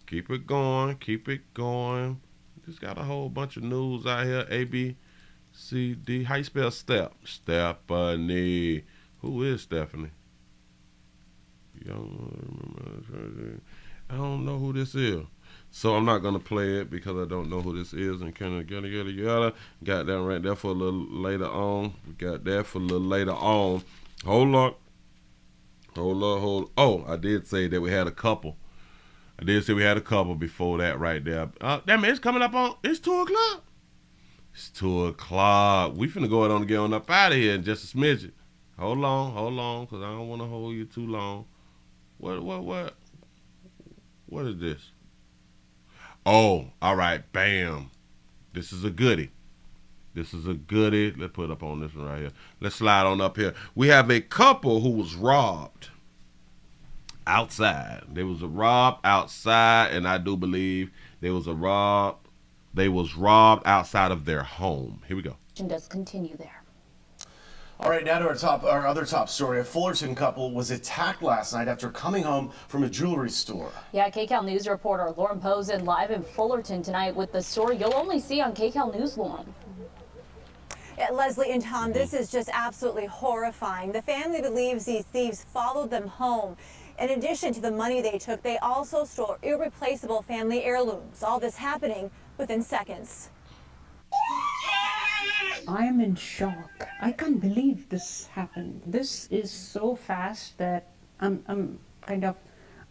[SPEAKER 1] Keep it going. Just got a whole bunch of news out here. A, B, C, D. How you spell step? Stephanie. Who is Stephanie? I don't know who this is. So I'm not going to play it because I don't know who this is. And kind of yada. Got that right there for a little later on. We got that for a little later on. Hold on. Oh, I did say that we had a couple. Before that right there. That man, it's coming up on, it's 2 o'clock. It's 2 o'clock. We finna go ahead on and get on up out of here in just a smidget. Hold on, because I don't want to hold you too long. What is this? Oh, all right, bam. This is a goodie. Let's put it up on this one right here. Let's slide on up here. We have a couple who was robbed outside. They was robbed outside, and I do believe they was robbed outside of their home. Here we go.
[SPEAKER 4] Does continue there.
[SPEAKER 18] All right, now to our other top story. A Fullerton couple was attacked last night after coming home from a jewelry store.
[SPEAKER 4] Yeah, KCAL News reporter Lauren Posen live in Fullerton tonight with the story you'll only see on KCAL News, Lauren.
[SPEAKER 19] Yeah, Leslie and Tom, this is just absolutely horrifying. The family believes these thieves followed them home. In addition to the money they took, they also stole irreplaceable family heirlooms. All this happening within seconds.
[SPEAKER 20] I am in shock. I can't believe this happened. This is so fast that I'm kind of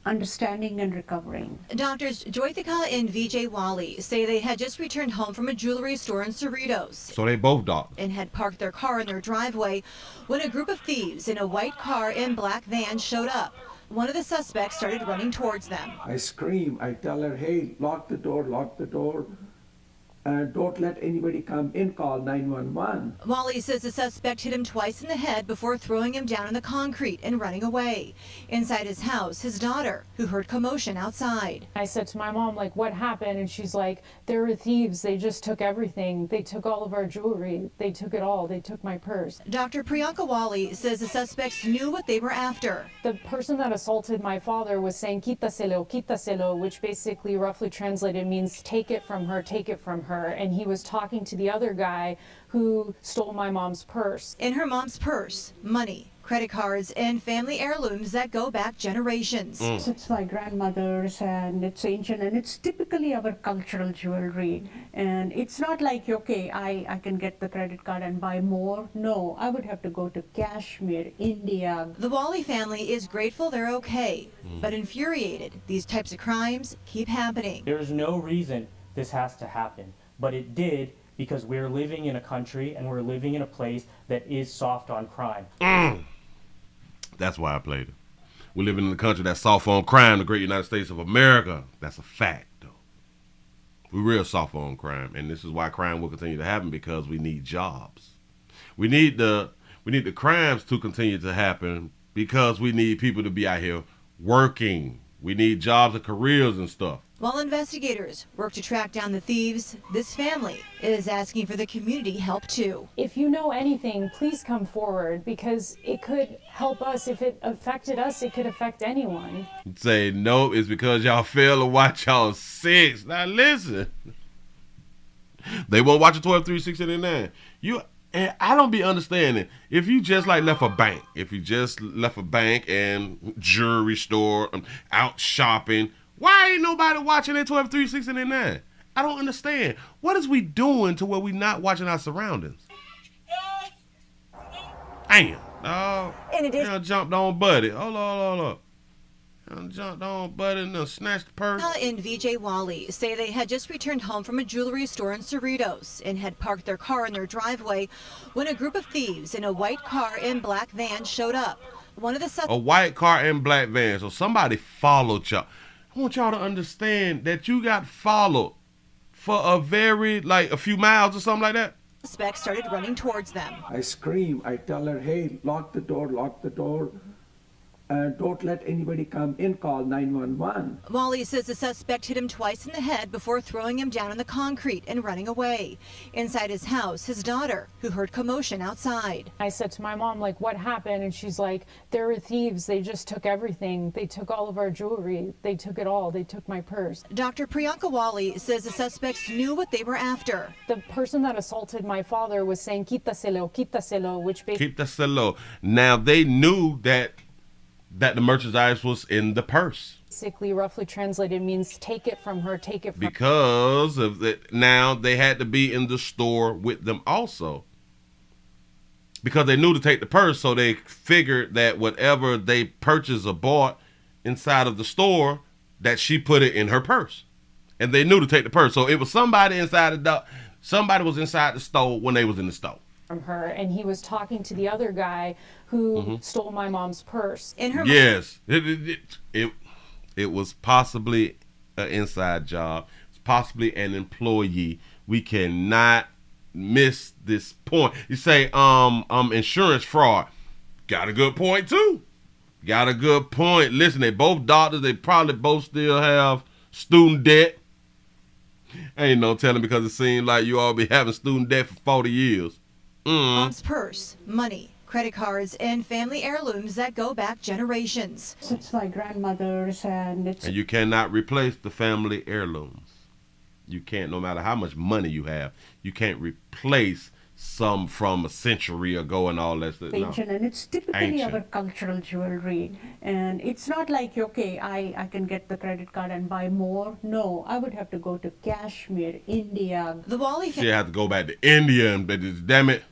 [SPEAKER 20] understanding and recovering.
[SPEAKER 19] Doctors Joythika and VJ Wally say they had just returned home from a jewelry store in Cerritos.
[SPEAKER 1] So they both doctors.
[SPEAKER 19] And had parked their car in their driveway when a group of thieves in a white car and black van showed up. One of the suspects started running towards them.
[SPEAKER 21] I scream. I tell her, hey, lock the door. Don't let anybody come in, call 911.
[SPEAKER 19] Wally says the suspect hit him twice in the head before throwing him down in the concrete and running away. Inside his house, his daughter, who heard commotion outside.
[SPEAKER 12] I said to my mom, like, what happened? And she's like, there were thieves. They just took everything. They took all of our jewelry. They took it all. They took my purse.
[SPEAKER 19] Dr. Priyanka Wally says the suspects knew what they were after.
[SPEAKER 12] The person that assaulted my father was saying, quítaselo, which basically roughly translated means take it from her, take it from her. And he was talking to the other guy who stole my mom's purse.
[SPEAKER 19] In her mom's purse, money, credit cards, and family heirlooms that go back generations.
[SPEAKER 20] It's my grandmother's, and it's ancient, and it's typically our cultural jewelry. And it's not like, okay, I can get the credit card and buy more. No, I would have to go to Kashmir, India.
[SPEAKER 19] The Wally family is grateful they're okay, but infuriated. These types of crimes keep happening.
[SPEAKER 22] There's no reason this has to happen, but it did because we're living in a country and we're living in a place that is soft on crime.
[SPEAKER 1] That's why I played it. We're living in a country that's soft on crime, the great United States of America. That's a fact, though. We're real soft on crime, and this is why crime will continue to happen, because we need jobs. We need the crimes to continue to happen because we need people to be out here working. We need jobs and careers and stuff.
[SPEAKER 2] While investigators work to track down the thieves, this family is asking for the community help too.
[SPEAKER 12] If you know anything, please come forward because it could help us. If it affected us, it could affect anyone.
[SPEAKER 1] Say, no, it's because y'all fail to watch y'all 6. Now listen. They won't watch a 12, 3, 6, 89. And I don't be understanding. If you just like left a bank, and jewelry store, out shopping, why ain't nobody watching that 12, 3, 6, 89? I don't understand. What is we doing to where we not watching our surroundings? Damn. Oh, jumped on Buddy. Hold on. Jumped on Buddy and snatched the purse.
[SPEAKER 2] And VJ Wally say they had just returned home from a jewelry store in Cerritos and had parked their car in their driveway when a group of thieves in a white car and black van showed up. One of the
[SPEAKER 1] a white car and black van. So somebody followed y'all. I want y'all to understand that you got followed for a few miles or something like that.
[SPEAKER 2] Suspects started running towards them.
[SPEAKER 21] I scream. I tell her, hey, lock the door. Don't let anybody come in, call 911.
[SPEAKER 2] Wally says the suspect hit him twice in the head before throwing him down on the concrete and running away. Inside his house, his daughter, who heard commotion outside.
[SPEAKER 12] I said to my mom, like, what happened? And she's like, there were thieves. They just took everything. They took all of our jewelry. They took it all. They took my purse.
[SPEAKER 2] Dr. Priyanka Wally says the suspects knew what they were after.
[SPEAKER 12] The person that assaulted my father was saying, quítaselo, which basically...
[SPEAKER 1] Quítaselo. Now, they knew that the merchandise was in the purse.
[SPEAKER 12] Basically, roughly translated, means take it from her, take it from
[SPEAKER 1] because of that. Now they had to be in the store with them also, because they knew to take the purse, so they figured that whatever they purchased or bought inside of the store, that she put it in her purse, and they knew to take the purse. So it was somebody somebody was inside the store when they was in the store.
[SPEAKER 12] From her, and he was talking to the other guy who stole my mom's purse.
[SPEAKER 1] Yes, it was possibly an inside job. It's possibly an employee. We cannot miss this point. You say insurance fraud. Got a good point too. Got a good point. Listen, they both doctors. They probably both still have student debt. Ain't no telling, because it seems like you all be having student debt for 40 years.
[SPEAKER 2] Mom's purse, money, credit cards, and family heirlooms that go back generations.
[SPEAKER 20] It's my grandmother's, and
[SPEAKER 1] you cannot replace the family heirlooms. You can't, no matter how much money you have. You can't replace some from a century ago and all that stuff.
[SPEAKER 20] Ancient, and it's typically our cultural jewelry. And it's not like, okay, I can get the credit card and buy more. No, I would have to go to Kashmir, India.
[SPEAKER 2] The Wally
[SPEAKER 1] family. She had to go back to India, and damn it,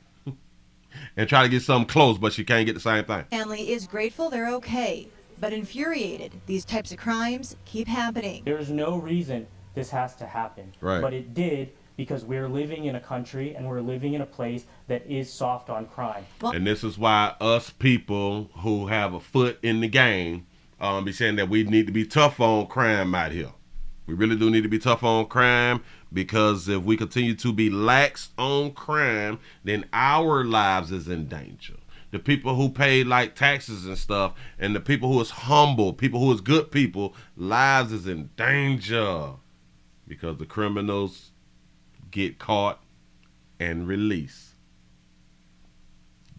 [SPEAKER 1] and try to get something close, but she can't get the same thing.
[SPEAKER 2] Family is grateful they're okay, but infuriated these types of crimes keep happening.
[SPEAKER 22] There's no reason this has to happen, but it did, because we're living in a country and we're living in a place that is soft on crime.
[SPEAKER 1] And this is why us people who have a foot in the game be saying that we need to be tough on crime out here. We really do need to be tough on crime, because if we continue to be lax on crime, then our lives is in danger. The people who pay like taxes and stuff, and the people who is humble, people who is good people, lives is in danger, because the criminals get caught and released.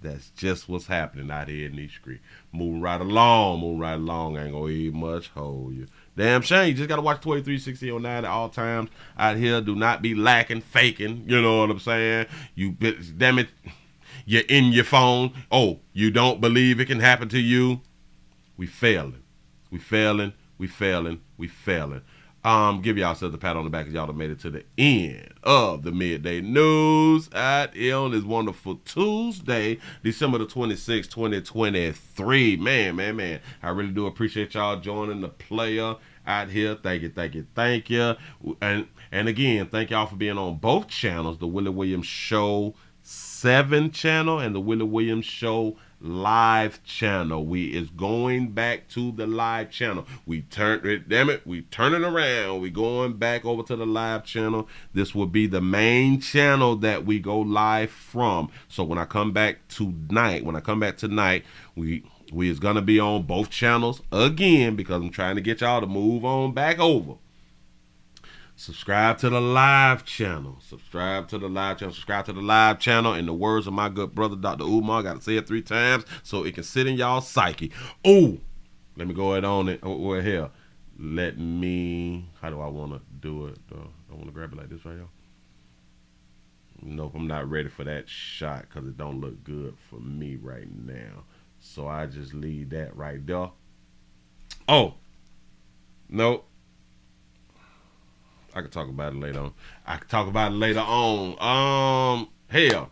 [SPEAKER 1] That's just what's happening out here in these streets. Moving right along. I ain't gonna eat much, hold you. Damn shame. You just gotta watch 236009 at all times out here. Do not be lacking, faking. You know what I'm saying? Damn it, you're in your phone. Oh, you don't believe it can happen to you? We failing. Give yourselves a pat on the back, because y'all have made it to the end of the Midday News out here on this wonderful Tuesday, December the 26th, 2023. Man. I really do appreciate y'all joining the player out here. Thank you. And again, thank y'all for being on both channels, the Willie Williams Show 7 channel and the Willie Williams Show live channel. We is going back to the live channel. We turn it around. We going back over to the live channel. This will be the main channel that we go live from. So when I come back tonight, we We is going to be on both channels again because I'm trying to get y'all to move on back over. Subscribe to the live channel. Subscribe to the live channel. Subscribe to the live channel. In the words of my good brother, Dr. Umar, I got to say it 3 times so it can sit in y'all psyche. Oh, let me go ahead on it. Oh, here. Let me, how do I want to do it? I want to grab it like this right here. Nope, I'm not ready for that shot because it don't look good for me right now. So I just leave that right there. Oh, nope. I can talk about it later on. Hell.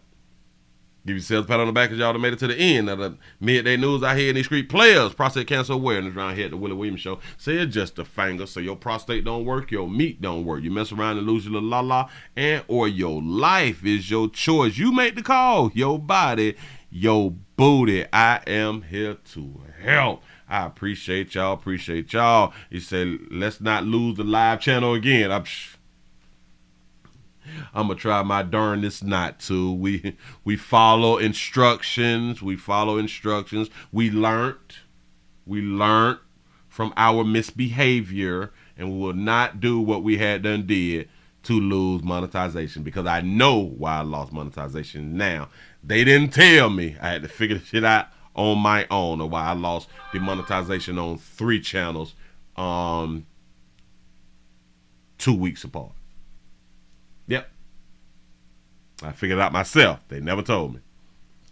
[SPEAKER 1] Give yourselves a pat on the back because y'all done made it to the end of the midday news out here in these street players. Prostate cancer awareness around here at the Willie Williams Show. Say it's just a finger, so your prostate don't work, your meat don't work. You mess around and lose your little la-la, and or your life is your choice. You make the call. Your body, your booty. I am here to help. I appreciate y'all. He said, let's not lose the live channel again. I'm gonna try my darndest not to. We follow instructions. We learned from our misbehavior, and we will not do what we had done did to lose monetization, because I know why I lost monetization now. They didn't tell me. I had to figure the shit out on my own, or why I lost the monetization on 3 channels 2 weeks apart. Yep. I figured it out myself. They never told me.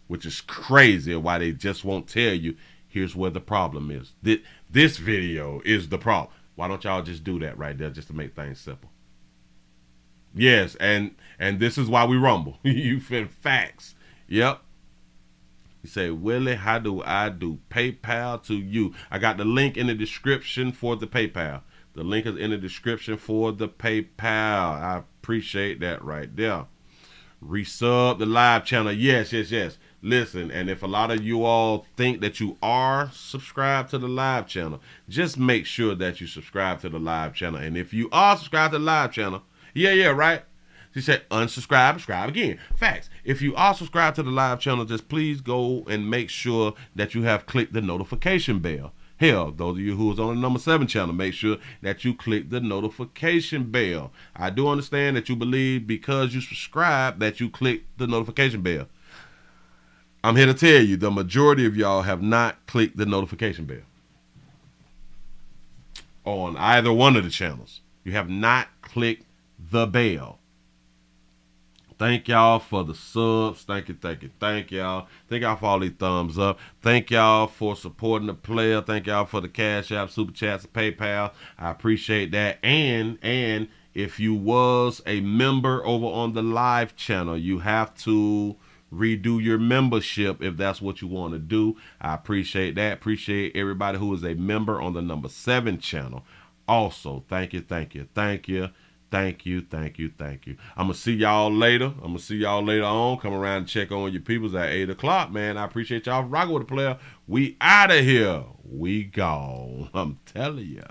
[SPEAKER 1] Which is crazy why they just won't tell you, here's where the problem is. This video is the problem. Why don't y'all just do that right there just to make things simple? Yes, and this is why we rumble. You fit facts. Yep. You say, Willie, how do I do PayPal to you? I got the link in the description for the PayPal. The link is in the description for the PayPal. I appreciate that right there. Resub the live channel. Yes. Listen, and if a lot of you all think that you are subscribed to the live channel, just make sure that you subscribe to the live channel. And if you are subscribed to the live channel, yeah, right? She said unsubscribe, subscribe again. Facts. If you are subscribed to the live channel, just please go and make sure that you have clicked the notification bell. Hell, those of you who is on the number 7 channel, make sure that you click the notification bell. I do understand that you believe because you subscribe that you click the notification bell. I'm here to tell you the majority of y'all have not clicked the notification bell on either one of the channels. You have not clicked the bell. Thank y'all for the subs. Thank you. Thank y'all. Thank y'all for all these thumbs up. Thank y'all for supporting the player. Thank y'all for the Cash App, Super Chats, and PayPal. I appreciate that. And if you was a member over on the live channel, you have to redo your membership if that's what you want to do. I appreciate that. Appreciate everybody who is a member on the number 7 channel. Also, thank you. Thank you. I'm going to see y'all later. On. Come around and check on your peoples at 8 o'clock, man. I appreciate y'all rocking with the player. We out of here. We gone. I'm telling you.